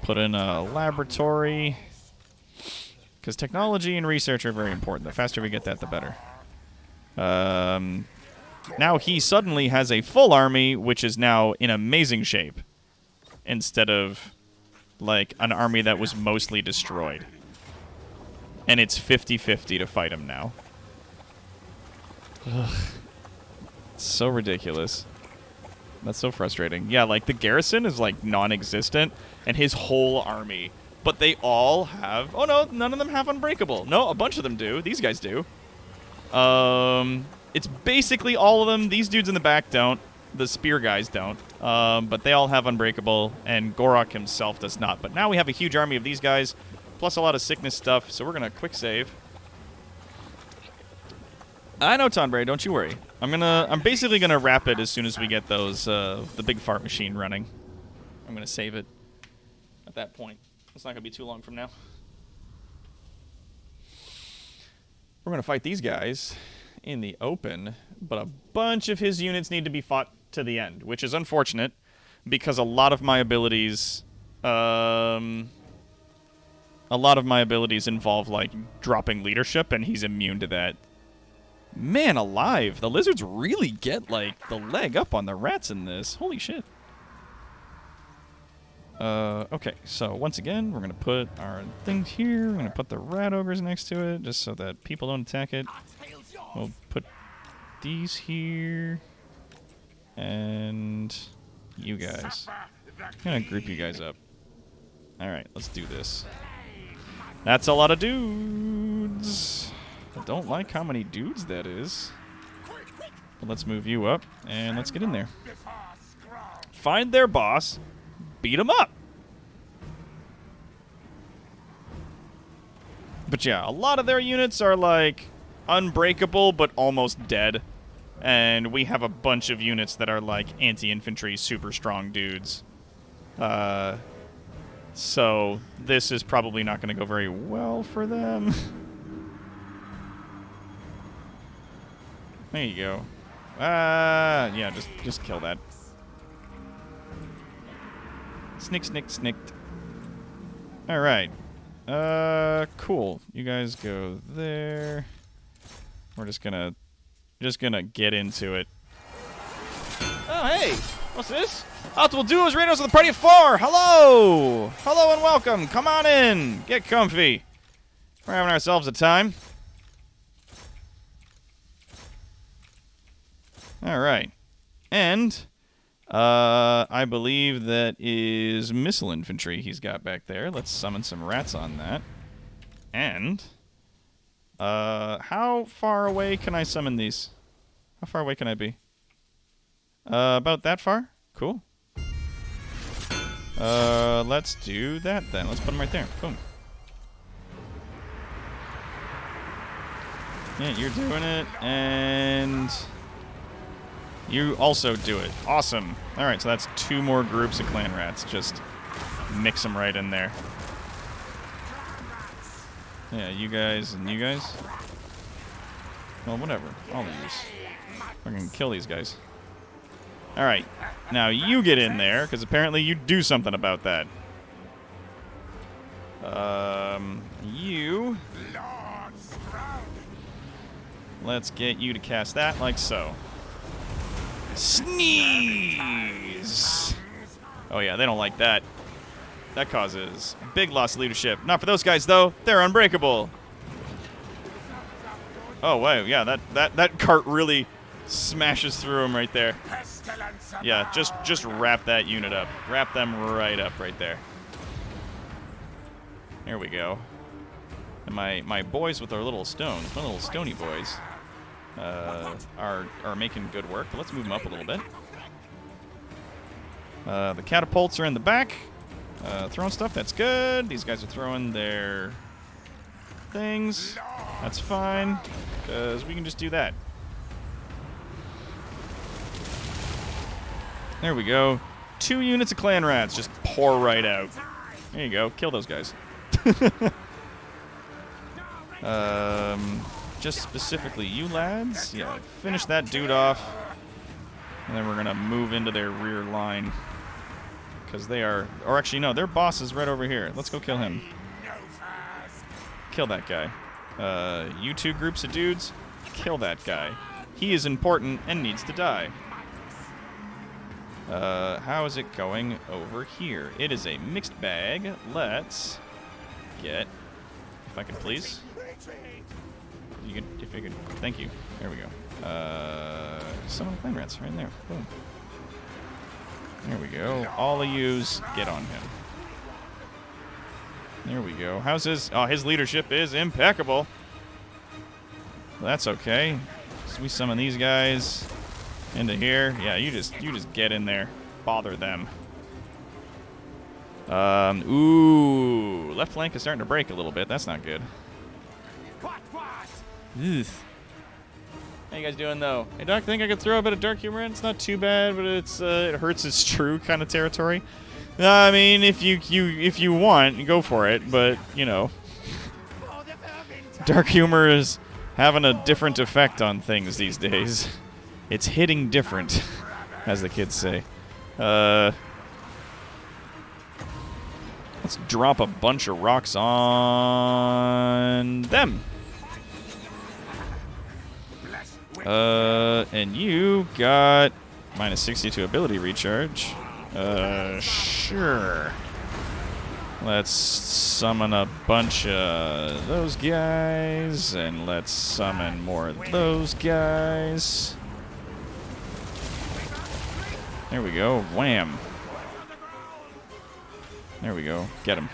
Put in a laboratory. Because technology and research are very important. The faster we get that, the better. Now he suddenly has a full army, which is now in amazing shape. Instead of, like, an army that was mostly destroyed. And it's 50-50 to fight him now. Ugh. It's so ridiculous. That's so frustrating. Yeah, like, the garrison is, like, non-existent, and his whole army. But they all have... Oh, no, none of them have Unbreakable. No, a bunch of them do. These guys do. It's basically all of them. These dudes in the back don't. The spear guys don't. But they all have Unbreakable, and Gorok himself does not. But now we have a huge army of these guys, plus a lot of sickness stuff, so we're going to quick save. I know, Tonbray, don't you worry. I'm basically gonna wrap it as soon as we get those the big fart machine running. I'm gonna save it at that point. It's not gonna be too long from now. We're gonna fight these guys in the open, but a bunch of his units need to be fought to the end, which is unfortunate because a lot of my abilities involve like dropping leadership, and he's immune to that. Man alive, the lizards really get, like, the leg up on the rats in this. Holy shit. Okay, so once again, we're going to put our thing here. We're going to put the rat ogres next to it, just so that people don't attack it. We'll put these here. And you guys. I'm going to group you guys up. Alright, let's do this. That's a lot of dudes. I don't like how many dudes that is. But let's move you up, and let's get in there. Find their boss. Beat them up. But yeah, a lot of their units are like unbreakable but almost dead. And we have a bunch of units that are like anti-infantry super strong dudes. So this is probably not going to go very well for them. There you go. Yeah, just kill that. Snicked. Alright. Cool. You guys go there. We're just gonna get into it. Oh, hey! What's this? Optimal Duos Radios with a party of 4! Hello! Hello and welcome! Come on in! Get comfy. We're having ourselves a time. Alright. And I believe that is missile infantry he's got back there. Let's summon some rats on that. And how far away can I summon these? How far away can I be? About that far? Cool. Let's do that then. Let's put them right there. Boom. Yeah, you're doing it, and you also do it. Awesome. All right, so that's 2 more groups of clan rats. Just mix them right in there. Yeah, you guys and you guys. Well, whatever. All of these. We're going to kill these guys. All right. Now you get in there, because apparently you do something about that. You. Let's get you to cast that like so. Sneeze! Oh yeah, they don't like that. That causes a big loss of leadership. Not for those guys though. They're unbreakable. Oh wow, yeah, that cart really smashes through them right there. Yeah, just wrap that unit up. Wrap them right up right there. There we go. And my boys with their little stones, my little stony boys, are making good work. But let's move them up a little bit. The catapults are in the back. Throwing stuff, that's good. These guys are throwing their things. That's fine, because we can just do that. There we go. 2 units of clan rats just pour right out. There you go. Kill those guys. Just specifically you lads. Yeah, finish that dude off. And then we're going to move into their rear line. Because they are... Or actually, no, their boss is right over here. Let's go kill him. Kill that guy. You 2 groups of dudes, kill that guy. He is important and needs to die. How is it going over here? It is a mixed bag. Let's get... If I could please. If you could... Thank you. There we go. Some of the clan rats right in there. Boom. There we go. All of yous, get on him. There we go. How's his... Oh, his leadership is impeccable. Well, that's okay. So we summon these guys into here. Yeah, you just get in there. Bother them. Ooh. Left flank is starting to break a little bit. That's not good. Ugh. How you guys doing, though? Hey, Doc, think I could throw a bit of dark humor in? It's not too bad, but it's it hurts its true kind of territory. I mean, if you want, go for it. But you know, dark humor is having a different effect on things these days. It's hitting different, as the kids say. Let's drop a bunch of rocks on them. And you got minus 62 ability recharge. Sure. Let's summon a bunch of those guys, and let's summon more of those guys. There we go. Wham. There we go. Get him.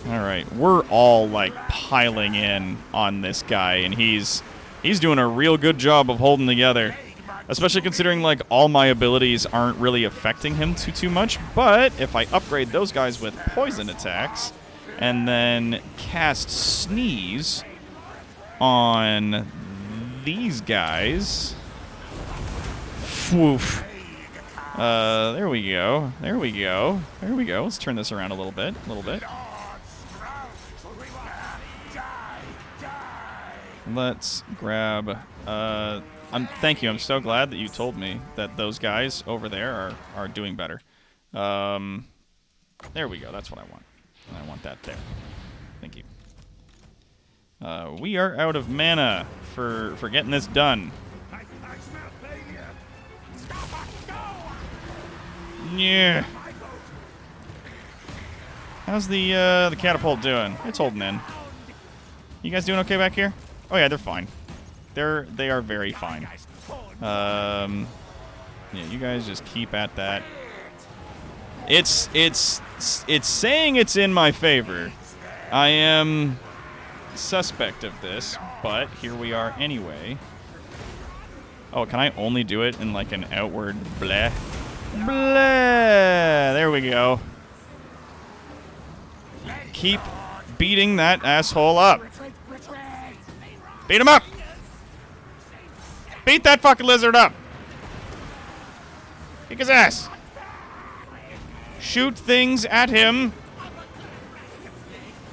Alright, we're all, like, piling in on this guy, and he's doing a real good job of holding together. Especially considering, like, all my abilities aren't really affecting him too much. But if I upgrade those guys with poison attacks, and then cast Sneeze on these guys... Woof. There we go. There we go. There we go. Let's turn this around a little bit. Let's grab... thank you. I'm so glad that you told me that those guys over there are doing better. There we go. That's what I want. I want that there. Thank you. We are out of mana for getting this done. Yeah. How's the catapult doing? It's holding in. You guys doing okay back here? Oh yeah, they're fine. They are very fine. Yeah, you guys just keep at that. It's saying it's in my favor. I am suspect of this, but here we are anyway. Oh, can I only do it in like an outward bleh? Bleh! There we go. Keep beating that asshole up. Beat him up! Beat that fucking lizard up! Kick his ass! Shoot things at him!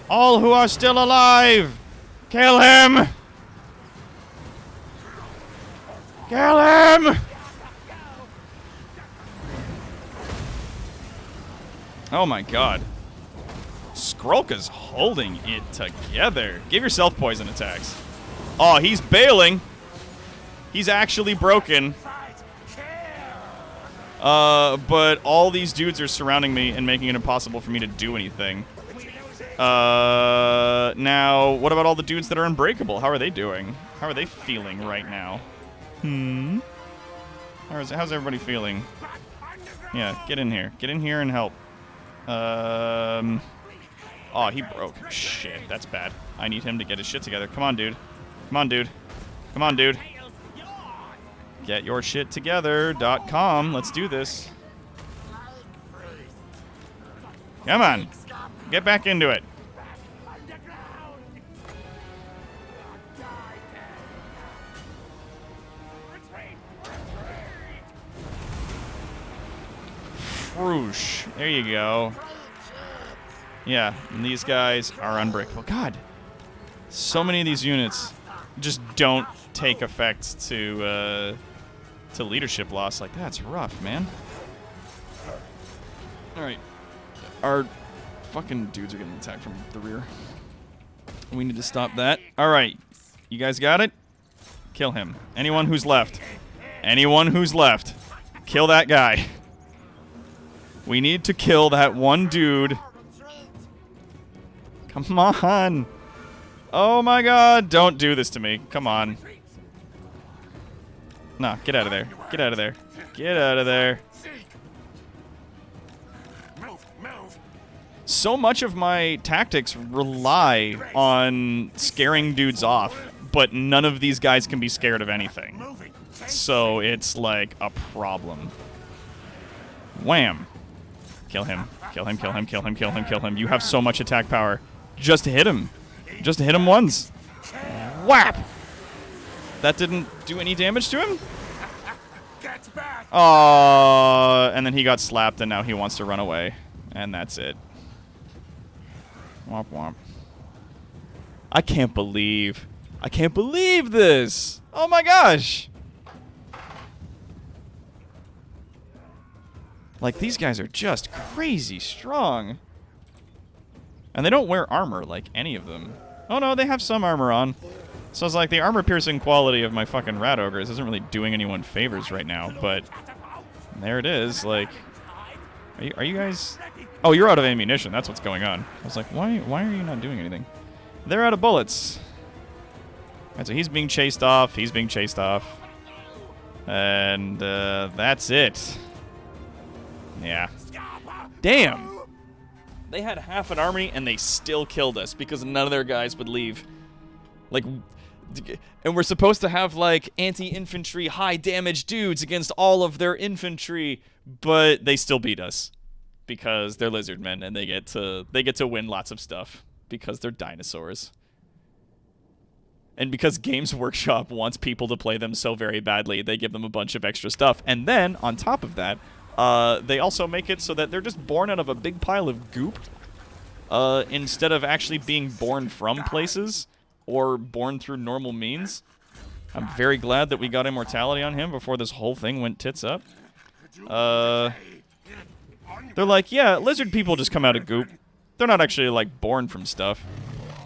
All who are still alive! Kill him! Kill him! Oh my god. Skrulka's holding it together. Give yourself poison attacks. Oh, he's bailing. He's actually broken. But all these dudes are surrounding me and making it impossible for me to do anything. Now, what about all the dudes that are unbreakable? How are they doing? How are they feeling right now? How's everybody feeling? Yeah, get in here. Get in here and help. Oh, he broke. Shit, that's bad. I need him to get his shit together. Come on, dude. Come on, dude. Come on, dude. Get your shit together.com. Let's do this. Come on. Get back into it. Whoosh. There you go. Yeah, and these guys are unbreakable. God, so many of these units just don't take effect to leadership loss. Like, that's rough, man. Alright. Our fucking dudes are getting attacked from the rear. We need to stop that. Alright. You guys got it? Kill him. Anyone who's left. Anyone who's left. Kill that guy. We need to kill that one dude. Come on. Oh my god. Don't do this to me. Come on. Nah, get out of there. Get out of there. Get out of there. So much of my tactics rely on scaring dudes off, but none of these guys can be scared of anything. So it's like a problem. Wham. Kill him. Kill him, kill him, kill him, kill him, kill him. You have so much attack power. Just hit him. Just hit him once. Whap! That didn't do any damage to him? Aww. And then he got slapped and now he wants to run away. And that's it. Womp womp. I can't believe this! Oh my gosh! Like, these guys are just crazy strong. And they don't wear armor like any of them. Oh no, they have some armor on. So it's like the armor-piercing quality of my fucking rat ogres isn't really doing anyone favors right now, but there it is. Like, are you guys... Oh, you're out of ammunition. That's what's going on. I was like, why are you not doing anything? They're out of bullets. Alright, so he's being chased off. He's being chased off. And that's it. Yeah. Damn. They had half an army and they still killed us because none of their guys would leave. Like, and we're supposed to have like anti-infantry high damage dudes against all of their infantry, but they still beat us because they're lizard men and they get to win lots of stuff because they're dinosaurs. And because Games Workshop wants people to play them so very badly, they give them a bunch of extra stuff. And then, on top of that, they also make it so that they're just born out of a big pile of goop instead of actually being born from places or born through normal means. I'm very glad that we got immortality on him before this whole thing went tits up. They're like, yeah, lizard people just come out of goop. They're not actually, like, born from stuff.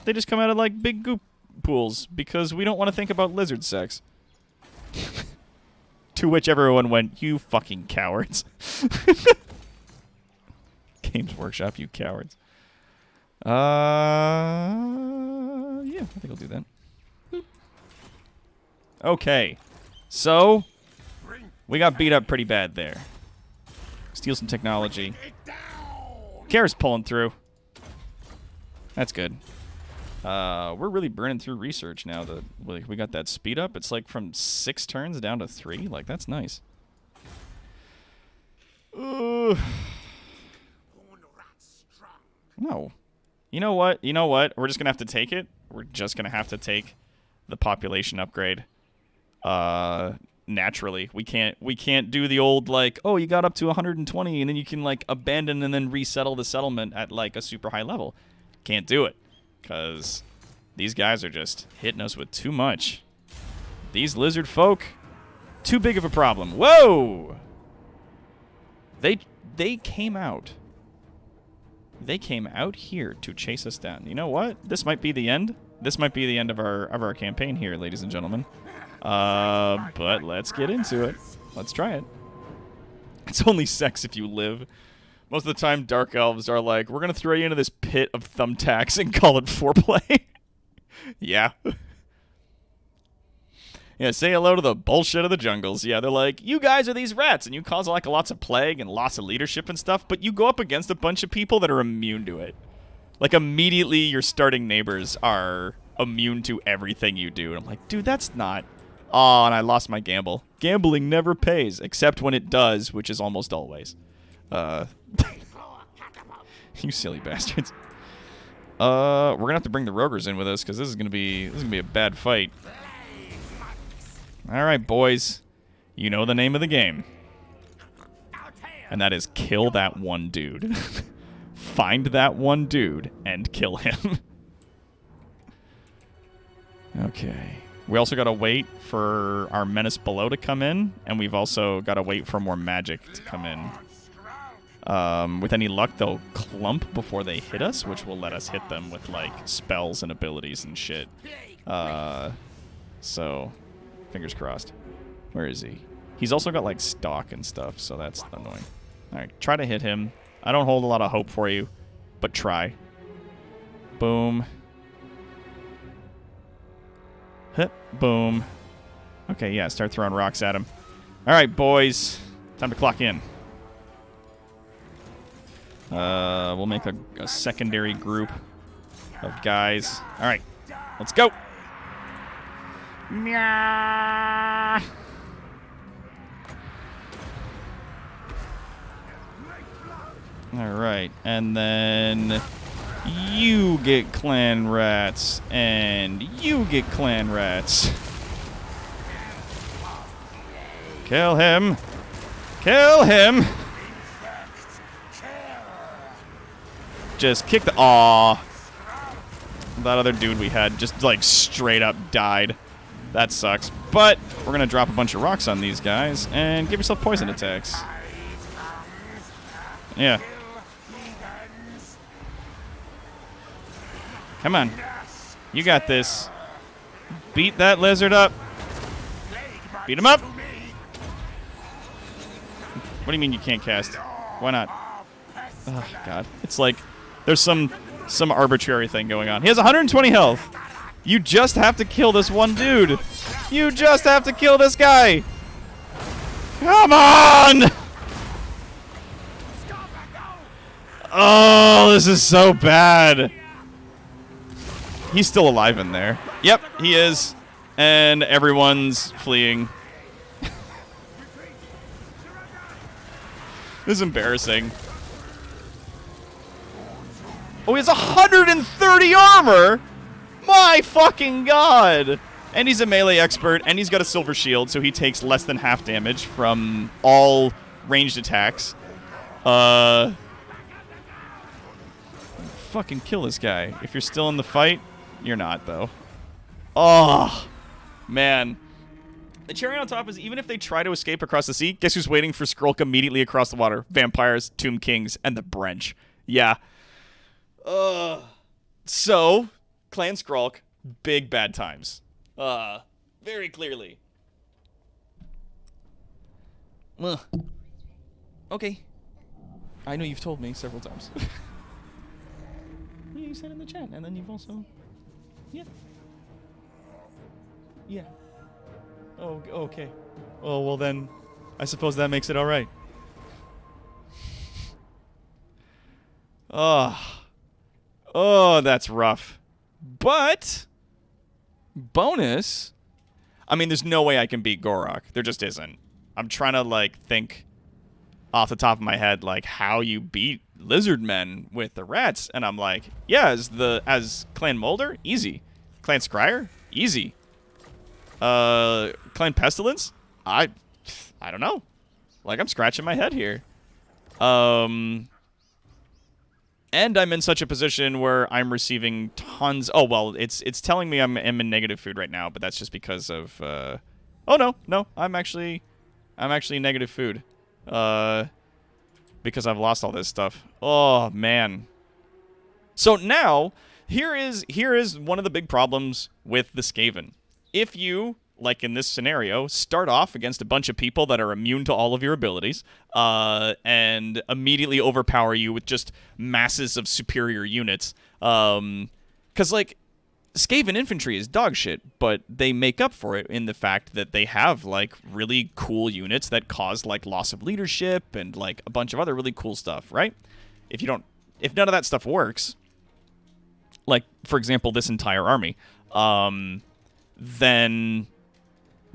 They just come out of, like, big goop pools because we don't want to think about lizard sex. To which everyone went, you fucking cowards. Games Workshop, you cowards. Yeah, I think I'll do that. Okay. So, we got beat up pretty bad there. Steal some technology. Kara's pulling through. That's good. We're really burning through research now that we got that speed up. It's like from 6 turns down to 3. Like, that's nice. No. You know what? You know what? We're just going to have to take it. We're just going to have to take the population upgrade. Naturally. We can't do the old, like, oh, you got up to 120, and then you can, like, abandon and then resettle the settlement at, like, a super high level. Can't do it. Because these guys are just hitting us with too much. These lizard folk, too big of a problem. Whoa! They came out. They came out here to chase us down. You know what? This might be the end. This might be the end of our campaign here, ladies and gentlemen. But let's get into it. Let's try it. It's only sex if you live. Most of the time, Dark Elves are like, we're going to throw you into this pit of thumbtacks and call it foreplay. Yeah. Yeah, say hello to the bullshit of the jungles. Yeah, they're like, you guys are these rats, and you cause like lots of plague and loss of leadership and stuff, but you go up against a bunch of people that are immune to it. Like, immediately your starting neighbors are immune to everything you do. And I'm like, dude, that's not... Oh, and I lost my gamble. Gambling never pays, except when it does, which is almost always. You silly bastards. We're gonna have to bring the Rogers in with us because this is gonna be a bad fight. All right, boys, you know the name of the game, and that is kill that one dude. Find that one dude and kill him. Okay. We also gotta wait for our menace below to come in, and we've also gotta wait for more magic to come in. With any luck, they'll clump before they hit us, which will let us hit them with, like, spells and abilities and shit. So, fingers crossed. Where is he? He's also got, like, stock and stuff, so that's annoying. Alright, try to hit him. I don't hold a lot of hope for you, but try. Boom. Hit. Boom. Okay, yeah, start throwing rocks at him. Alright, boys. Time to clock in. We'll make a secondary group of guys. All right, let's go. Meow. All right, and then you get clan rats, and you get clan rats. Kill him. Kill him. Just kick the... Aw. That other dude we had just, like, straight up died. That sucks. But we're going to drop a bunch of rocks on these guys and give yourself poison attacks. Yeah. Come on. You got this. Beat that lizard up. Beat him up. What do you mean you can't cast? Why not? Oh, God. It's like there's some arbitrary thing going on. He has 120 health. You just have to kill this one dude. You just have to kill this guy. Come on! Oh, this is so bad. He's still alive in there. Yep, he is. And everyone's fleeing. This is embarrassing. Oh, he has 130 armor! My fucking god! And he's a melee expert, and he's got a silver shield, so he takes less than half damage from all ranged attacks. Fucking kill this guy. If you're still in the fight, you're not, though. Oh, man. The cherry on top is even if they try to escape across the sea, guess who's waiting for Skrulk immediately across the water? Vampires, Tomb Kings, and the Brench. Yeah. So, Clan Skrulk, big bad times. Very clearly. Okay. I know you've told me several times. Yeah, you said in the chat, and then you've also... Yeah. Yeah. Oh, okay. Oh, well then, I suppose that makes it alright. Oh, that's rough. But, bonus, I mean, there's no way I can beat Gorok. There just isn't. I'm trying to, like, think off the top of my head, like, how you beat Lizardmen with the rats, and I'm like, yeah, as Clan Molder, easy. Clan Scryer, easy. Clan Pestilence, I don't know. Like, I'm scratching my head here. And I'm in such a position where I'm receiving tons. Oh well, it's telling me I'm in negative food right now, but that's just because of. Oh no, I'm actually in negative food. Because I've lost all this stuff. Oh, man. So now, here is one of the big problems with the Skaven. If you, like in this scenario, start off against a bunch of people that are immune to all of your abilities, and immediately overpower you with just masses of superior units, because, like, Skaven infantry is dog shit, but they make up for it in the fact that they have, like, really cool units that cause, like, loss of leadership and, like, a bunch of other really cool stuff, right? If none of that stuff works, like, for example, this entire army, then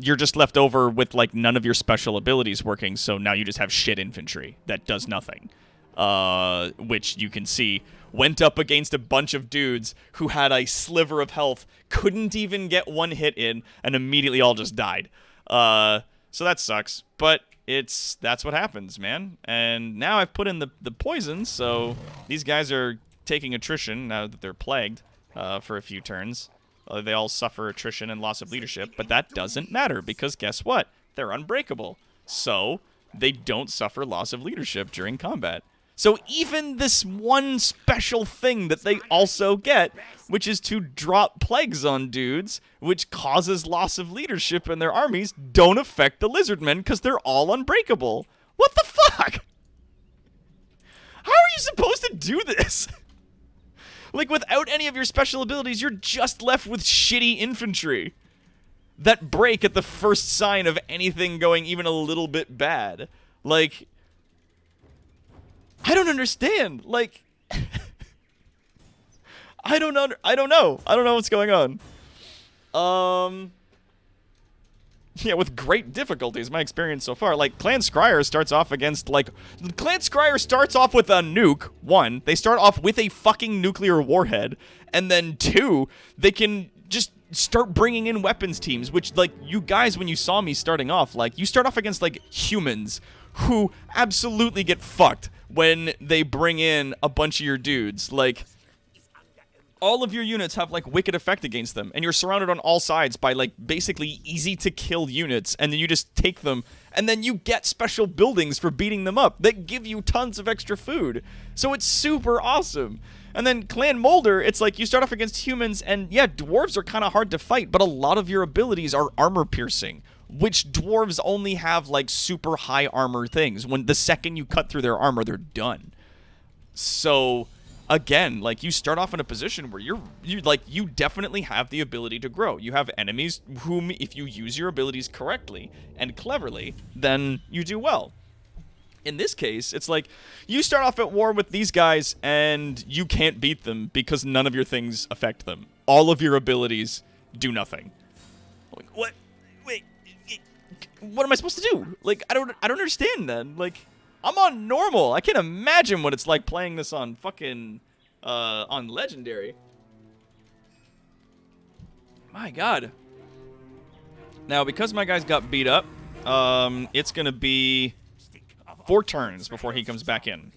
you're just left over with, like, none of your special abilities working, so now you just have shit infantry that does nothing, which you can see went up against a bunch of dudes who had a sliver of health, couldn't even get one hit in, and immediately all just died. So that sucks, but that's what happens, man. And now I've put in the poison, so these guys are taking attrition now that they're plagued for a few turns. They all suffer attrition and loss of leadership, but that doesn't matter because guess what? They're unbreakable. So they don't suffer loss of leadership during combat. So even this one special thing that they also get, which is to drop plagues on dudes, which causes loss of leadership in their armies, don't affect the Lizardmen because they're all unbreakable. What the fuck? How are you supposed to do this? Like, without any of your special abilities, you're just left with shitty infantry that break at the first sign of anything going even a little bit bad. Like, I don't understand. Like, I don't know. I don't know what's going on. Yeah, with great difficulties, my experience so far. Like, Clan Scryer starts off against, like... Clan Scryer starts off with a nuke, one. They start off with a fucking nuclear warhead. And then, two, they can just start bringing in weapons teams, which, like, you guys, when you saw me starting off, like, you start off against, like, humans who absolutely get fucked when they bring in a bunch of your dudes. Like, all of your units have, like, wicked effect against them, and you're surrounded on all sides by, like, basically easy-to-kill units, and then you just take them, and then you get special buildings for beating them up that give you tons of extra food. So it's super awesome. And then Clan Molder, it's like you start off against humans, and yeah, dwarves are kind of hard to fight, but a lot of your abilities are armor piercing, which dwarves only have like super high armor things. When the second you cut through their armor, they're done. So again, like you start off in a position where you definitely have the ability to grow. You have enemies whom, if you use your abilities correctly and cleverly, then you do well. In this case, it's like you start off at war with these guys and you can't beat them because none of your things affect them. All of your abilities do nothing. Like, what? Wait, what am I supposed to do? Like, I don't understand then. Like, I'm on normal. I can't imagine what it's like playing this on fucking on legendary. My God. Now, because my guys got beat up, it's gonna be 4 turns before he comes back in,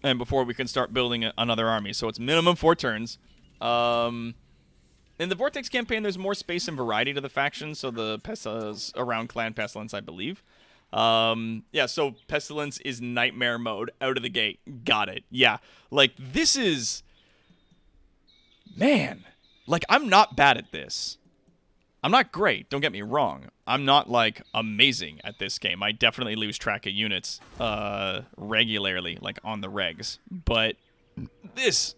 and before we can start building another army. So it's minimum 4 turns. In the Vortex campaign, there's more space and variety to the factions, so the Pestas around Clan Pestilence, I believe. Yeah, so Pestilence is Nightmare mode out of the gate. Got it. Yeah, like, this is... Man, like, I'm not bad at this. I'm not great, don't get me wrong. I'm not, like, amazing at this game. I definitely lose track of units regularly, like, on the regs. But this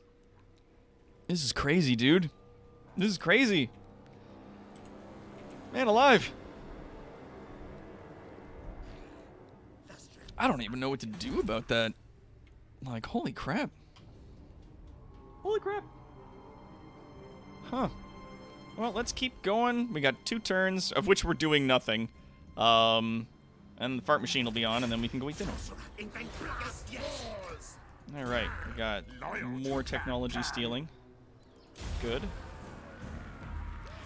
is crazy, dude. This is crazy. Man alive. I don't even know what to do about that. Like, holy crap. Holy crap. Huh. Well, let's keep going. We got 2 turns, of which we're doing nothing. And the fart machine will be on, and then we can go eat dinner. Alright, we got more technology stealing. Good.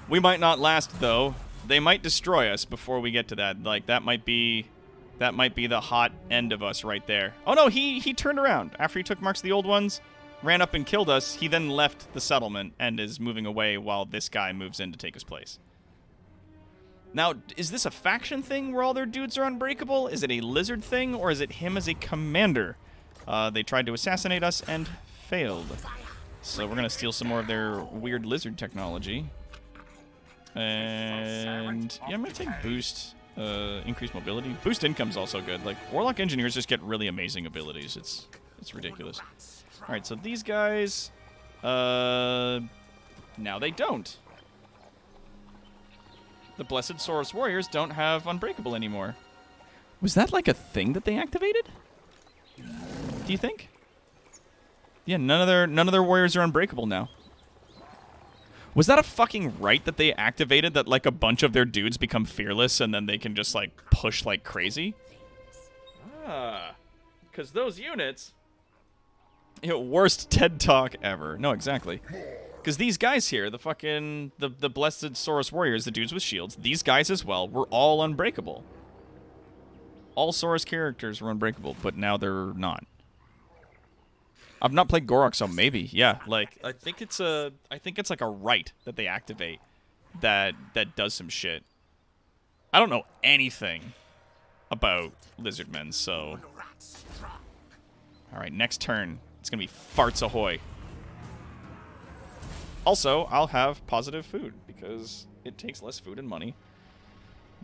We might not last, though. They might destroy us before we get to that. Like, that might be the hot end of us right there. Oh, no, he turned around. After he took marks of the old ones, ran up and killed us, he then left the settlement and is moving away while this guy moves in to take his place. Now, is this a faction thing where all their dudes are unbreakable? Is it a lizard thing, or is it him as a commander? They tried to assassinate us and failed. So we're going to steal some more of their weird lizard technology. And yeah, I'm going to take boost, increased mobility. Boost income's also good. Like, Warlock Engineers just get really amazing abilities. It's ridiculous. Alright, so these guys, now they don't. The Blessed Saurus Warriors don't have Unbreakable anymore. Was that like a thing that they activated? Do you think? Yeah, none of their warriors are unbreakable now. Was that a fucking right that they activated, that like a bunch of their dudes become fearless and then they can just like push like crazy? Ah, because those units... worst TED Talk ever. No, exactly. Because these guys here, the fucking... The Blessed Saurus Warriors, the dudes with shields, these guys as well, were all unbreakable. All Saurus characters were unbreakable, but now they're not. I've not played Gorok, so maybe. Yeah, like, I think it's like a right that they activate that does some shit. I don't know anything about Lizardmen, so... Alright, next turn. It's gonna be farts ahoy. Also, I'll have positive food, because it takes less food and money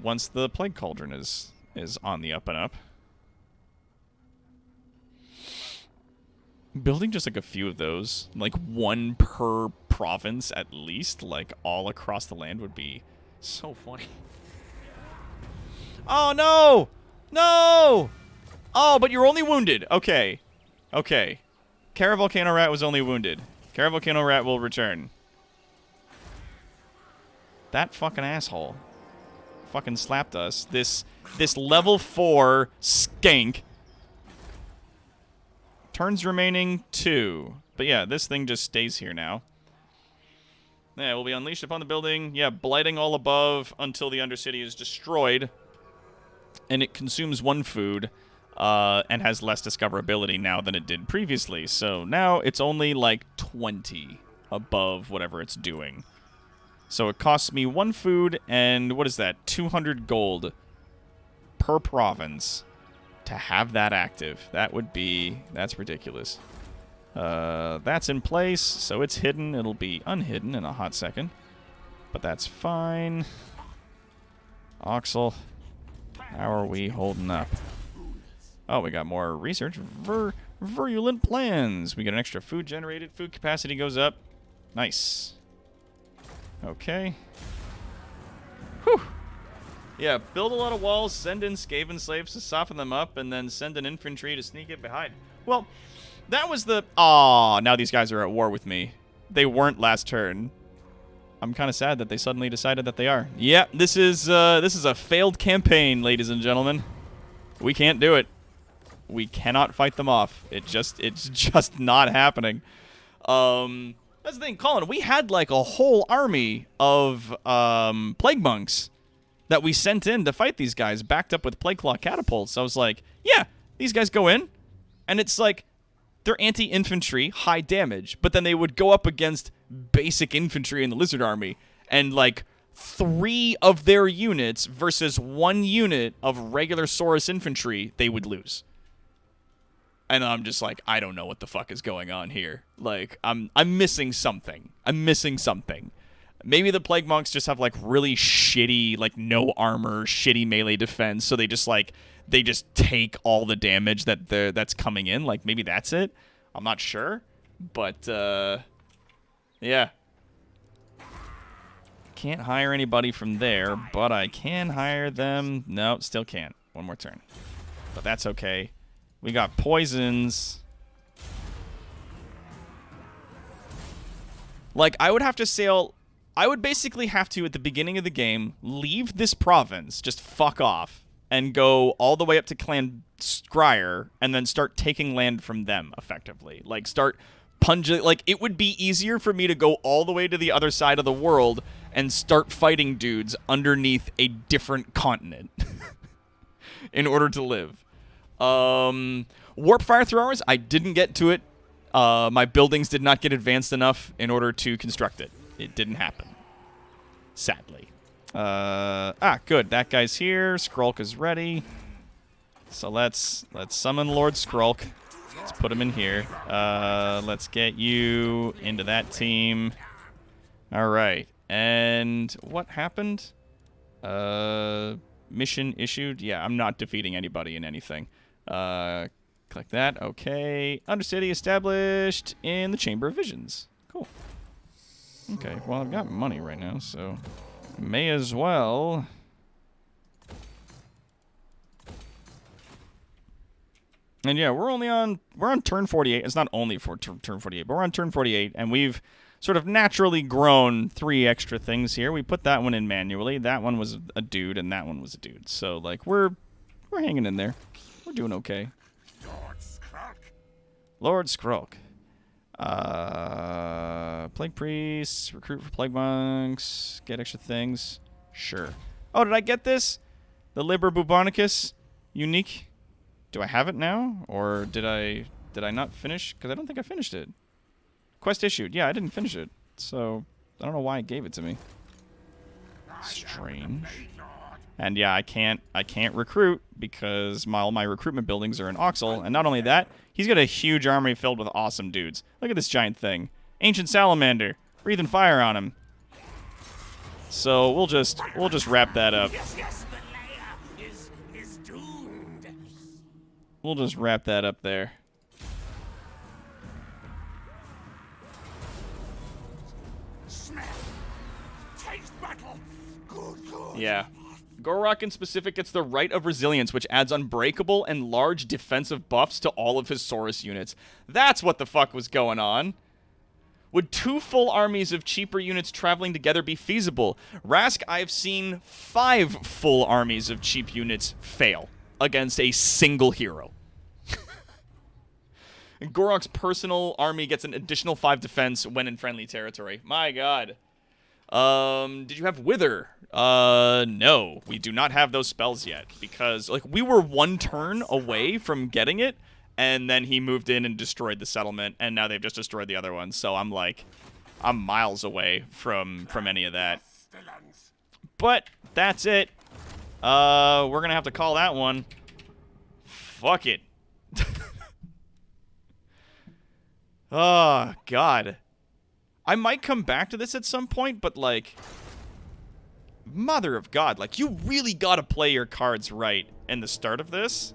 once the Plague Cauldron is on the up and up. Building just like a few of those, like 1 per province at least, like all across the land, would be so funny. Oh no! No! Oh, but you're only wounded. Okay. Okay. Caravolcano Rat was only wounded. Caravolcano Rat will return. That fucking asshole fucking slapped us. This level 4 skank. Turns remaining 2. But yeah, this thing just stays here now. Yeah, will be unleashed upon the building. Yeah, blighting all above until the Undercity is destroyed. And it consumes 1 food. And has less discoverability now than it did previously. So now it's only like 20 above whatever it's doing. So it costs me 1 food and, what is that, 200 gold per province to have that active. That would be... That's ridiculous. That's in place, so it's hidden. It'll be unhidden in a hot second. But that's fine. Oxel, how are we holding up? Oh, we got more research. Virulent plans. We get an extra food generated. Food capacity goes up. Nice. Okay. Whew. Yeah, build a lot of walls, send in Skaven slaves to soften them up, and then send an infantry to sneak it behind. Well, that was the... Aw, now these guys are at war with me. They weren't last turn. I'm kind of sad that they suddenly decided that they are. Yeah, this is a failed campaign, ladies and gentlemen. We can't do it. We cannot fight them off. It's just not happening. That's the thing, Colin. We had like a whole army of plague monks that we sent in to fight these guys, backed up with plague claw catapults. I was like, yeah, these guys go in, and it's like they're anti-infantry, high damage, but then they would go up against basic infantry in the lizard army, and like 3 of their units versus 1 unit of regular Saurus infantry, they would lose. And I'm just like, I don't know what the fuck is going on here. Like, I'm missing something. I'm missing something. Maybe the Plague Monks just have, like, really shitty, like, no armor, shitty melee defense, so they just take all the damage that's coming in. Like, maybe that's it. I'm not sure. But, yeah. Can't hire anybody from there, but I can hire them. No, still can't. One more turn. But that's okay. We got poisons. Like, I would have to sail... I would basically have to, at the beginning of the game, leave this province, just fuck off, and go all the way up to Clan Scryer, and then start taking land from them, effectively. Like, start punching... Like, it would be easier for me to go all the way to the other side of the world and start fighting dudes underneath a different continent in order to live. Warp fire throwers, I didn't get to it. My buildings did not get advanced enough in order to construct it. It didn't happen. Sadly. Good. That guy's here. Skrulk is ready. So let's summon Lord Skrulk. Let's put him in here. Let's get you into that team. All right. And what happened? Mission issued. Yeah, I'm not defeating anybody in anything. Click that. Okay. Undercity established in the Chamber of Visions. Cool. Okay, well, I've got money right now, so may as well. And yeah, we're on turn 48. It's not only for turn 48, but we're on turn 48, and we've sort of naturally grown 3 extra things here. We put that one in manually. That one was a dude, and that one was a dude. So like we're hanging in there. We're doing okay. Lord Skrulk. Plague priests, recruit for plague monks, get extra things. Sure. Oh, did I get this? The Liber Bubonicus unique. Do I have it now, or did I not finish? Because I don't think I finished it. Quest issued. Yeah, I didn't finish it, so I don't know why it gave it to me. Strange. And yeah, I can't recruit because all my recruitment buildings are in Oxel. And not only that, he's got a huge army filled with awesome dudes. Look at this giant thing. Ancient Salamander. Breathing fire on him. So we'll just wrap that up. We'll just wrap that up there. Yeah. Gorok in specific gets the Right of Resilience, which adds unbreakable and large defensive buffs to all of his Saurus units. That's what the fuck was going on. Would 2 full armies of cheaper units traveling together be feasible? Rask, I've seen 5 full armies of cheap units fail against a single hero. And Gorok's personal army gets an additional 5 defense when in friendly territory. My god. Did you have Wither? No, we do not have those spells yet because, like, we were 1 turn away from getting it, and then he moved in and destroyed the settlement, and now they've just destroyed the other one. So I'm miles away from any of that. But that's it. We're gonna have to call that one. Fuck it. Oh, God. I might come back to this at some point, but, like, mother of God, like, you really gotta play your cards right in the start of this,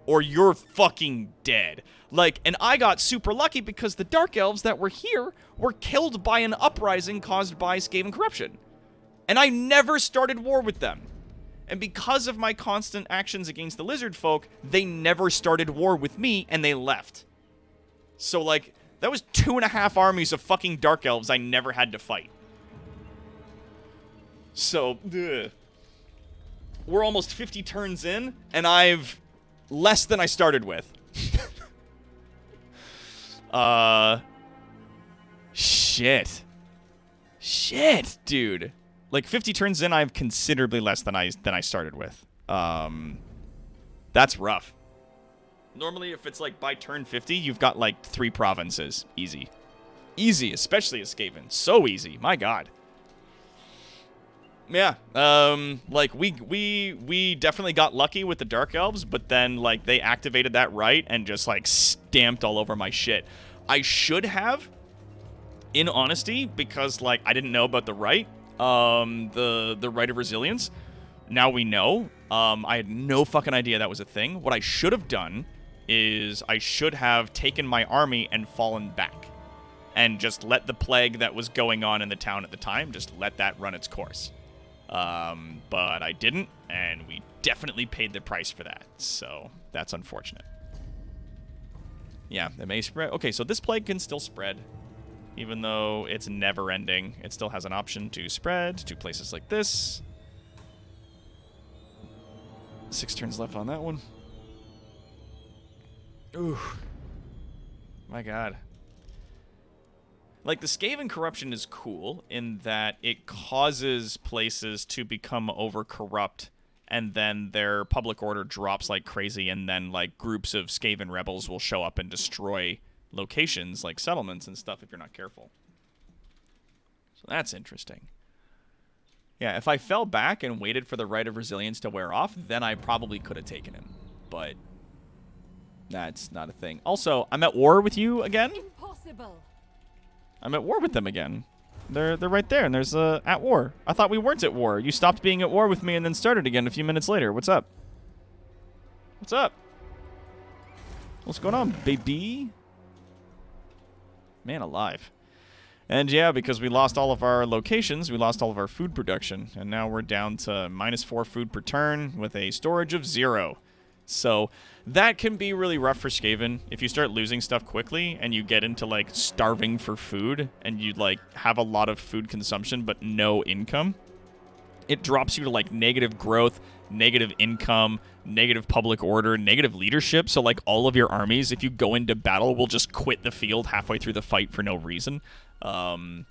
or you're fucking dead. Like, and I got super lucky because the Dark Elves that were here were killed by an uprising caused by Skaven corruption. And I never started war with them. And because of my constant actions against the lizard folk, they never started war with me, and they left. So, like, that was 2.5 armies of fucking Dark Elves I never had to fight. So, ugh. We're almost 50 turns in, and I've less than I started with. Shit. Shit, dude. Like, 50 turns in, I have considerably less than I started with. That's rough. Normally, if it's, like, by turn 50, you've got, like, 3 provinces. Easy. Easy, especially as Skaven. So easy. My God. Yeah. Like, we definitely got lucky with the Dark Elves, but then, like, they activated that right and just, like, stamped all over my shit. I should have, in honesty, because, like, I didn't know about the right. The right of resilience. Now we know. I had no fucking idea that was a thing. What I should have done is I should have taken my army and fallen back. And just let the plague that was going on in the town at the time, just let that run its course. But I didn't, and we definitely paid the price for that. So, that's unfortunate. Yeah, it may spread. Okay, so this plague can still spread. Even though it's never ending, it still has an option to spread to places like this. 6 turns left on that one. Ooh. My God. Like, the Skaven corruption is cool in that it causes places to become over-corrupt, and then their public order drops like crazy, and then, like, groups of Skaven rebels will show up and destroy locations like settlements and stuff if you're not careful. So that's interesting. Yeah, if I fell back and waited for the right of resilience to wear off, then I probably could have taken him. But that's not a thing. Also, I'm at war with you again? Impossible. I'm at war with them again. They're right there, and there's at war. I thought we weren't at war. You stopped being at war with me and then started again a few minutes later. What's up? What's up? What's going on, baby? Man alive. And yeah, because we lost all of our locations, we lost all of our food production, and now we're down to -4 food per turn with a storage of 0. So that can be really rough for Skaven if you start losing stuff quickly and you get into, like, starving for food and you, like, have a lot of food consumption but no income. It drops you to, like, negative growth, negative income, negative public order, negative leadership. So, like, all of your armies, if you go into battle, will just quit the field halfway through the fight for no reason. And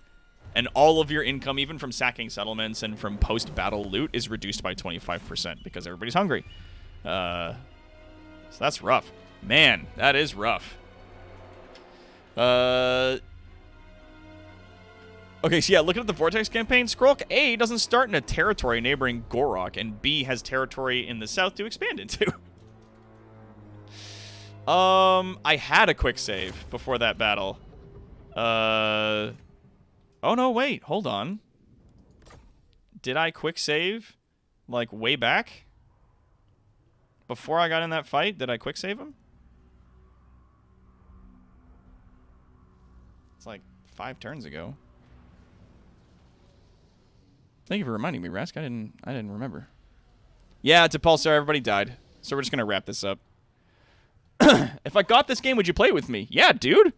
all of your income, even from sacking settlements and from post-battle loot, is reduced by 25% because everybody's hungry. So that's rough. Man, that is rough. Okay, so yeah, looking at the Vortex campaign, Skrulk A doesn't start in a territory neighboring Gorok, and B has territory in the south to expand into. I had a quick save before that battle. Oh no, wait, hold on. Did I quick save, like, way back? Before I got in that fight, did I quick save him? It's like 5 turns ago. Thank you for reminding me, Rask. I didn't remember. Yeah, it's a Pulsar. Everybody died. So we're just gonna wrap this up. If I got this game, would you play it with me? Yeah, dude.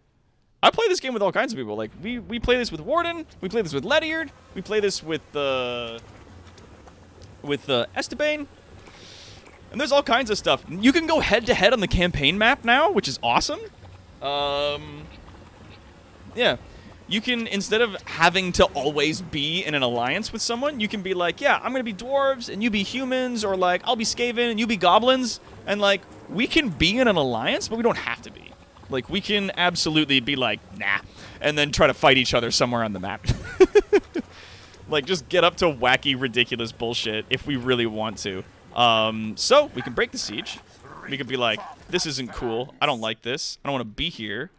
I play this game with all kinds of people. Like, we play this with Warden. We play this with Ledyard. We play this with Esteban. And there's all kinds of stuff. You can go head-to-head on the campaign map now, which is awesome. Yeah. You can, instead of having to always be in an alliance with someone, you can be like, yeah, I'm going to be dwarves, and you be humans, or, like, I'll be Skaven, and you be goblins. And, like, we can be in an alliance, but we don't have to be. Like, we can absolutely be like, nah, and then try to fight each other somewhere on the map. Like, just get up to wacky, ridiculous bullshit if we really want to. So, we can break the siege. We could be like, this isn't cool. I don't like this. I don't want to be here.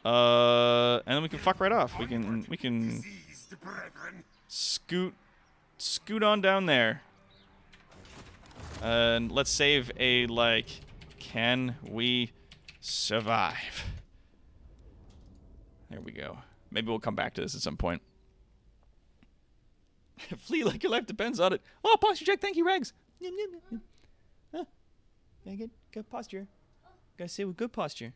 And then we can fuck right off. We can Diseased brethren. scoot on down there. And let's save a, like, can we survive? There we go. Maybe we'll come back to this at some point. Flee like your life depends on it. Oh, posture check. Thank you, Regs. Huh. Yeah, good posture. Gotta sit with good posture.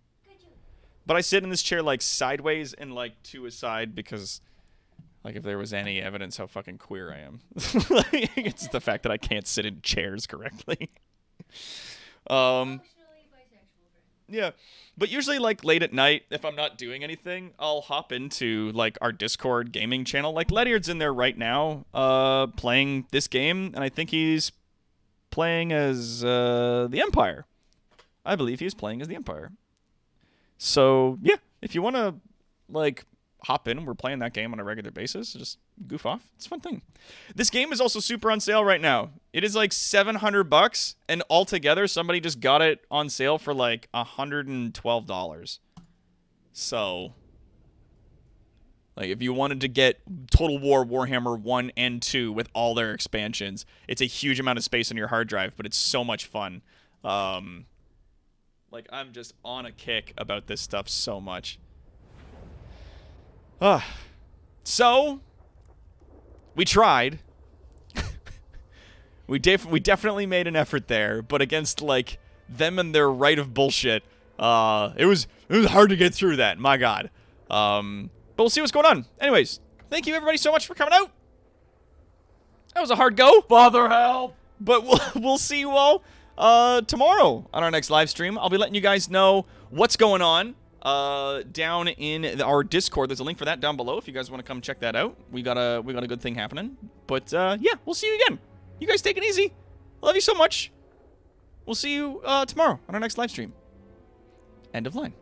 But I sit in this chair, like, sideways and, like, to a side because, like, if there was any evidence how fucking queer I am. Like, it's the fact that I can't sit in chairs correctly. Functionally bisexual, friend. Yeah. But usually, like, late at night, if I'm not doing anything, I'll hop into, like, our Discord gaming channel. Like, Ledyard's in there right now, playing this game, and I think he's playing as, the Empire. I believe he's playing as the Empire. So, yeah, if you want to, like, hop in, we're playing that game on a regular basis, just goof off. It's a fun thing. This game is also super on sale right now. It is like $700, and altogether, somebody just got it on sale for like $112. So, like, if you wanted to get Total War Warhammer 1 and 2 with all their expansions, it's a huge amount of space on your hard drive, but it's so much fun. Like, I'm just on a kick about this stuff so much. So, we tried. we definitely made an effort there, but against, like, them and their right of bullshit, it was hard to get through that, my god. But we'll see what's going on. Anyways, thank you everybody so much for coming out. That was a hard go. Father, help! But we'll see you all tomorrow on our next live stream. I'll be letting you guys know what's going on down in our Discord. There's a link for that down below if you guys want to come check that out. We got a good thing happening. But yeah, we'll see you again. You guys take it easy. I love you so much. We'll see you tomorrow on our next live stream. End of line.